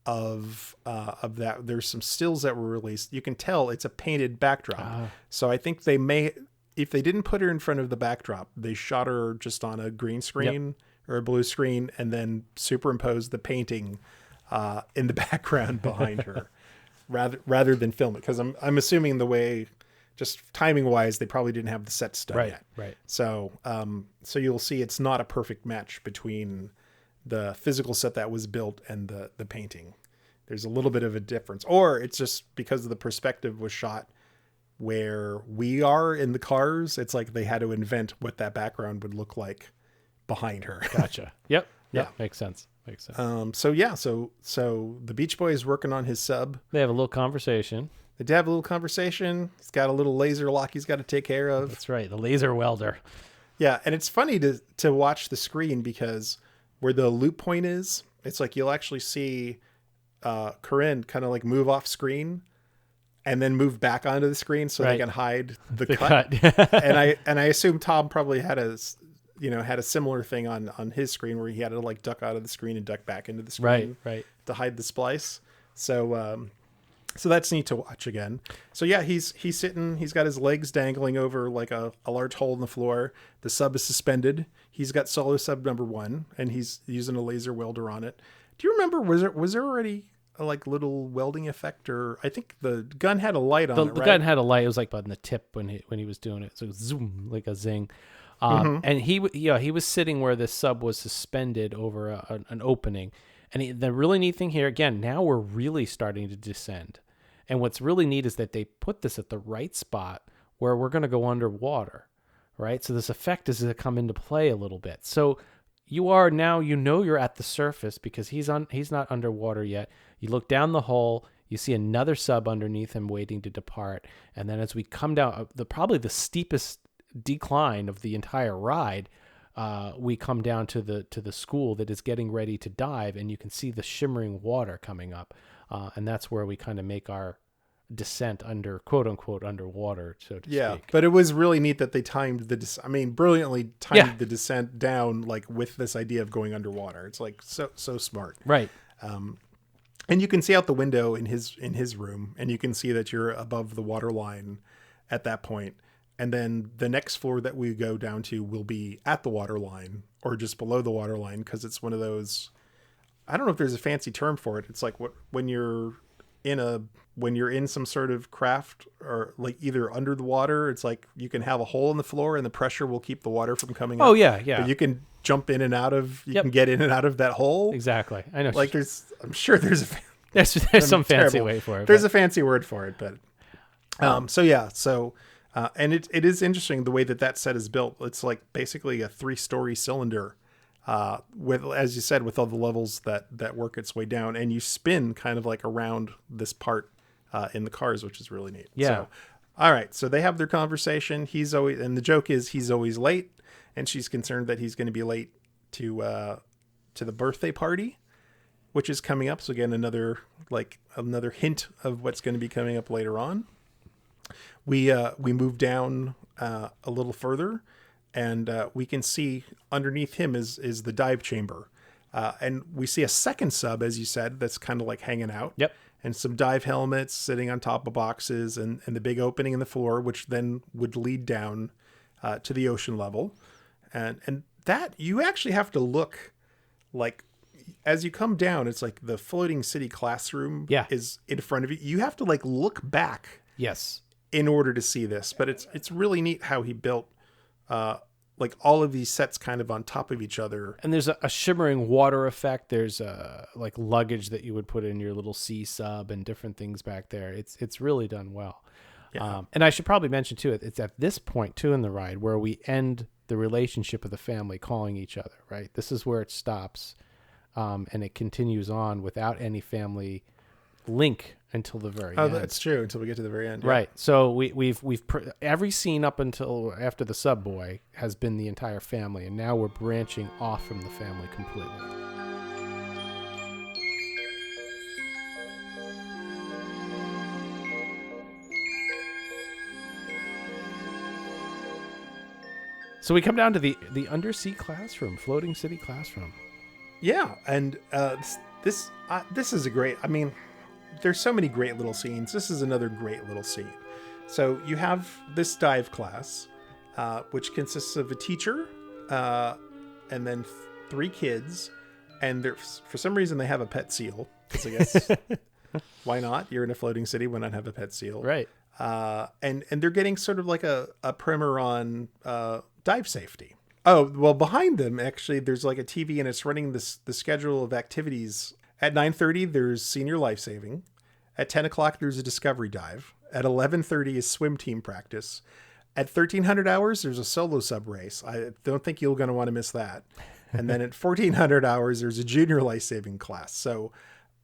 of that, there's some stills that were released. You can tell it's a painted backdrop. So I think they may, if they didn't put her in front of the backdrop, they shot her just on a green screen or a blue screen, and then superimposed the painting in the background behind her, rather than film it. Because I'm assuming the way, just timing wise, they probably didn't have the sets done yet. Right. So so you'll see it's not a perfect match between the physical set that was built and the painting. There's a little bit of a difference, or it's just because the perspective was shot where we are in the cars. It's like they had to invent what that background would look like behind her. Gotcha. Yep. Yeah. Makes sense. So the Beach Boy is working on his sub. They have a little conversation. They did have a little conversation. He's got a little laser lock he's got to take care of. That's right. The laser welder. Yeah. And it's funny to watch the screen, because where the loop point is, it's like you'll actually see Corinne kind of like move off screen and then move back onto the screen so they can hide the cut. and I assume Tom probably had a similar thing on his screen where he had to like duck out of the screen and duck back into the screen to hide the splice. So that's neat to watch again. So yeah, he's sitting, he's got his legs dangling over like a large hole in the floor. The sub is suspended. He's got solo sub number 1, and he's using a laser welder on it. Do you remember, was there already a like little welding effect, or I think the gun had a light on it, right? The gun had a light. It was like on the tip when he was doing it. So zoom, like a zing. And he was sitting where the sub was suspended over an opening. And the really neat thing here, again, now we're really starting to descend. And what's really neat is that they put this at the right spot where we're going to go underwater, right? So this effect is to come into play a little bit. So you are now, you're at the surface because he's not underwater yet. You look down the hole, you see another sub underneath him waiting to depart. And then as we come down, probably the steepest decline of the entire ride, we come down to the school that is getting ready to dive, and you can see the shimmering water coming up. And that's where we kind of make our descent under, quote unquote, underwater, so to speak. But it was really neat that they timed brilliantly timed the descent down, like with this idea of going underwater. It's like so smart. Right. And you can see out the window in his room, and you can see that you're above the water line at that point. And then the next floor that we go down to will be at the water line or just below the water line, because it's one of those, I don't know if there's a fancy term for it. It's like when you're in some sort of craft, or like either under the water, it's like you can have a hole in the floor and the pressure will keep the water from coming up. Oh yeah. But you can jump in and out of, can get in and out of that hole. Exactly. I know. Like I'm sure there's some fancy way for it. There's a fancy word for it, but and it is interesting the way that set is built. It's like basically a 3-story cylinder, with, as you said, with all the levels that work its way down, and you spin kind of like around this part in the cars, which is really neat. Yeah. All right, so they have their conversation. And the joke is he's always late, and she's concerned that he's going to be late to the birthday party, which is coming up. So again, another hint of what's going to be coming up later on. We move down a little further, and we can see underneath him is the dive chamber, and we see a second sub, as you said, that's kind of like hanging out. Yep. And some dive helmets sitting on top of boxes, and the big opening in the floor, which then would lead down to the ocean level. And that you actually have to look, like, as you come down, it's like the floating city classroom is in front of you. You have to like look back. Yes. In order to see this, but it's really neat how he built like all of these sets kind of on top of each other. And there's a shimmering water effect. There's like luggage that you would put in your little sea sub and different things back there. It's really done well. Yeah. And I should probably mention too, it's at this point too in the ride where we end the relationship of the family calling each other, right? This is where it stops. And it continues on without any family link until the very end. Oh, that's true. Until we get to the very end. Yeah. Right. So we've every scene up until after the subboy has been the entire family, and now we're branching off from the family completely. So we come down to the undersea classroom, floating city classroom. Yeah, and this is a great. I mean, there's so many great little scenes. This is another great little scene. So you have this dive class, which consists of a teacher, and then 3 kids, and for some reason they have a pet seal. Because I guess why not? You're in a floating city. Why not have a pet seal? Right. And they're getting sort of like a primer on dive safety. Oh, well, behind them, actually, there's like a TV, and it's running the schedule of activities. At 9:30, there's senior life saving. At 10 o'clock, there's a discovery dive. At 11:30 is swim team practice. At 1300 hours, there's a solo sub race. I don't think you're going to want to miss that. And then at 1400 hours, there's a junior life saving class. So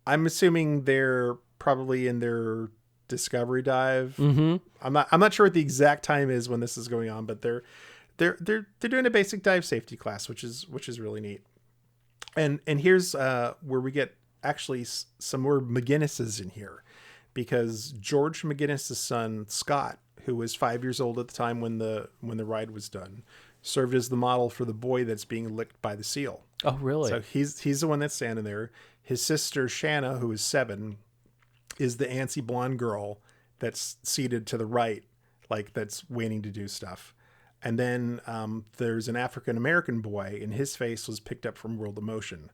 I'm assuming they're probably in their discovery dive. Mm-hmm. I'm not sure what the exact time is when this is going on, but they're doing a basic dive safety class, which is really neat. And here's where we get actually some more McGinnises in here, because George McGinnis's son Scott, who was 5 years old at the time when the ride was done, served as the model for the boy that's being licked by the seal. Oh, really? So he's the one that's standing there. His sister Shanna, who is 7, is the antsy blonde girl that's seated to the right, like that's waiting to do stuff. And then there's an African-American boy, and his face was picked up from World of Motion.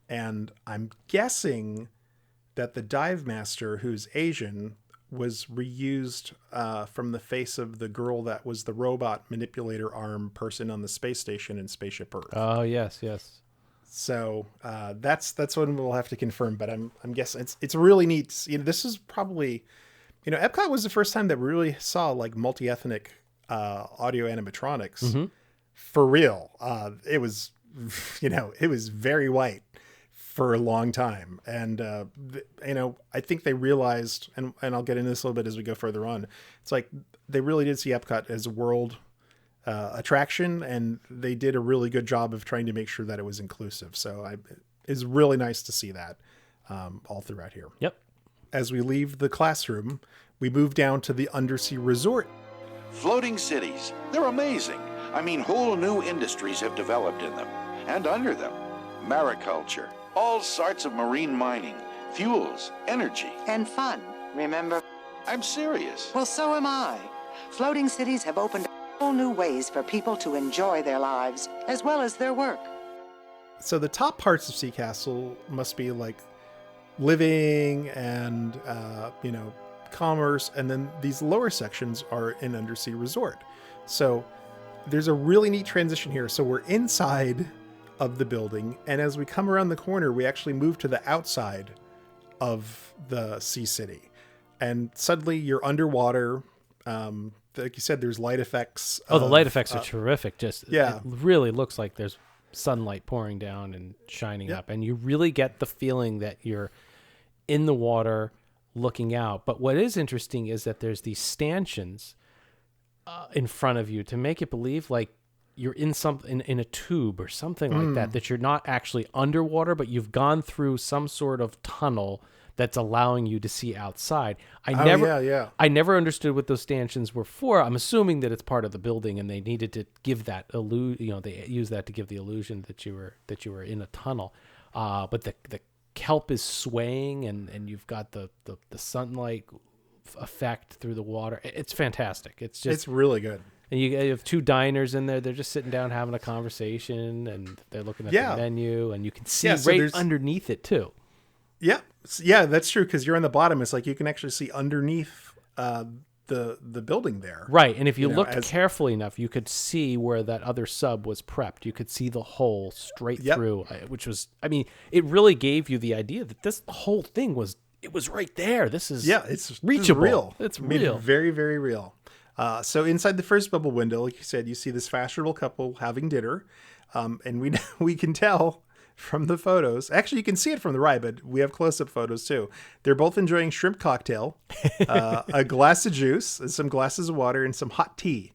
And I'm guessing that the dive master, who's Asian, was reused from the face of the girl that was the robot manipulator arm person on the space station in Spaceship Earth. Oh, yes, yes. So that's what we'll have to confirm. But I'm guessing it's really neat. You know, this is probably, EPCOT was the first time that we really saw like multi-ethnic audio animatronics for real. It was, it was very white for a long time. And, I think they realized, and I'll get into this a little bit as we go further on. It's like they really did see EPCOT as a world attraction, and they did a really good job of trying to make sure that it was inclusive. So it's really nice to see that all throughout here. Yep. As we leave the classroom, we move down to the undersea resort. Floating cities, they're amazing. I mean, whole new industries have developed in them and under them. Mariculture, all sorts of marine mining, fuels, energy. And fun, remember? I'm serious. Well, so am I. Floating cities have opened whole new ways for people to enjoy their lives as well as their work. So the top parts of Sea Castle must be like living and, commerce, and then these lower sections are an undersea resort. So there's a really neat transition here. So we're inside of the building, and as we come around the corner, we actually move to the outside of the sea city, and suddenly you're underwater. Like you said, there's light effects. The light effects are terrific. Just yeah, it really looks like there's sunlight pouring down and shining up, and you really get the feeling that you're in the water, looking out. But what is interesting is that there's these stanchions in front of you to make it believe like you're in in a tube or something like that you're not actually underwater, but you've gone through some sort of tunnel that's allowing you to see outside. I never understood what those stanchions were for. I'm assuming that it's part of the building, and they needed to give that they use that to give the illusion that you were in a tunnel. But the kelp is swaying, and you've got the sunlight effect through the water. It's fantastic. It's really good. And you have two diners in there. They're just sitting down having a conversation, and they're looking at the menu, and you can see right underneath it too. Yeah, yeah, that's true, because you're on the bottom. It's like you can actually see underneath the building there. Right, and if you looked carefully enough, you could see where that other sub was prepped. You could see the hole straight through, which was, I mean, it really gave you the idea that this whole thing was right there. This is it's reachable. Real. It's I mean, real. Very, very real. So inside the first bubble window, like you said, you see this fashionable couple having dinner, and we can tell from the photos. Actually, you can see it from the ride, but we have close-up photos too. They're both enjoying shrimp cocktail, a glass of juice, and some glasses of water, and some hot tea.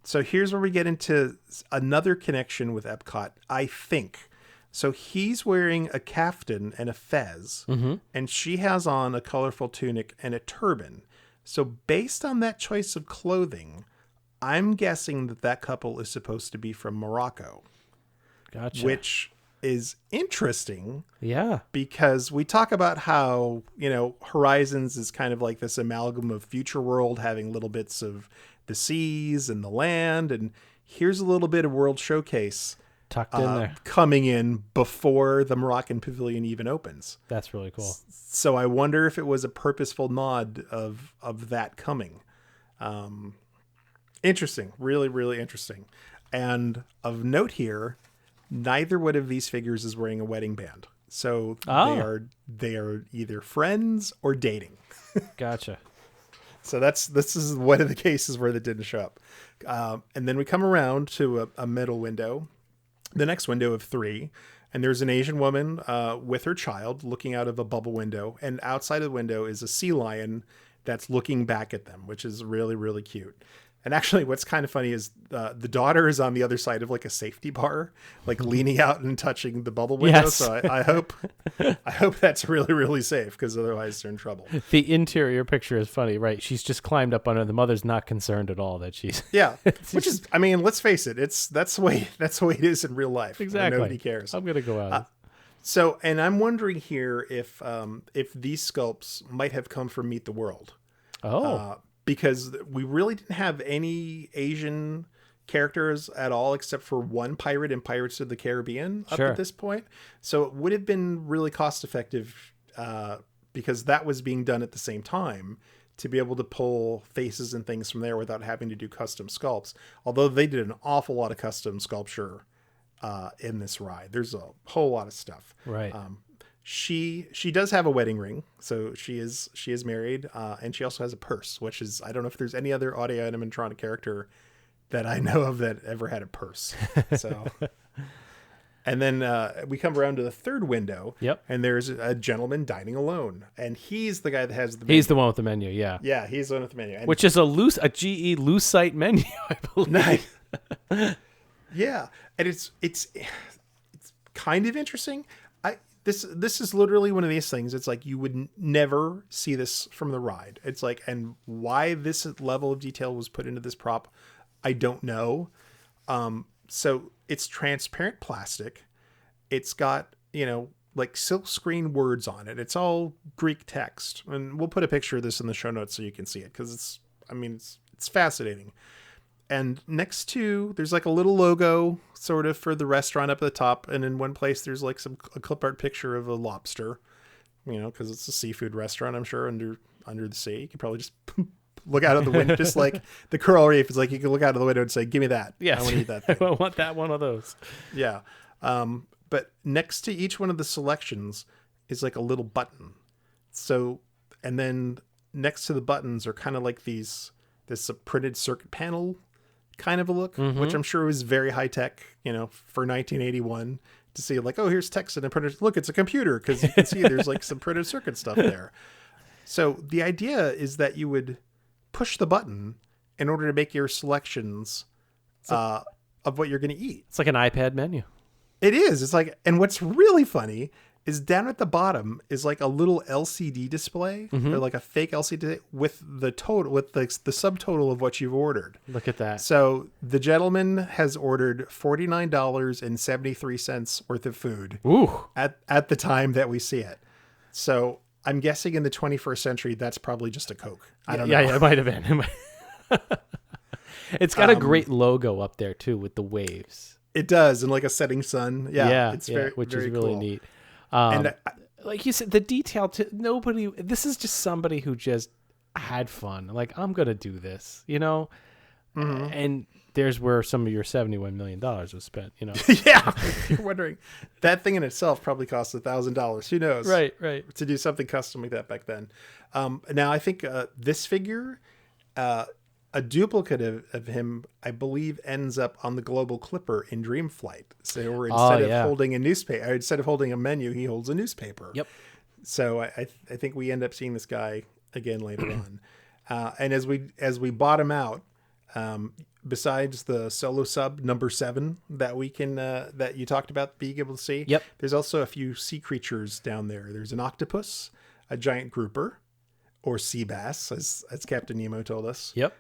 So here's where we get into another connection with Epcot, I think. So he's wearing a kaftan and a fez, and she has on a colorful tunic and a turban. So based on that choice of clothing, I'm guessing that couple is supposed to be from Morocco. Gotcha. Which is interesting. Yeah. Because we talk about how, Horizons is kind of like this amalgam of Future World, having little bits of the seas and the land. And here's a little bit of World Showcase tucked in there, coming in before the Moroccan Pavilion even opens. That's really cool. So I wonder if it was a purposeful nod of that coming. Interesting. Really, really interesting. And of note here, neither one of these figures is wearing a wedding band. So they are either friends or dating. Gotcha. So this is one of the cases where that didn't show up. And then we come around to a middle window, the next window of 3, and there's an Asian woman with her child looking out of a bubble window, and outside of the window is a sea lion that's looking back at them, which is really, really cute. And actually, what's kind of funny is the daughter is on the other side of like a safety bar, like leaning out and touching the bubble window. Yes. So I hope that's really, really safe, because otherwise they're in trouble. The interior picture is funny, right? She's just climbed up on her. The mother's not concerned at all that she's which is, I mean, let's face it, that's the way it is in real life. Exactly. Nobody cares. I'm gonna go out. So, and I'm wondering here if these sculpts might have come from Meet the World. Because we really didn't have any Asian characters at all, except for one pirate in Pirates of the Caribbean up at this point. So it would have been really cost effective, because that was being done at the same time, to be able to pull faces and things from there without having to do custom sculpts. Although they did an awful lot of custom sculpture in this ride. There's a whole lot of stuff. Right. She does have a wedding ring, so she is married, and she also has a purse, which is, I don't know if there's any other audio animatronic character that I know of that ever had a purse. So, and then we come around to the third window, and there's a gentleman dining alone, and he's the guy that has the menu. He's the one with the menu, yeah. Yeah, he's the one with the menu, which is a GE Lucite menu, I believe. Nice. Yeah, and it's kind of interesting. This is literally one of these things. It's like you would never see this from the ride. It's like, and why this level of detail was put into this prop, I don't know. So it's transparent plastic. It's got, like silk screen words on it. It's all Greek text, and we'll put a picture of this in the show notes so you can see it, because it's fascinating. And next to, there's like a little logo sort of for the restaurant up at the top. And in one place, there's like a clip art picture of a lobster, because it's a seafood restaurant, I'm sure, under the sea. You could probably just look out of the window, just like the coral reef. It's like you can look out of the window and say, give me that. Yes. I want to eat that thing. I want that one of those. Yeah. But next to each one of the selections is like a little button. So, and then next to the buttons are kind of like this printed circuit panel kind of a look, which I'm sure was very high tech, for 1981, to see like, oh, here's text and a printer. Look, it's a computer, because you can see there's like some printed circuit stuff there. So the idea is that you would push the button in order to make your selections of what you're going to eat. It's like an iPad menu. It is. It's like, and what's really funny is down at the bottom is like a little LCD display, or like a fake LCD with the total, with the subtotal of what you've ordered. Look at that. So the gentleman has ordered $49.73 worth of food. Ooh. At the time that we see it. So I'm guessing in the 21st century, that's probably just a Coke. I don't know. Yeah, it might have been. It's got a great logo up there too with the waves. It does, and like a setting sun. Yeah, it's which very is really cool. neat. And like you said, the detail to nobody. This is just somebody who just had fun. Like, I'm gonna do this, And there's where some of your $71 million was spent. Yeah, you're wondering, that thing in itself probably cost $1,000. Who knows? Right. To do something custom like that back then. Now I think this figure. A duplicate of him, I believe, ends up on the Global Clipper in Dreamflight. So instead of holding a newspaper, instead of holding a menu, he holds a newspaper. Yep. So I think we end up seeing this guy again later on. And as we bottom out, besides the solo sub number 7 that we can that you talked about being able to see, yep, there's also a few sea creatures down there. There's an octopus, a giant grouper, or sea bass, as Captain Nemo told us. Yep.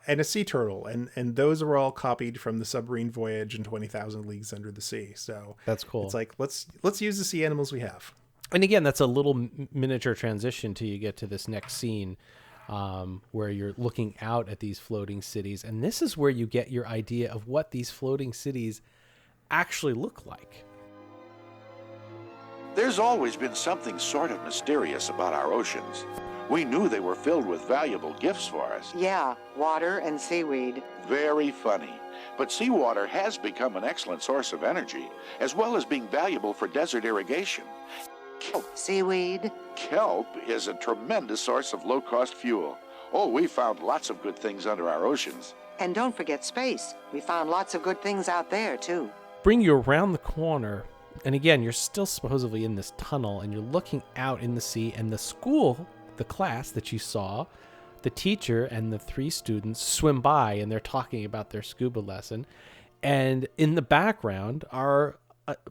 And a sea turtle. And those are all copied from the submarine voyage and 20,000 Leagues Under the Sea. So that's cool. It's like, let's use the sea animals we have. And again, that's a little miniature transition till you get to this next scene where you're looking out at these floating cities. And this is where you get your idea of what these floating cities actually look like. There's always been something sort of mysterious about our oceans. We knew they were filled with valuable gifts for us. Yeah, water and seaweed. Very funny. But seawater has become an excellent source of energy, as well as being valuable for desert irrigation. Seaweed. Kelp is a tremendous source of low-cost fuel. Oh, we found lots of good things under our oceans. And don't forget space. We found lots of good things out there, too. Bring you around the corner. And again, you're still supposedly in this tunnel, and you're looking out in the sea, and the school, the class that you saw, the teacher and the 3 students swim by, and they're talking about their scuba lesson. And in the background are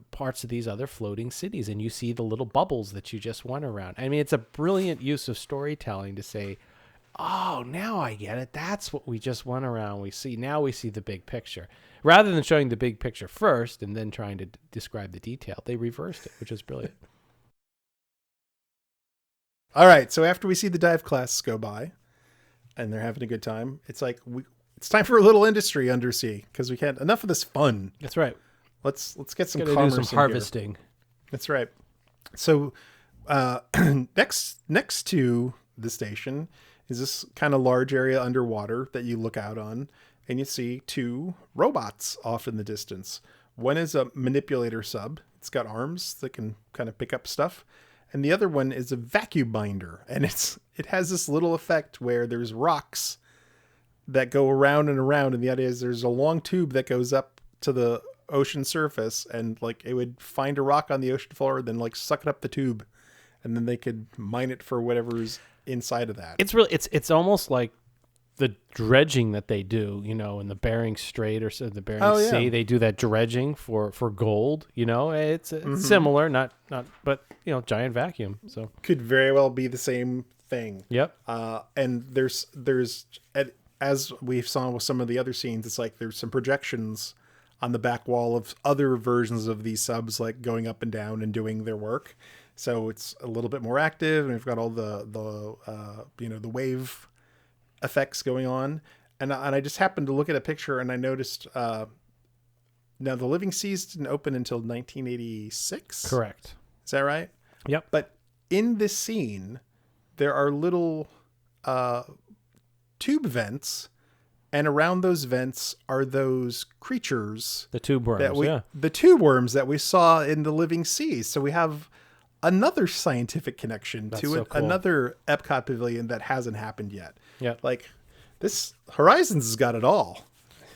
parts of these other floating cities, and you see the little bubbles that you just went around. I mean, it's a brilliant use of storytelling to say, oh, now I get it. That's what we just went around. Now we see the big picture. Rather than showing the big picture first and then trying to describe the detail, they reversed it, which is brilliant. All right, so after we see the dive class go by, and they're having a good time, it's like it's time for a little industry undersea because we can't enough of this fun. That's right. Let's get some Gotta commerce do some in harvesting. Here. That's right. So next to the station is this kind of large area underwater that you look out on, and you see 2 robots off in the distance. One is a manipulator sub. It's got arms that can kind of pick up stuff. And the other one is a vacuum binder, and it has this little effect where there's rocks that go around and around, and the idea is there's a long tube that goes up to the ocean surface, and like it would find a rock on the ocean floor, then like suck it up the tube, and then they could mine it for whatever's inside of that. It's almost like the dredging that they do, in the Bering Strait or the Bering Sea. They do that dredging for gold. It's similar, not but giant vacuum. So could very well be the same thing. Yep. And there's as we saw with some of the other scenes, it's like there's some projections on the back wall of other versions of these subs, like going up and down and doing their work. So it's a little bit more active, and we've got all the wave effects going on. And I just happened to look at a picture, and I noticed now the Living Seas didn't open until 1986. Correct. Is that right? Yep. But in this scene, there are little tube vents, and around those vents are those creatures, the tube worms. The tube worms that we saw in the Living Seas. So we have another scientific connection to another EPCOT pavilion that hasn't happened yet. Yeah, like this Horizons has got it all.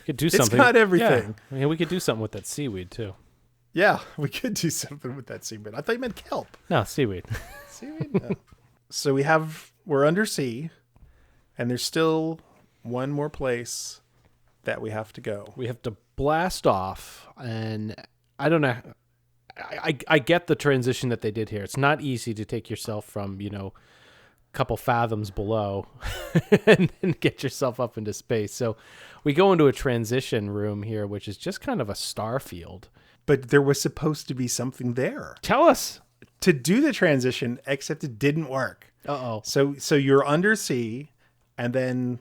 Could do something. It's got everything. Yeah. I mean, we could do something with that seaweed too. Yeah, we could do something with that seaweed. I thought you meant kelp. No, seaweed. Seaweed. No. So we have we're undersea, and there's still one more place that we have to go. We have to blast off, and I don't know. I get the transition that they did here. It's not easy to take yourself from, a couple fathoms below and then get yourself up into space. So we go into a transition room here, which is just kind of a star field. But there was supposed to be something there. Tell us. To do the transition, except it didn't work. Uh-oh. So you're undersea, and then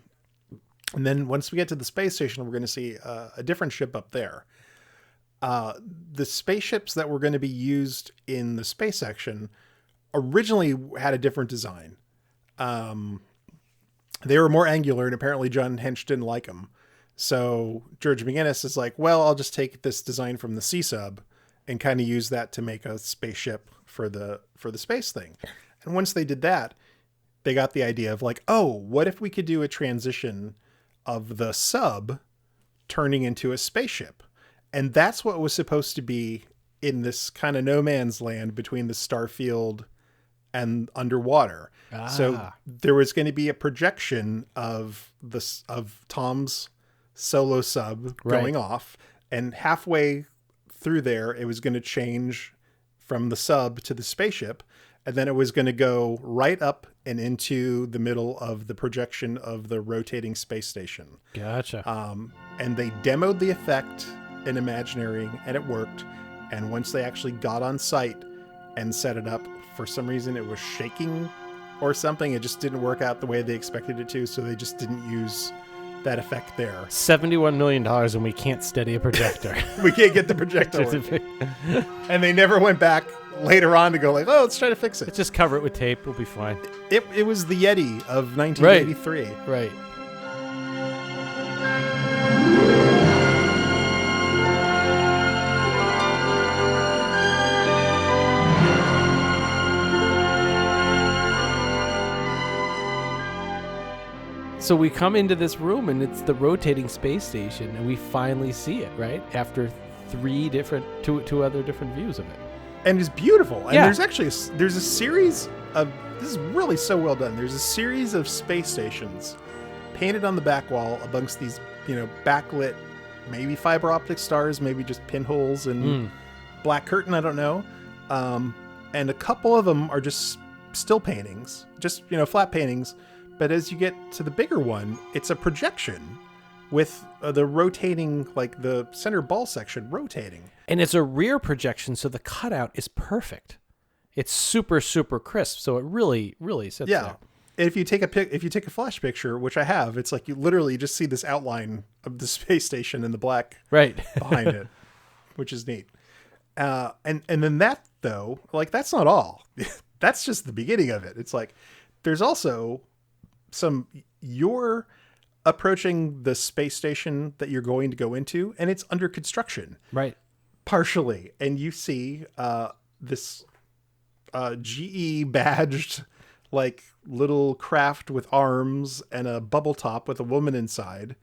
once we get to the space station, we're going to see a different ship up there. The spaceships that were going to be used in the space section originally had a different design. They were more angular, and apparently John Hench didn't like them. So George McGinnis is like, well, I'll just take this design from the C-Sub and kind of use that to make a spaceship for the space thing. And once they did that, they got the idea of like, oh, what if we could do a transition of the sub turning into a spaceship? And that's what was supposed to be in this kind of no man's land between the starfield and underwater. So there was going to be a projection of Tom's solo sub going off, and halfway through there, it was going to change from the sub to the spaceship, and then it was going to go right up and into the middle of the projection of the rotating space station. Gotcha. And they demoed the effect in Imaginary, and it worked. And once they actually got on site and set it up, for some reason it was shaking or something. It just didn't work out the way they expected it to, so they just didn't use that effect there. $71 million, and we can't steady a projector. We can't get the projector working. And they never went back later on to go like, oh, let's try to fix it. Let's just cover it with tape. We'll be fine. It was the Yeti of 1983. Right. So we come into this room, and it's the rotating space station, and we finally see it, right? After two other different views of it. And it's beautiful. And there's actually there's a series of, this is really so well done. There's a series of space stations painted on the back wall amongst these, backlit, maybe fiber optic stars, maybe just pinholes and black curtain, I don't know. And a couple of them are just still paintings, just, flat paintings. But as you get to the bigger one, it's a projection with the rotating, like the center ball section rotating. And it's a rear projection, so the cutout is perfect. It's super, super crisp, so it really, really sits there. If you take a flash picture, which I have, it's like you literally just see this outline of the space station in the black behind it, which is neat. And then that, though, like, that's not all. That's just the beginning of it. It's like there's also you're approaching the space station that you're going to go into, and it's under construction. Right. Partially. And you see this GE badged, like, little craft with arms and a bubble top with a woman inside,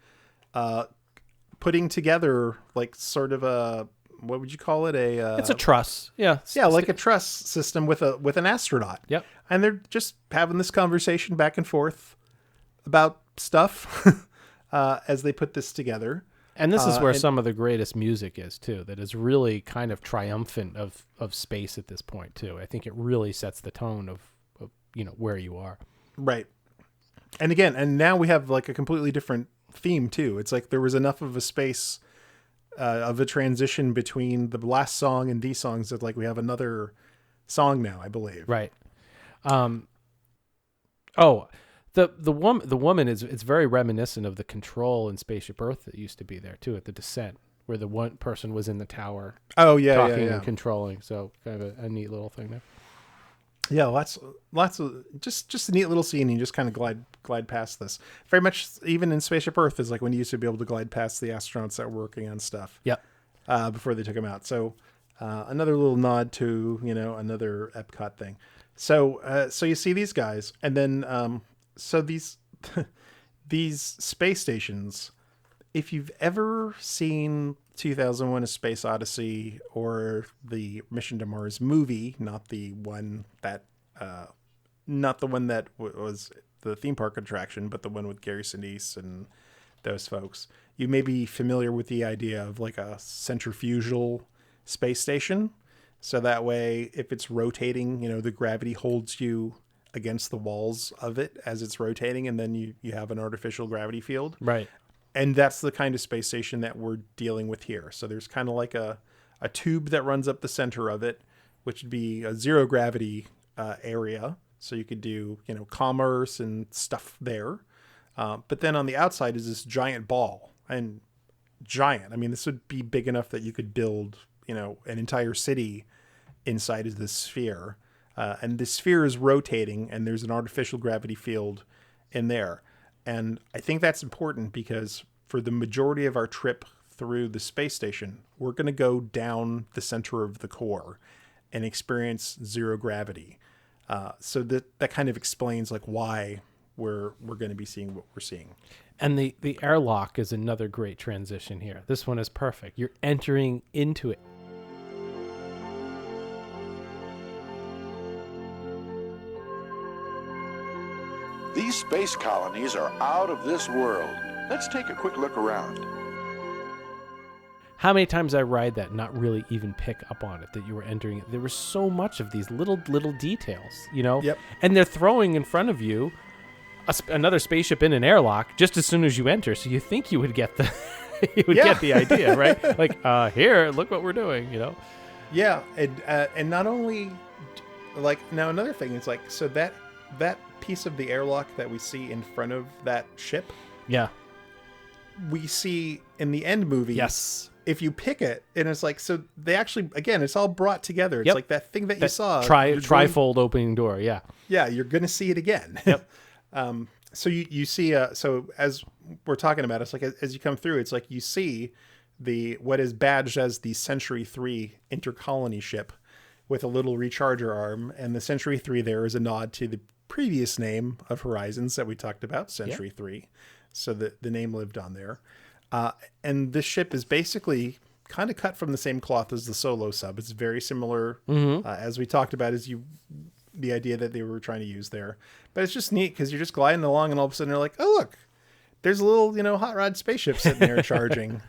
putting together, like, sort of a, what would you call it? It's a truss. Yeah. Yeah, like a truss system with an astronaut. Yep. And they're just having this conversation back and forth about stuff as they put this together. And this is where some of the greatest music is, too, that is really kind of triumphant of space at this point, too. I think it really sets the tone of where you are. Right. And again, and now we have like a completely different theme, too. It's like there was enough of a space of a transition between the last song and these songs that, like, we have another song now, I believe. Right. The woman is, it's very reminiscent of the control in Spaceship Earth that used to be there too at the descent, where the one person was in the tower. Oh yeah, talking yeah. and controlling. So kind of a neat little thing there. Yeah, lots of just a neat little scene. You just kind of glide past this. Very much even in Spaceship Earth is like when you used to be able to glide past the astronauts that were working on stuff. Yep. Before they took them out. So another little nod to another EPCOT thing. So you see these guys, and then so these space stations. If you've ever seen 2001: A Space Odyssey or the Mission to Mars movie, not the one that not the one that was the theme park attraction, but the one with Gary Sinise and those folks. You may be familiar with the idea of like a centrifugal space station. So that way, if it's rotating, the gravity holds you against the walls of it as it's rotating, and then you have an artificial gravity field. Right. And that's the kind of space station that we're dealing with here. So there's kind of like a tube that runs up the center of it, which would be a zero gravity area. So you could do, commerce and stuff there. But then on the outside is this giant ball. And giant, I mean, this would be big enough that you could build, an entire city inside of this sphere. And the sphere is rotating, and there's an artificial gravity field in there. And I think that's important because for the majority of our trip through the space station, we're going to go down the center of the core and experience zero gravity. So that kind of explains like why we're going to be seeing what we're seeing. And the airlock is another great transition here. This one is perfect. You're entering into it. These space colonies are out of this world. Let's take a quick look around. How many times I ride that, not really even pick up on it, that you were entering it. There was so much of these little details, Yep. And they're throwing in front of you another spaceship in an airlock just as soon as you enter. So you think you would get the, get the idea, right? Like, here, look what we're doing, Yeah. And not only like, now another thing is like, so that piece of the airlock that we see in front of that ship. Yeah. We see in the end movie. Yes. If you pick it, and it's like, so they actually, again, it's all brought together. It's like that thing that you saw. Trifold opening door. Yeah. Yeah. You're going to see it again. Yep. So you see, so as we're talking about, it's like, as you come through, it's like you see what is badged as the Century 3 intercolony ship with a little recharger arm. And the Century 3 there is a nod to the previous name of Horizons that we talked about, Century 3. So the name lived on there. And this ship is basically kind of cut from the same cloth as the Solo sub. It's very similar, as we talked about, the idea that they were trying to use there. But it's just neat because you're just gliding along and all of a sudden you're like, oh, look, there's a little, hot rod spaceship sitting there charging.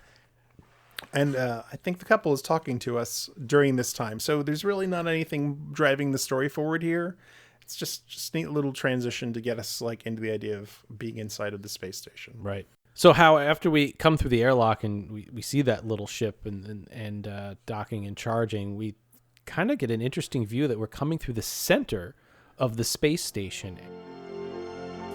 And I think the couple is talking to us during this time. So there's really not anything driving the story forward here. It's just neat little transition to get us like into the idea of being inside of the space station. Right. So how after we come through the airlock and we see that little ship and docking and charging, we kind of get an interesting view that we're coming through the center of the space station.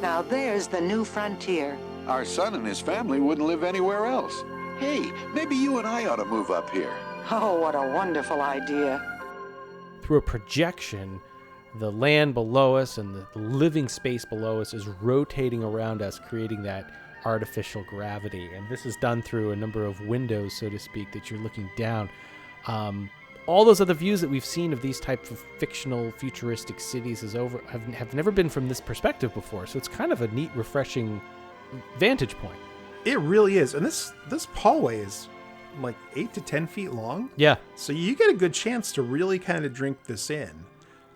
Now there's the new frontier. Our son and his family wouldn't live anywhere else. Hey, maybe you and I ought to move up here. Oh, what a wonderful idea. Through a projection, the land below us and the living space below us is rotating around us, creating that artificial gravity. And this is done through a number of windows, so to speak, that you're looking down. All those other views that we've seen of these types of fictional futuristic cities have never been from this perspective before. So it's kind of a neat, refreshing vantage point. It really is. And this hallway is like 8 to 10 feet long. Yeah. So you get a good chance to really kind of drink this in.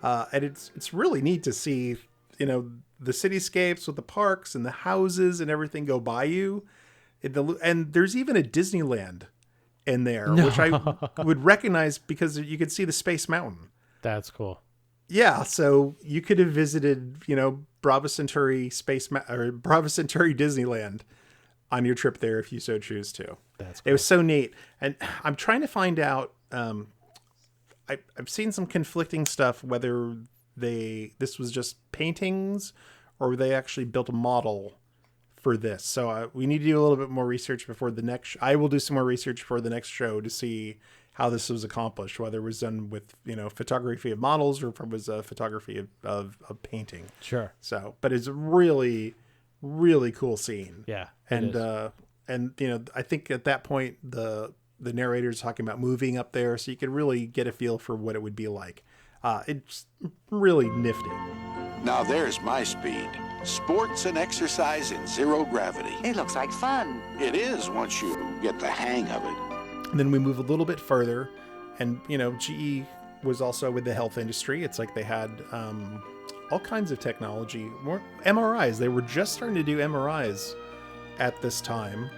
And it's really neat to see, the cityscapes with the parks and the houses and everything go by you. And there's even a Disneyland in there, which I would recognize because you could see the Space Mountain. That's cool. Yeah. So you could have visited, Bravo Centauri Bravo Centauri Disneyland on your trip there if you so choose to. That's cool. It was so neat. And I'm trying to find out, I've seen some conflicting stuff, whether this was just paintings or they actually built a model for this. So we need to do a little bit more research before the next. I will do some more research for the next show to see how this was accomplished, whether it was done with photography of models or if it was a photography of painting. Sure. So, but it's a really, really cool scene. Yeah. And I think at that point the narrator's talking about moving up there, so you could really get a feel for what it would be like. It's really nifty. Now there's my speed. Sports and exercise in zero gravity. It looks like fun. It is once you get the hang of it. And then we move a little bit further, and GE was also with the health industry. It's like they had all kinds of technology. More MRIs. They were just starting to do MRIs at this time.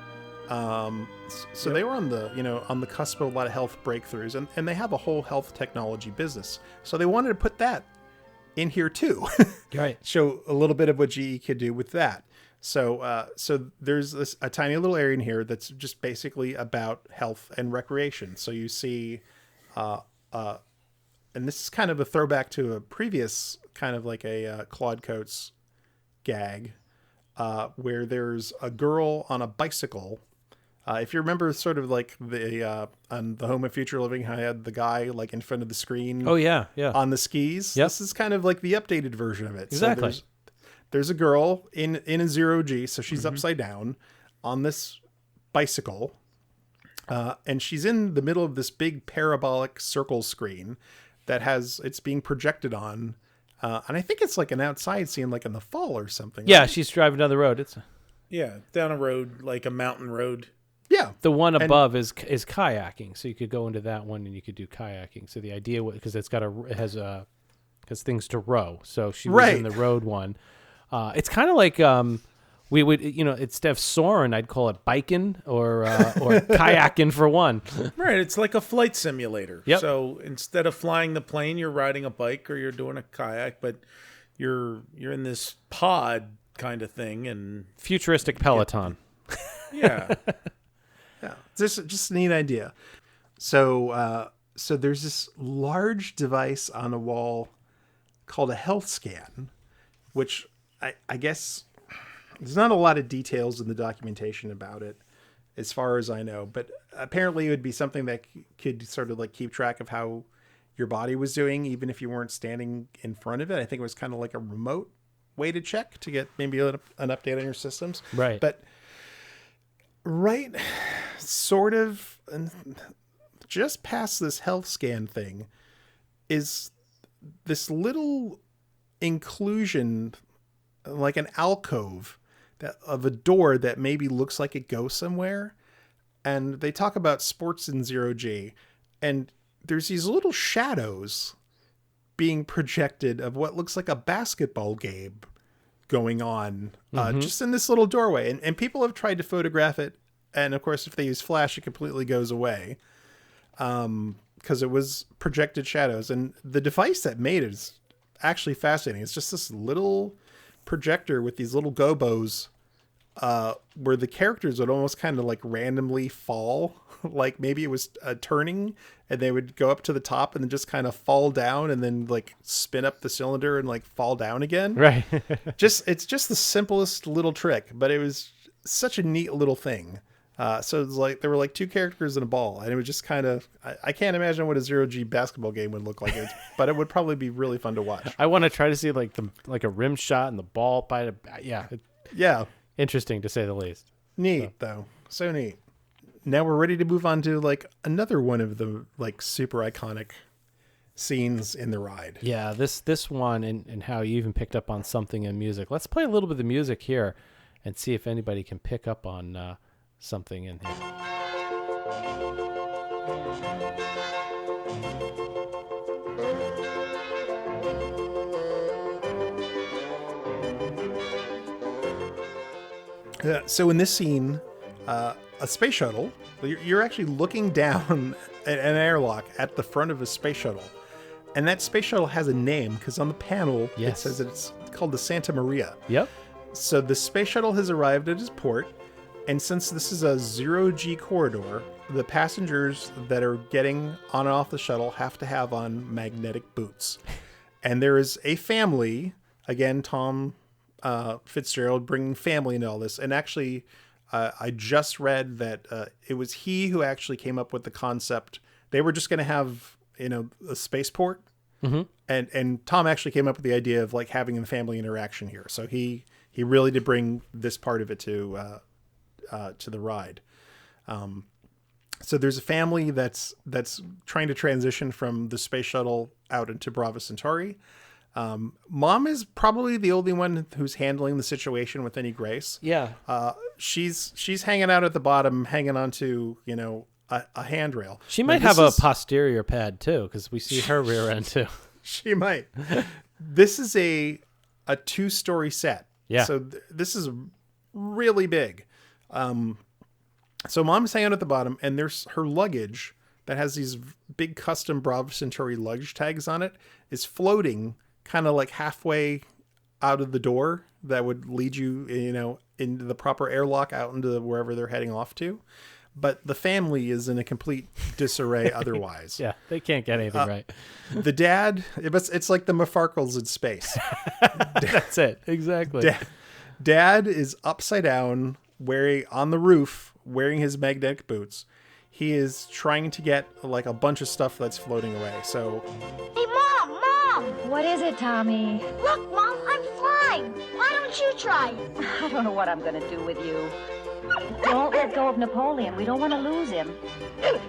So they were on the cusp of a lot of health breakthroughs, and they have a whole health technology business. So they wanted to put that in here too. Right. Show a little bit of what GE could do with that. So there's a tiny little area in here that's just basically about health and recreation. So you see, and this is kind of a throwback to a previous kind of like a Claude Coates gag, where there's a girl on a bicycle. If you remember sort of like on the Home of Future Living, I had the guy like in front of the screen. Oh, yeah. On the skis. Yep. This is kind of like the updated version of it. Exactly. So there's a girl in a zero G, so she's upside down on this bicycle. And she's in the middle of this big parabolic circle screen that it's being projected on. And I think it's like an outside scene, like in the fall or something. Yeah, right? she's driving down the road. Down a road, like a mountain road. Yeah. The one above is kayaking, so you could go into that one and you could do kayaking. So the idea because has things to row. So she was in the road one. It's kind of like we would, instead of soaring, I'd call it biking or kayaking for one. Right. It's like a flight simulator. Yep. So instead of flying the plane, you're riding a bike or you're doing a kayak, but you're in this pod kind of thing and futuristic Peloton. Yeah. Yeah. Just a neat idea. So there's this large device on a wall called a health scan, which I guess there's not a lot of details in the documentation about it, as far as I know, but apparently it would be something that could sort of like keep track of how your body was doing, even if you weren't standing in front of it. I think it was kind of like a remote way to check to get maybe an update on your systems. Right. But sort of just past this health scan thing is this little inclusion, like an alcove of a door that maybe looks like it goes somewhere. And they talk about sports in zero G, and there's these little shadows being projected of what looks like a basketball game going on just in this little doorway. And people have tried to photograph it. And of course, if they use flash, it completely goes away because it was projected shadows. And the device that made it is actually fascinating. It's just this little projector with these little gobos where the characters would almost kind of like randomly fall. Like maybe it was turning and they would go up to the top and then just kind of fall down and then like spin up the cylinder and like fall down again. Right. It's just the simplest little trick, but it was such a neat little thing. So it's like there were like two characters and a ball, and it was just kind of I can't imagine what a zero G basketball game would look like, but it would probably be really fun to watch. I want to try to see like a rim shot and the ball by the yeah, interesting to say the least. Neat though, so neat. Now we're ready to move on to like another one of the like super iconic scenes in the ride. Yeah, this one and how you even picked up on something in music. Let's play a little bit of the music here and see if anybody can pick up on something in here. So in this scene, a space shuttle, you're actually looking down at an airlock at the front of a space shuttle. And that space shuttle has a name because on the panel, it says that it's called the Santa Maria. Yep. So the space shuttle has arrived at its port. And since this is a zero G corridor, the passengers that are getting on and off the shuttle have to have on magnetic boots. And there is a family, again, Tom Fitzgerald bringing family into all this. And actually, I just read that it was he who actually came up with the concept. They were just going to have, a spaceport. Mm-hmm. And Tom actually came up with the idea of like having a family interaction here. So he really did bring this part of it to the ride. So there's a family that's trying to transition from the space shuttle out into Bravo Centauri. Mom is probably the only one who's handling the situation with any grace. Yeah. She's hanging out at the bottom, hanging onto, a handrail. She might have a posterior pad too, because we see her rear end too. She might. This is a 2-story set. Yeah. So this is really big. So Mom's hanging out at the bottom, and there's her luggage that has these big custom Bravo Centauri luggage tags on it is floating kind of like halfway out of the door that would lead you, into the proper airlock out into wherever they're heading off to. But the family is in a complete disarray otherwise. Yeah, they can't get anything right. The dad, it's like the Mafarkles in space. That's it. Exactly. Dad is upside down, on the roof, wearing his magnetic boots. He is trying to get like a bunch of stuff that's floating away. So, Hey, Mom! What is it, Tommy? Look, Mom, I'm flying. Why don't you try it? I don't know what I'm going to do with you. Don't let go of Napoleon. We don't want to lose him. Hey,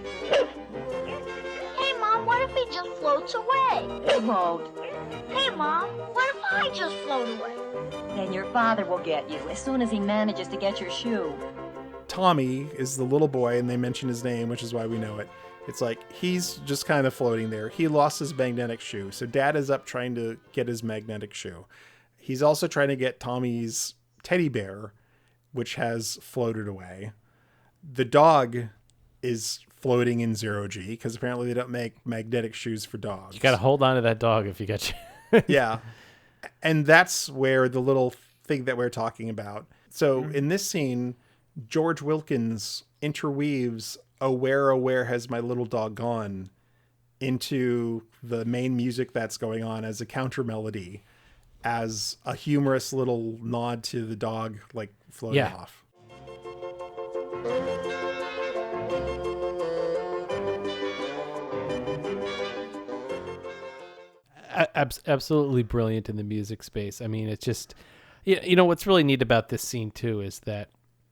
Mom, what if he just floats away? He won't. Hey, Mom, what if I just float away? Then your father will get you as soon as he manages to get your shoe. Tommy is the little boy, and they mention his name, which is why we know it. It's like he's just kind of floating there. He lost his magnetic shoe. So Dad is up trying to get his magnetic shoe. He's also trying to get Tommy's teddy bear, which has floated away. The dog is floating in 0G because apparently they don't make magnetic shoes for dogs. You got to hold on to that dog if you got you. Yeah. And that's where the little thing that we're talking about. So in this scene, George Wilkins interweaves "Oh Where Has My Little Dog Gone" into the main music that's going on as a counter melody, as a humorous little nod to the dog like floating off. Absolutely brilliant in the music space. I mean, it's just, what's really neat about this scene too is that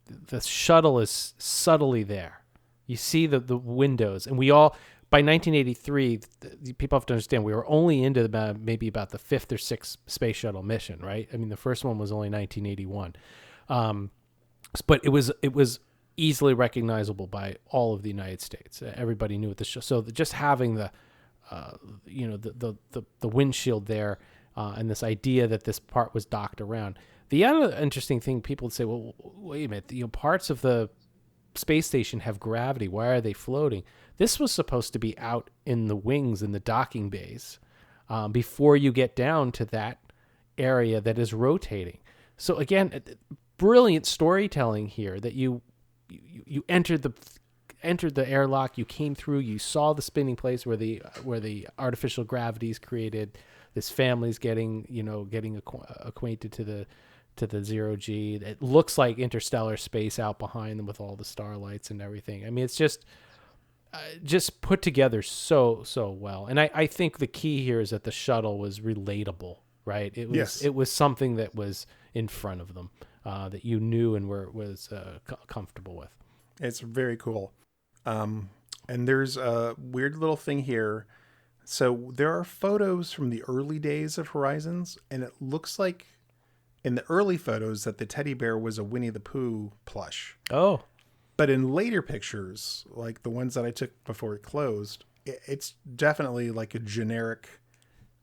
the shuttle is subtly there. You see the windows, and we all, by 1983, people have to understand we were only into maybe about the 5th or 6th space shuttle mission, right? I mean, the first one was only 1981, but it was easily recognizable by all of the United States. Everybody knew it. So just having the windshield there, and this idea that this part was docked around. The other interesting thing, people would say, well, wait a minute, parts of the space station have gravity. Why are they floating? This was supposed to be out in the wings in the docking bays before you get down to that area that is rotating. So again, brilliant storytelling here that you entered the airlock, you came through, you saw the spinning place where the artificial gravity is created. This family's getting acquainted to the 0G. It looks like interstellar space out behind them with all the starlights and everything. I mean, it's just put together so well. And I think the key here is that the shuttle was relatable, right? It was something that was in front of them that you knew and was comfortable with. It's very cool. And there's a weird little thing here. So there are photos from the early days of Horizons, and it looks like in the early photos that the teddy bear was a Winnie the Pooh plush. Oh. But in later pictures, like the ones that I took before it closed, it's definitely like a generic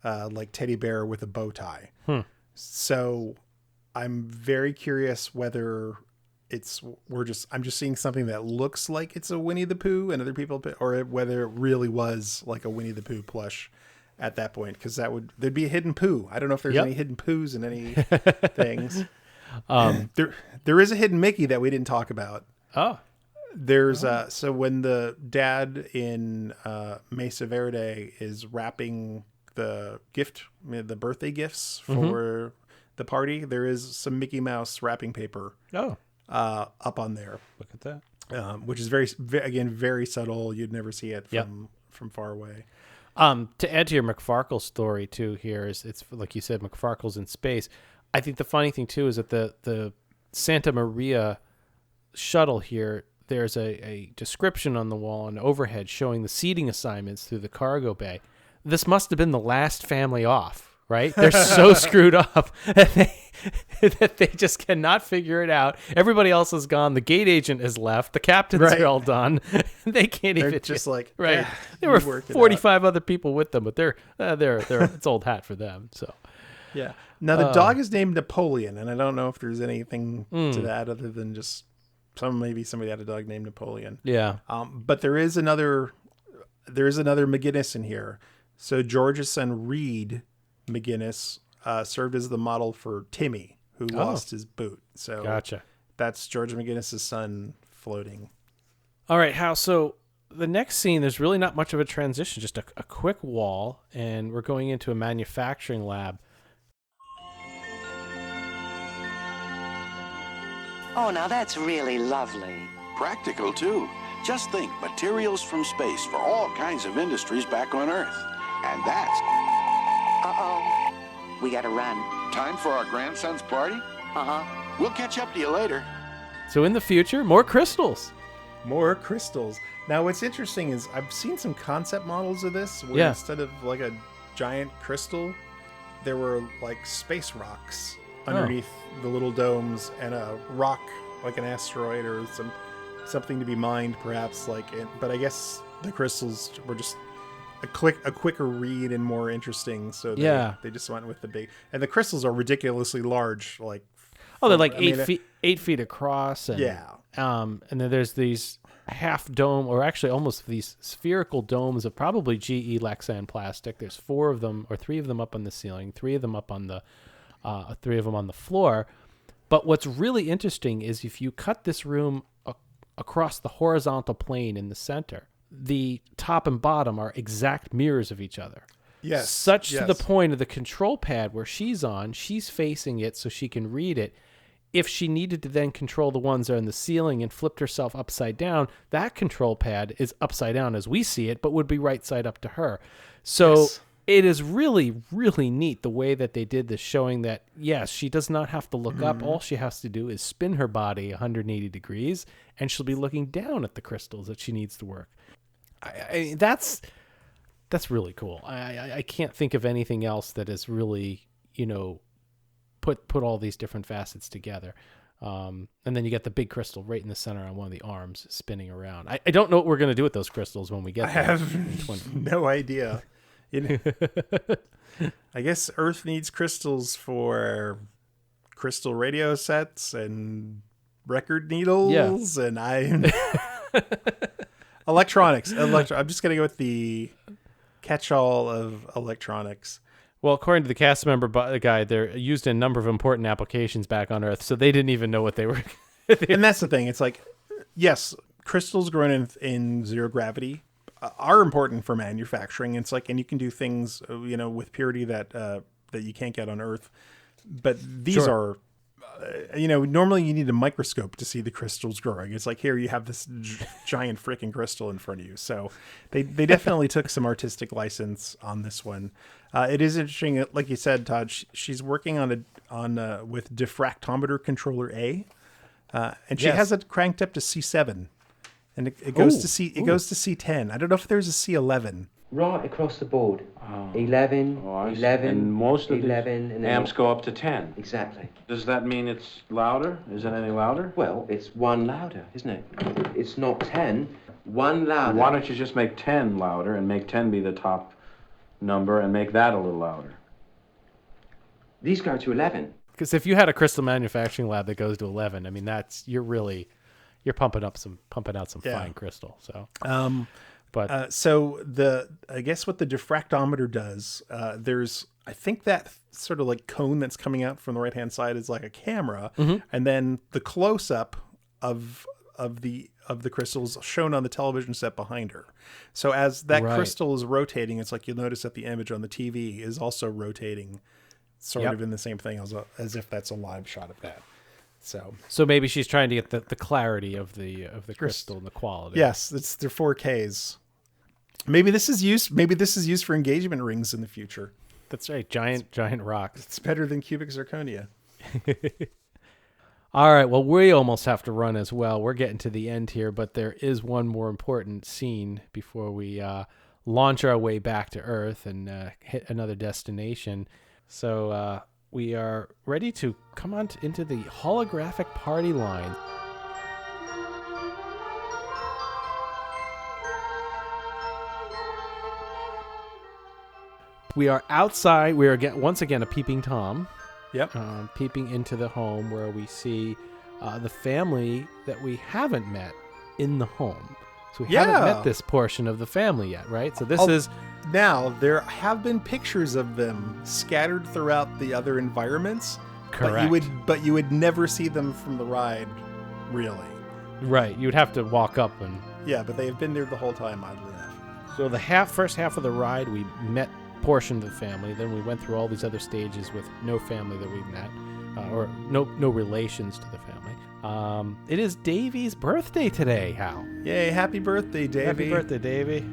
like teddy bear with a bow tie. So I'm very curious whether I'm just seeing something that looks like it's a Winnie the Pooh and other people, or whether it really was like a Winnie the Pooh plush at that point, because there'd be a hidden Pooh. I don't know if there's any hidden Poohs in any things. There is a hidden Mickey that we didn't talk about. Oh, there's so when the dad in Mesa Verde is wrapping the birthday gifts for the party, there is some Mickey Mouse wrapping paper. Oh. Up on there. Look at that. Which is very subtle. You'd never see it from far away. To add to your McFarkle story too, here is it's like you said, McFarkle's in space. I think the funny thing too is that the Santa Maria shuttle here, there's a description on the wall and overhead showing the seating assignments through the cargo bay. This must have been the last family off, right? They're so screwed up that they just cannot figure it out. Everybody else is gone. The gate agent is left. The captains are all done. They can't they're even just like right. There were 45 other people with them, but they're it's old hat for them. So Yeah. Now the dog is named Napoleon, and I don't know if there's anything to that other than just maybe somebody had a dog named Napoleon. Yeah. But there is another McGinnis in here. So George's son Reed McGinnis served as the model for Timmy, who lost his boot. So gotcha. That's George McGinnis's son floating. All right, Hal. So the next scene, there's really not much of a transition, just a quick wall, and we're going into a manufacturing lab. Oh, now that's really lovely. Practical, too. Just think, materials from space for all kinds of industries back on Earth. And that's... Uh-oh. We gotta run. Time for our grandson's party? Uh-huh. We'll catch up to you later. So in the future, more crystals. More crystals. Now, what's interesting is I've seen some concept models of this where instead of like a giant crystal, there were like space rocks underneath the little domes, and a rock like an asteroid or something to be mined, perhaps. But I guess the crystals were just a quicker read and more interesting. So they just went with the big. And the crystals are ridiculously large. They're like 8 feet across. And, and then there's these half dome, or actually almost these spherical domes of probably GE Lexan plastic. There's 4 of them, or 3 of them up on the ceiling, 3 of them up on the 3 of them on the floor. But what's really interesting is if you cut this room across the horizontal plane in the center, the top and bottom are exact mirrors of each other. Yes. Such to the point of the control pad where she's facing it so she can read it. If she needed to then control the ones that are in the ceiling and flipped herself upside down, that control pad is upside down as we see it, but would be right side up to her. So it is really, really neat the way that they did this, showing that, yes, she does not have to look up. All she has to do is spin her body 180 degrees, and she'll be looking down at the crystals that she needs to work. That's really cool. I can't think of anything else that is really, put all these different facets together. And then you get the big crystal right in the center on one of the arms spinning around. I don't know what we're going to do with those crystals when we get there. I have no idea. I guess Earth needs crystals for crystal radio sets and record needles, and electronics. I'm just going to go with the catch-all of electronics. Well, according to the cast member guide, they're used in a number of important applications back on Earth, so they didn't even know what they were. And that's the thing. It's like, yes, crystals grown in zero gravity are important for manufacturing. It's like, and you can do things, with purity that you can't get on Earth. But these are, normally you need a microscope to see the crystals growing. It's like, here you have this giant freaking crystal in front of you. So they definitely took some artistic license on this one. It is interesting, like you said, Todd. She's working with diffractometer controller A, and she has it cranked up to C7. And it goes to C10. I don't know if there's a C11. Right across the board. 11, 11, and most of 11, the and amps go up to 10. Exactly. Does that mean it's louder? Is it any louder? Well, it's 1 louder, isn't it? It's not 10. 1 louder. Why don't you just make 10 louder and make 10 be the top number and make that a little louder? These go to 11. Because if you had a crystal manufacturing lab that goes to 11, I mean, you're pumping out some fine crystal. So, I guess what the diffractometer does, I think that sort of like cone that's coming out from the right hand side is like a camera, and then the close up of the crystals shown on the television set behind her. So as that crystal is rotating, it's like you'll notice that the image on the TV is also rotating, sort of in the same thing as if that's a live shot of that. So maybe she's trying to get the clarity of the crystal and the quality. Yes, it's their 4Ks. Maybe this is used for engagement rings in the future. That's right, giant rocks. It's better than cubic zirconia. All right, well, we almost have to run as well. We're getting to the end here, but there is one more important scene before we launch our way back to Earth and hit another destination. So we are ready to come on into the holographic party line. We are outside. We are once again a peeping Tom. Yep. Peeping into the home where we see the family that we haven't met in the home. So we haven't met this portion of the family yet, right? So this is... Now, there have been pictures of them scattered throughout the other environments. Correct. But you would never see them from the ride, really. Right. You would have to walk up and... Yeah, but they've been there the whole time, oddly enough. So the first half of the ride, we met portion of the family. Then we went through all these other stages with no family that we met, or no relations to the family. It is Davy's birthday today, Hal. Yay, happy birthday, Davy. Happy birthday, Davy.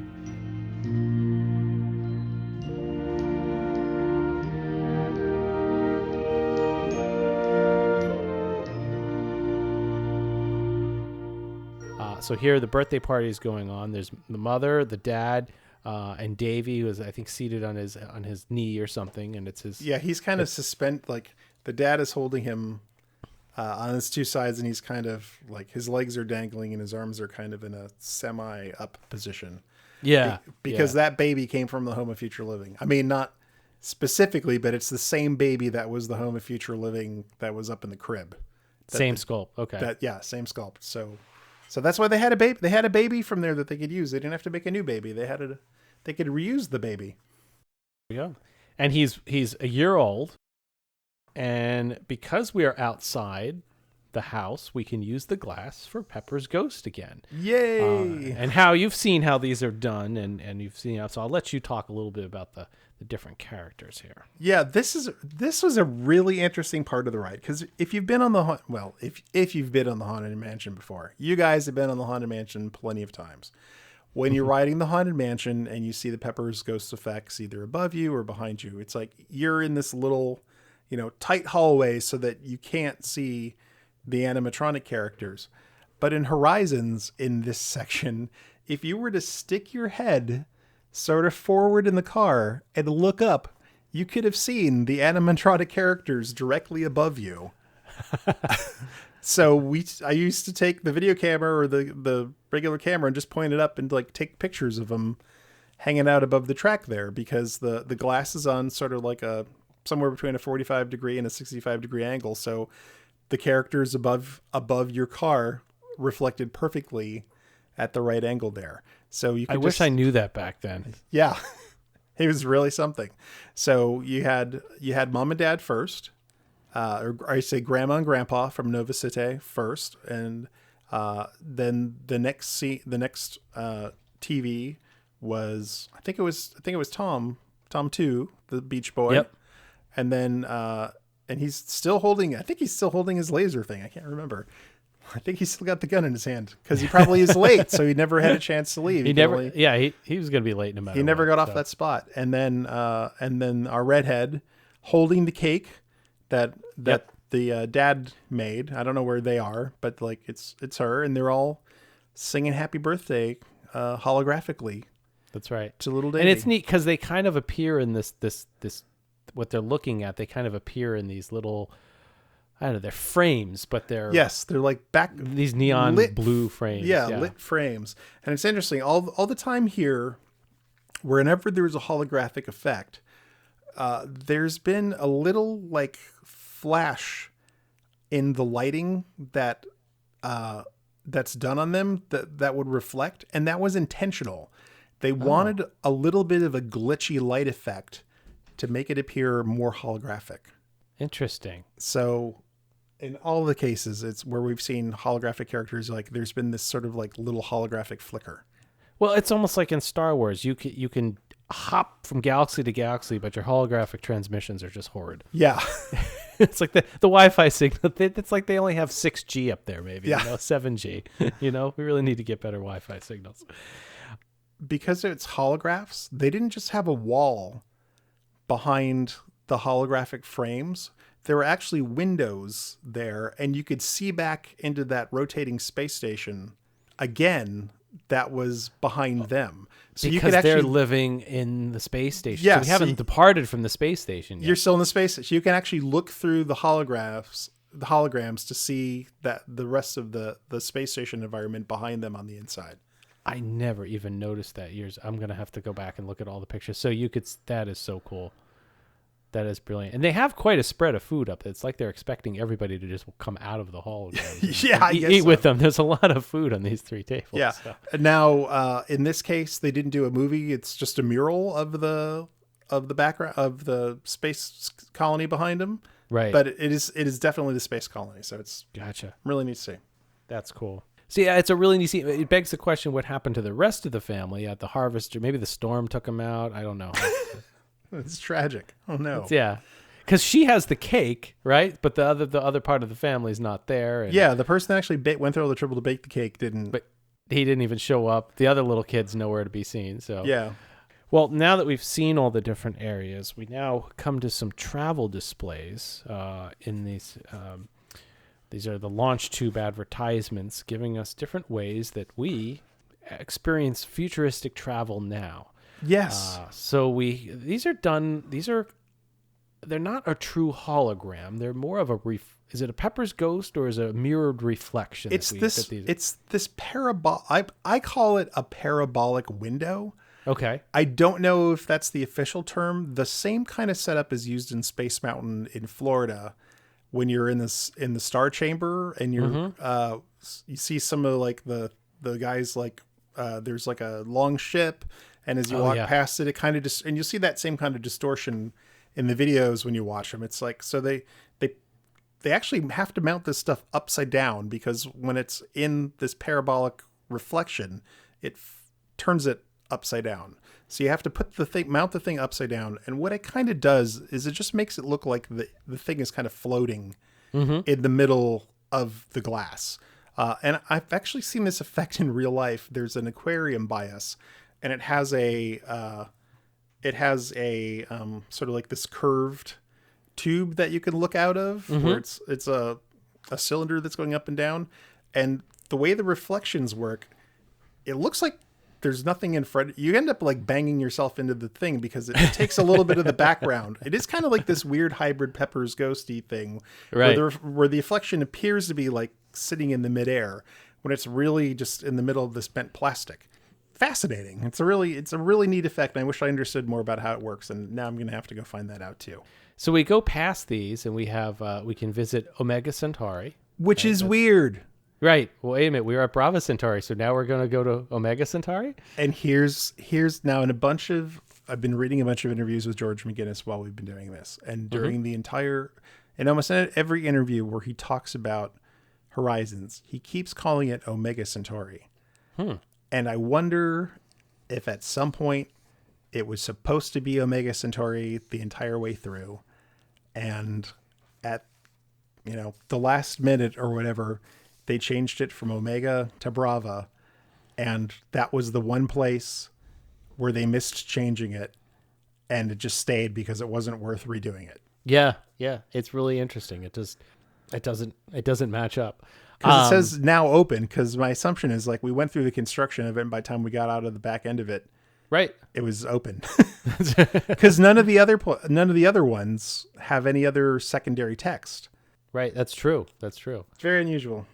So here the birthday party is going on. There's the mother, the dad, and Davy, who is, I think, seated on his knee or something, and it's his... Yeah, he's kind of suspended, like, the dad is holding him on his two sides, and he's kind of, like, his legs are dangling, and his arms are kind of in a semi-up position. Yeah. Because that baby came from the Home of Future Living. I mean, not specifically, but it's the same baby that was the Home of Future Living that was up in the crib. Same sculpt, okay. Same sculpt. So that's why they had a baby. They had a baby from there that they could use. They didn't have to make a new baby. They could reuse the baby. Yeah, and he's a year old, and because we are outside the house, we can use the glass for Pepper's ghost again. Yay! And how you've seen how these are done, and you've seen how. So I'll let you talk a little bit about the different characters here. Yeah, this was a really interesting part of the ride, because if you've been on the if you've been on the Haunted Mansion before, you guys have been on the Haunted Mansion plenty of times. When you're riding the Haunted Mansion and you see the Pepper's ghost effects either above you or behind you, it's like you're in this little, tight hallway so that you can't see the animatronic characters. But in Horizons, in this section, if you were to stick your head sort of forward in the car and look up, you could have seen the animatronic characters directly above you. So I used to take the video camera or the regular camera and just point it up and like take pictures of them hanging out above the track there, because the glass is on sort of like somewhere between a 45 degree and a 65 degree angle. So the characters above your car reflected perfectly at the right angle there. So you could wish I knew that back then. Yeah. It was really something. So you had mom and dad first, or I say grandma and grandpa from Nova City first, and then the next TV was I think it was Tom 2, the Beach Boy. Yep. And then and he's still holding his laser thing. I can't remember. I think he's still got the gun in his hand because he probably is late, so he never had a chance to leave. He was going to be late no matter. He never got off that spot. And then our redhead holding the cake that the dad made. I don't know where they are, but like it's her, and they're all singing happy birthday holographically. That's right. To little Davy. And it's neat because they kind of appear in this what they're looking at. They kind of appear in these little, I don't know, they're frames, but they're like these neon blue frames. Yeah, lit frames. And it's interesting. All the time here, whenever there's a holographic effect, there's been a little like flash in the lighting that's done on them that would reflect, and that was intentional. They wanted a little bit of a glitchy light effect to make it appear more holographic. Interesting. So in all the cases, it's where we've seen holographic characters, like there's been this sort of like little holographic flicker. Well, it's almost like in Star Wars. You can hop from galaxy to galaxy, but your holographic transmissions are just horrid. Yeah. It's like the Wi-Fi signal. It's like they only have 6G up there, maybe. Yeah. 7G. We really need to get better Wi-Fi signals. Because it's holographs, they didn't just have a wall behind the holographic frames. There were actually windows there, and you could see back into that rotating space station again that was behind them. So because you could actually, they're living in the space station. Yeah, so we haven't departed from the space station yet. You're still in the space station. You can actually look through the holograms to see that the rest of the space station environment behind them on the inside. I never even noticed that years. I'm going to have to go back and look at all the pictures. So that is so cool. That is brilliant. And they have quite a spread of food up. It's like they're expecting everybody to just come out of the hologram. Yeah, I guess eat so. with them. There's a lot of food on these 3 tables. Yeah. So. Now, in this case, they didn't do a movie. It's just a mural of the background of the space colony behind them. Right. But it is definitely the space colony. So it's gotcha. Really neat to see. That's cool. So yeah, it's a really neat scene. It begs the question: what happened to the rest of the family at the harvester? Maybe the storm took them out. I don't know. It's tragic. Oh no. Yeah, because she has the cake, right? But the other part of the family is not there. And Yeah, the person that actually went through all the trouble to bake the cake didn't. But he didn't even show up. The other little kid's nowhere to be seen. So yeah. Well, now that we've seen all the different areas, we now come to some travel displays in these. These are the launch tube advertisements giving us different ways that we experience futuristic travel now. Yes. They're not a true hologram. They're more of a is it a Pepper's Ghost or is it a mirrored reflection? It's this parabolic. I call it a parabolic window. Okay. I don't know if that's the official term. The same kind of setup is used in Space Mountain in Florida. When you're in the star chamber and you're you see some of like the guys like there's like a long ship, and as you walk past it, it kind of just and you see that same kind of distortion in the videos when you watch them. It's like so they actually have to mount this stuff upside down because when it's in this parabolic reflection, it turns it upside down. So you have to mount the thing upside down. And what it kind of does is it just makes it look like the thing is kind of floating in the middle of the glass. And I've actually seen this effect in real life. There's an aquarium by us, and it has a sort of like this curved tube that you can look out of where it's a cylinder that's going up and down. And the way the reflections work, it looks like there's nothing in front. You end up like banging yourself into the thing because it takes a little bit of the background. It is kind of like this weird hybrid Pepper's Ghosty thing, right? Where the reflection appears to be like sitting in the midair when it's really just in the middle of this bent plastic. Fascinating. It's a really neat effect. And I wish I understood more about how it works. And now I'm going to have to go find that out too. So we go past these and we have we can visit Omega Centauri, which is weird. Right. Well, wait a minute. We were at Brava Centauri, so now we're going to go to Omega Centauri? And here's now in I've been reading a bunch of interviews with George McGinnis while we've been doing this. And during in almost every interview where he talks about Horizons, he keeps calling it Omega Centauri. And I wonder if at some point it was supposed to be Omega Centauri the entire way through. And at, the last minute or whatever, they changed it from Omega to Brava, and that was the one place where they missed changing it, and it just stayed because it wasn't worth redoing it. Yeah, it's really interesting. It doesn't match up because it says now open. Because my assumption is like we went through the construction of it, and by the time we got out of the back end of it, right, it was open. Because none of the other ones have any other secondary text. Right, that's true. It's very unusual.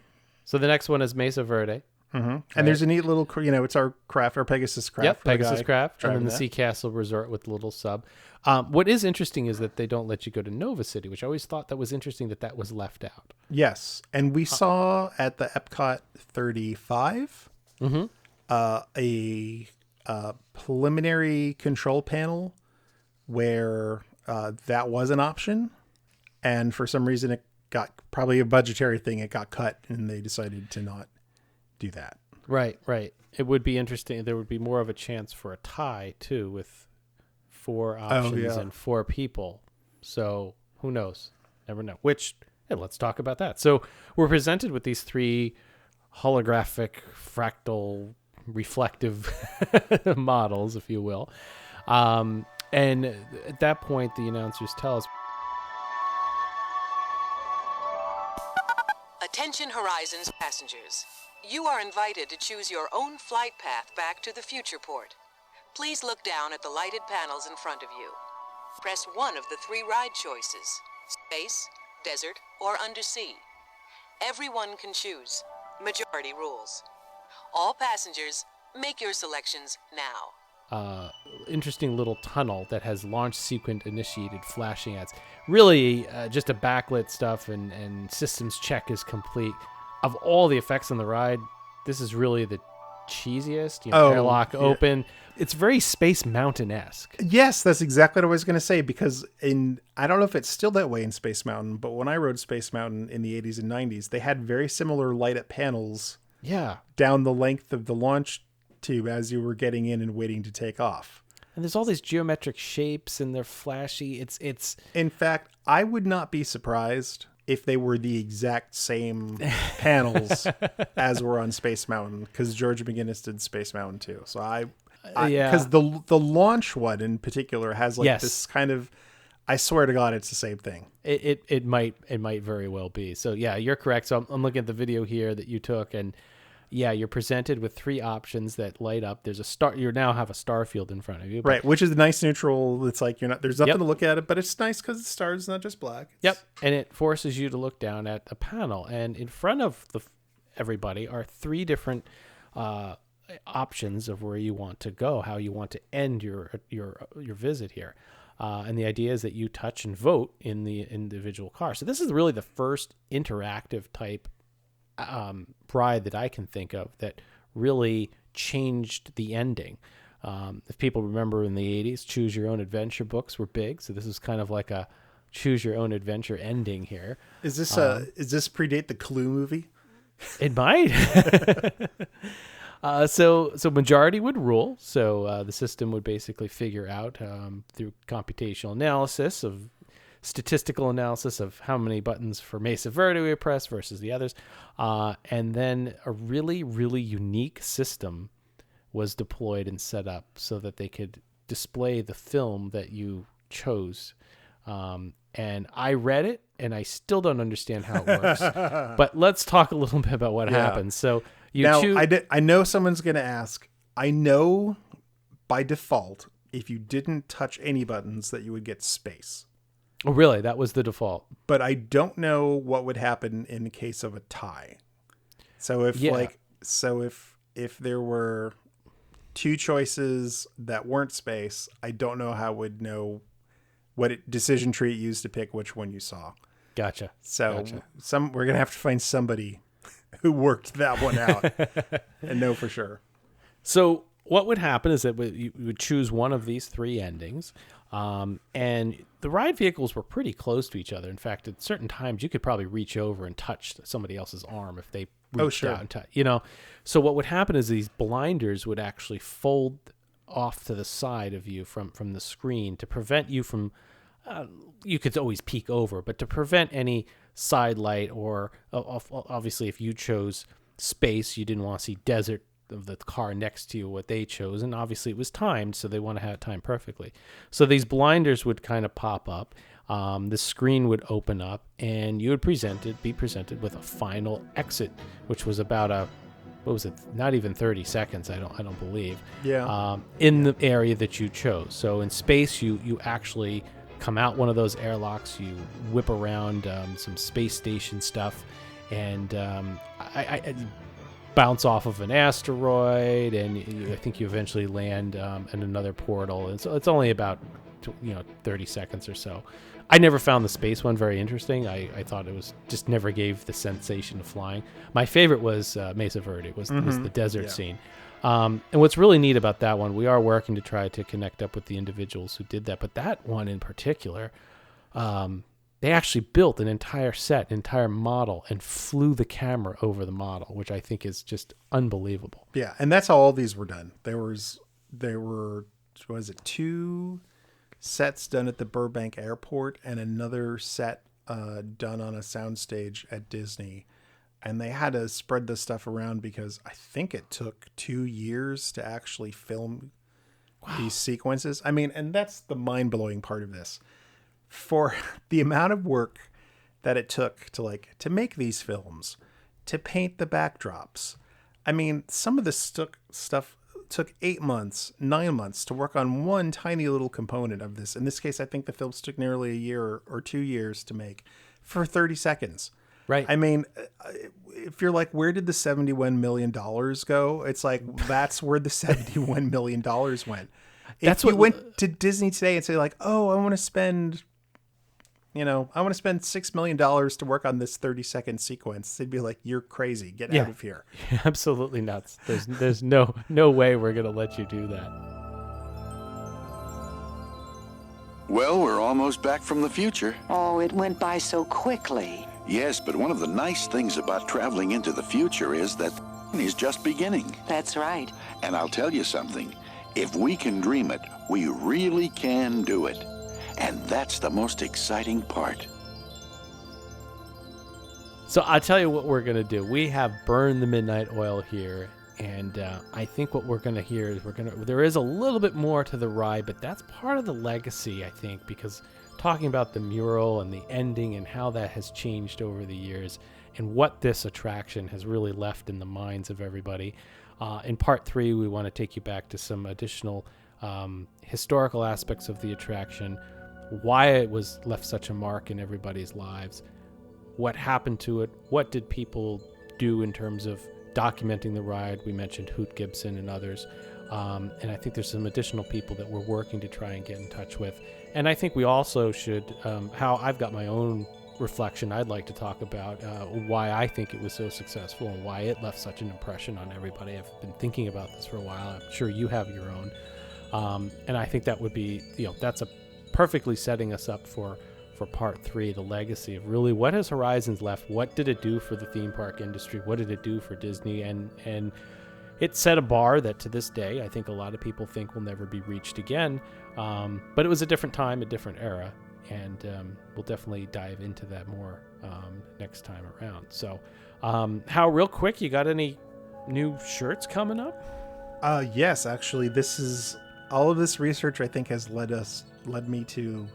So the next one is Mesa Verde. And there's a neat little, it's our craft, our Pegasus craft. Yep, Pegasus craft. And then the Sea Castle Resort with the little sub. What is interesting is that they don't let you go to Nova City, which I always thought that was interesting that was left out. Yes. And we saw at the EPCOT 35 a preliminary control panel where that was an option. And for some reason it got probably a budgetary thing. It got cut and they decided to not do that. Right. It would be interesting. There would be more of a chance for a tie too with 4 options and 4 people. So who knows? Never know. Let's talk about that. So we're presented with these 3 holographic, fractal, reflective models, if you will. And at that point, the announcers tell us, Attention Horizons passengers. You are invited to choose your own flight path back to the future port. Please look down at the lighted panels in front of you. Press one of the 3 ride choices: space, desert, or undersea. Everyone can choose. Majority rules. All passengers, Make your selections now. Interesting little tunnel that has launch sequence initiated flashing ads. Really, just a backlit stuff and systems check is complete. Of all the effects on the ride, this is really the cheesiest. Airlock open. It's very Space Mountain-esque. Yes, that's exactly what I was going to say, because I don't know if it's still that way in Space Mountain, but when I rode Space Mountain in the 80s and 90s, they had very similar light-up panels down the length of the launch tube as you were getting in and waiting to take off. And there's all these geometric shapes and they're flashy. It's In fact, I would not be surprised if they were the exact same panels as were on Space Mountain, because George McGinnis did Space Mountain too. So because the launch one in particular has this kind of, I swear to God, it's the same thing. It might very well be. So yeah, you're correct. So I'm looking at the video here that you took, and yeah, you're presented with 3 options that light up. There's a star. You now have a star field in front of you, right? Which is a nice neutral. It's like there's nothing to look at it, but it's nice because the star is not just black. Yep, and it forces you to look down at a panel, and in front of everybody are 3 different options of where you want to go, how you want to end your visit here. And the idea is that you touch and vote in the individual car. So this is really the first interactive type ride that I can think of that really changed the ending. If people remember in the 80s, choose your own adventure books were big. So this is kind of like a choose your own adventure ending here. Is this predate the Clue movie? It might. So majority would rule. So the system would basically figure out through computational analysis of statistical analysis of how many buttons for Mesa Verde we press versus the others. And then a really, really unique system was deployed and set up so that they could display the film that you chose. And I read it, and I still don't understand how it works. But let's talk a little bit about what happens. So I know someone's going to ask. I know by default, if you didn't touch any buttons, that you would get space. Oh, really? That was the default. But I don't know what would happen in the case of a tie. So if there were 2 choices that weren't space, I don't know how it would know what decision tree it used to pick which one you saw. Gotcha. So we're gonna have to find somebody who worked that one out and know for sure. So what would happen is that you would choose one of these 3 endings, and the ride vehicles were pretty close to each other. In fact, at certain times, you could probably reach over and touch somebody else's arm if they reached out and touched. So what would happen is these blinders would actually fold off to the side of you from the screen to prevent you from. You could always peek over, but to prevent any side light or obviously if you chose space, you didn't want to see desert of the car next to you, what they chose, and obviously it was timed, so they want to have it timed perfectly. So these blinders would kind of pop up, the screen would open up, and you would be presented with a final exit, which was about not even 30 seconds, I don't believe. Yeah. In the area that you chose. So in space, you actually come out one of those airlocks, you whip around some space station stuff, and I bounce off of an asteroid, and I think you eventually land in another portal. And so it's only about 30 seconds or so. I never found the space one very interesting. I thought it was just never gave the sensation of flying. My favorite was Mesa Verde, was the desert scene. And what's really neat about that one, we are working to try to connect up with the individuals who did that, but that one in particular, they actually built an entire set, entire model, and flew the camera over the model, which I think is just unbelievable. Yeah, and that's how all these were done. There were 2 sets done at the Burbank Airport and another set done on a soundstage at Disney. And they had to spread this stuff around because I think it took 2 years to actually film these sequences. I mean, and that's the mind-blowing part of this. For the amount of work that it took to make these films, to paint the backdrops. I mean, some of this stuff took 8 months, 9 months to work on one tiny little component of this. In this case, I think the films took nearly a year or 2 years to make for 30 seconds. Right. I mean, if you're like, where did the $71 million go? It's like, that's where the $71 million went. That's If you what- went to Disney today and say like, oh, I want to spend $6 million to work on this 30-second sequence, they'd be like, you're crazy. Get out of here. Absolutely nuts. There's no way we're going to let you do that. Well, we're almost back from the future. Oh, it went by so quickly. Yes, but one of the nice things about traveling into the future is that is just beginning. That's right. And I'll tell you something. If we can dream it, we really can do it. And that's the most exciting part. So I'll tell you what we're going to do. We have Burn the Midnight Oil here. And I think what we're going to hear is there is a little bit more to the ride, but that's part of the legacy, I think, because talking about the mural and the ending and how that has changed over the years and what this attraction has really left in the minds of everybody. In part 3, we want to take you back to some additional historical aspects of the attraction, why it was left such a mark in everybody's lives, what happened to it, what did people do in terms of documenting the ride. We mentioned Hoot Gibson and others. And I think there's some additional people that we're working to try and get in touch with. And I think we also should, how I've got my own reflection I'd like to talk about, why I think it was so successful and why it left such an impression on everybody. I've been thinking about this for a while. I'm sure you have your own. And I think that would be, that's a perfectly setting us up for part 3, the legacy of really what has Horizons left. What did it do for the theme park industry? What did it do for Disney? And it set a bar that to this day, I think a lot of people think will never be reached again. But it was a different time, a different era. And we'll definitely dive into that more next time around. So Hal, real quick, you got any new shirts coming up? Yes, actually, all of this research I think has led me to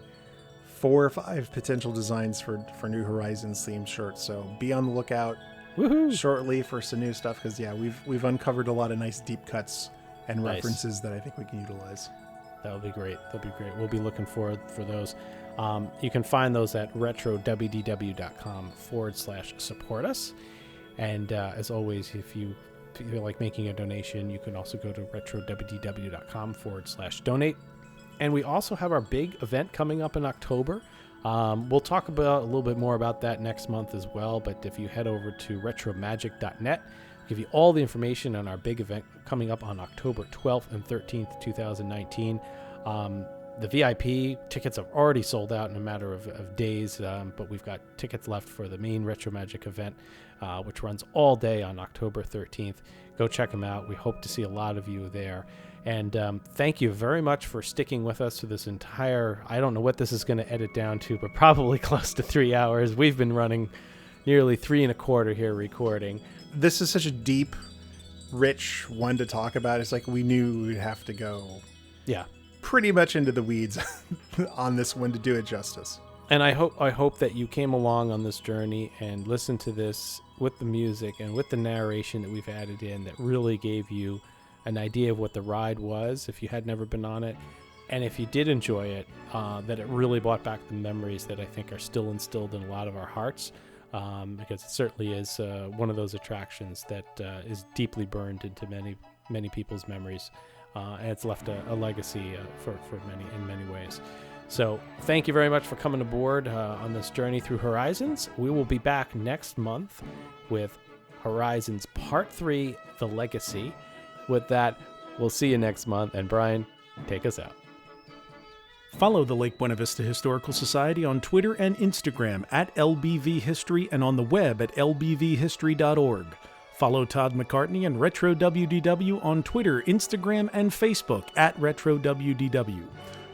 4 or 5 potential designs for New Horizons themed shirts. So be on the lookout shortly for some new stuff, because we've uncovered a lot of nice deep cuts and references that I think we can utilize. That would be great. We'll be looking forward for those. You can find those at retrowdw.com/support us. And as always, if you feel like making a donation, you can also go to retrowdw.com/donate. And we also have our big event coming up in October. We'll talk about a little bit more about that next month as well. But if you head over to retromagic.net, I'll give you all the information on our big event coming up on October 12th and 13th, 2019. The VIP tickets have already sold out in a matter of days, but we've got tickets left for the main Retro Magic event, which runs all day on October 13th. Go check them out. We hope to see a lot of you there. And thank you very much for sticking with us through this entire, I don't know what this is going to edit down to, but probably close to 3 hours. We've been running nearly 3 1/4 here recording. This is such a deep, rich one to talk about. It's like we knew we'd have to go pretty much into the weeds on this one to do it justice. And I hope that you came along on this journey and listened to this with the music and with the narration that we've added in that really gave you an idea of what the ride was if you had never been on it. And if you did enjoy it, that it really brought back the memories that I think are still instilled in a lot of our hearts, because it certainly is one of those attractions that is deeply burned into many people's memories, and it's left a legacy for many ways. So thank you very much for coming aboard on this journey through Horizons. We will be back next month with Horizons Part 3, The Legacy. With that, we'll see you next month. And Brian, take us out. Follow the Lake Buena Vista Historical Society on Twitter and Instagram at LBV History and on the web at lbvhistory.org. Follow Todd McCartney and Retro WDW on Twitter, Instagram, and Facebook at Retro WDW.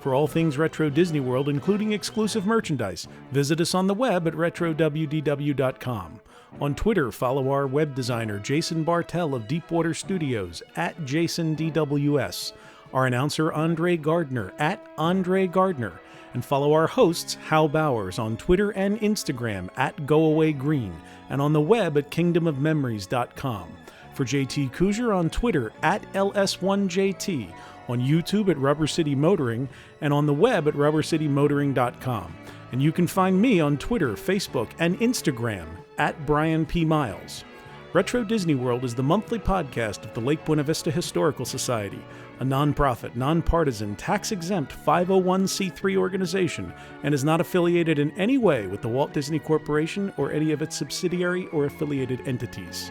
For all things Retro Disney World, including exclusive merchandise, visit us on the web at retrowdw.com. On Twitter, follow our web designer Jason Bartel of Deepwater Studios at JasonDWS, our announcer Andre Gardner at Andre Gardner, and follow our hosts Hal Bowers on Twitter and Instagram at GoAwayGreen, and on the web at kingdomofmemories.com. For JT Kujar on Twitter at LS1JT, on YouTube at Rubber City Motoring, and on the web at rubbercitymotoring.com. And you can find me on Twitter, Facebook, and Instagram at Brian P. Miles. Retro Disney World is the monthly podcast of the Lake Buena Vista Historical Society, a nonprofit, nonpartisan, tax-exempt 501c3 organization, and is not affiliated in any way with the Walt Disney Corporation or any of its subsidiary or affiliated entities.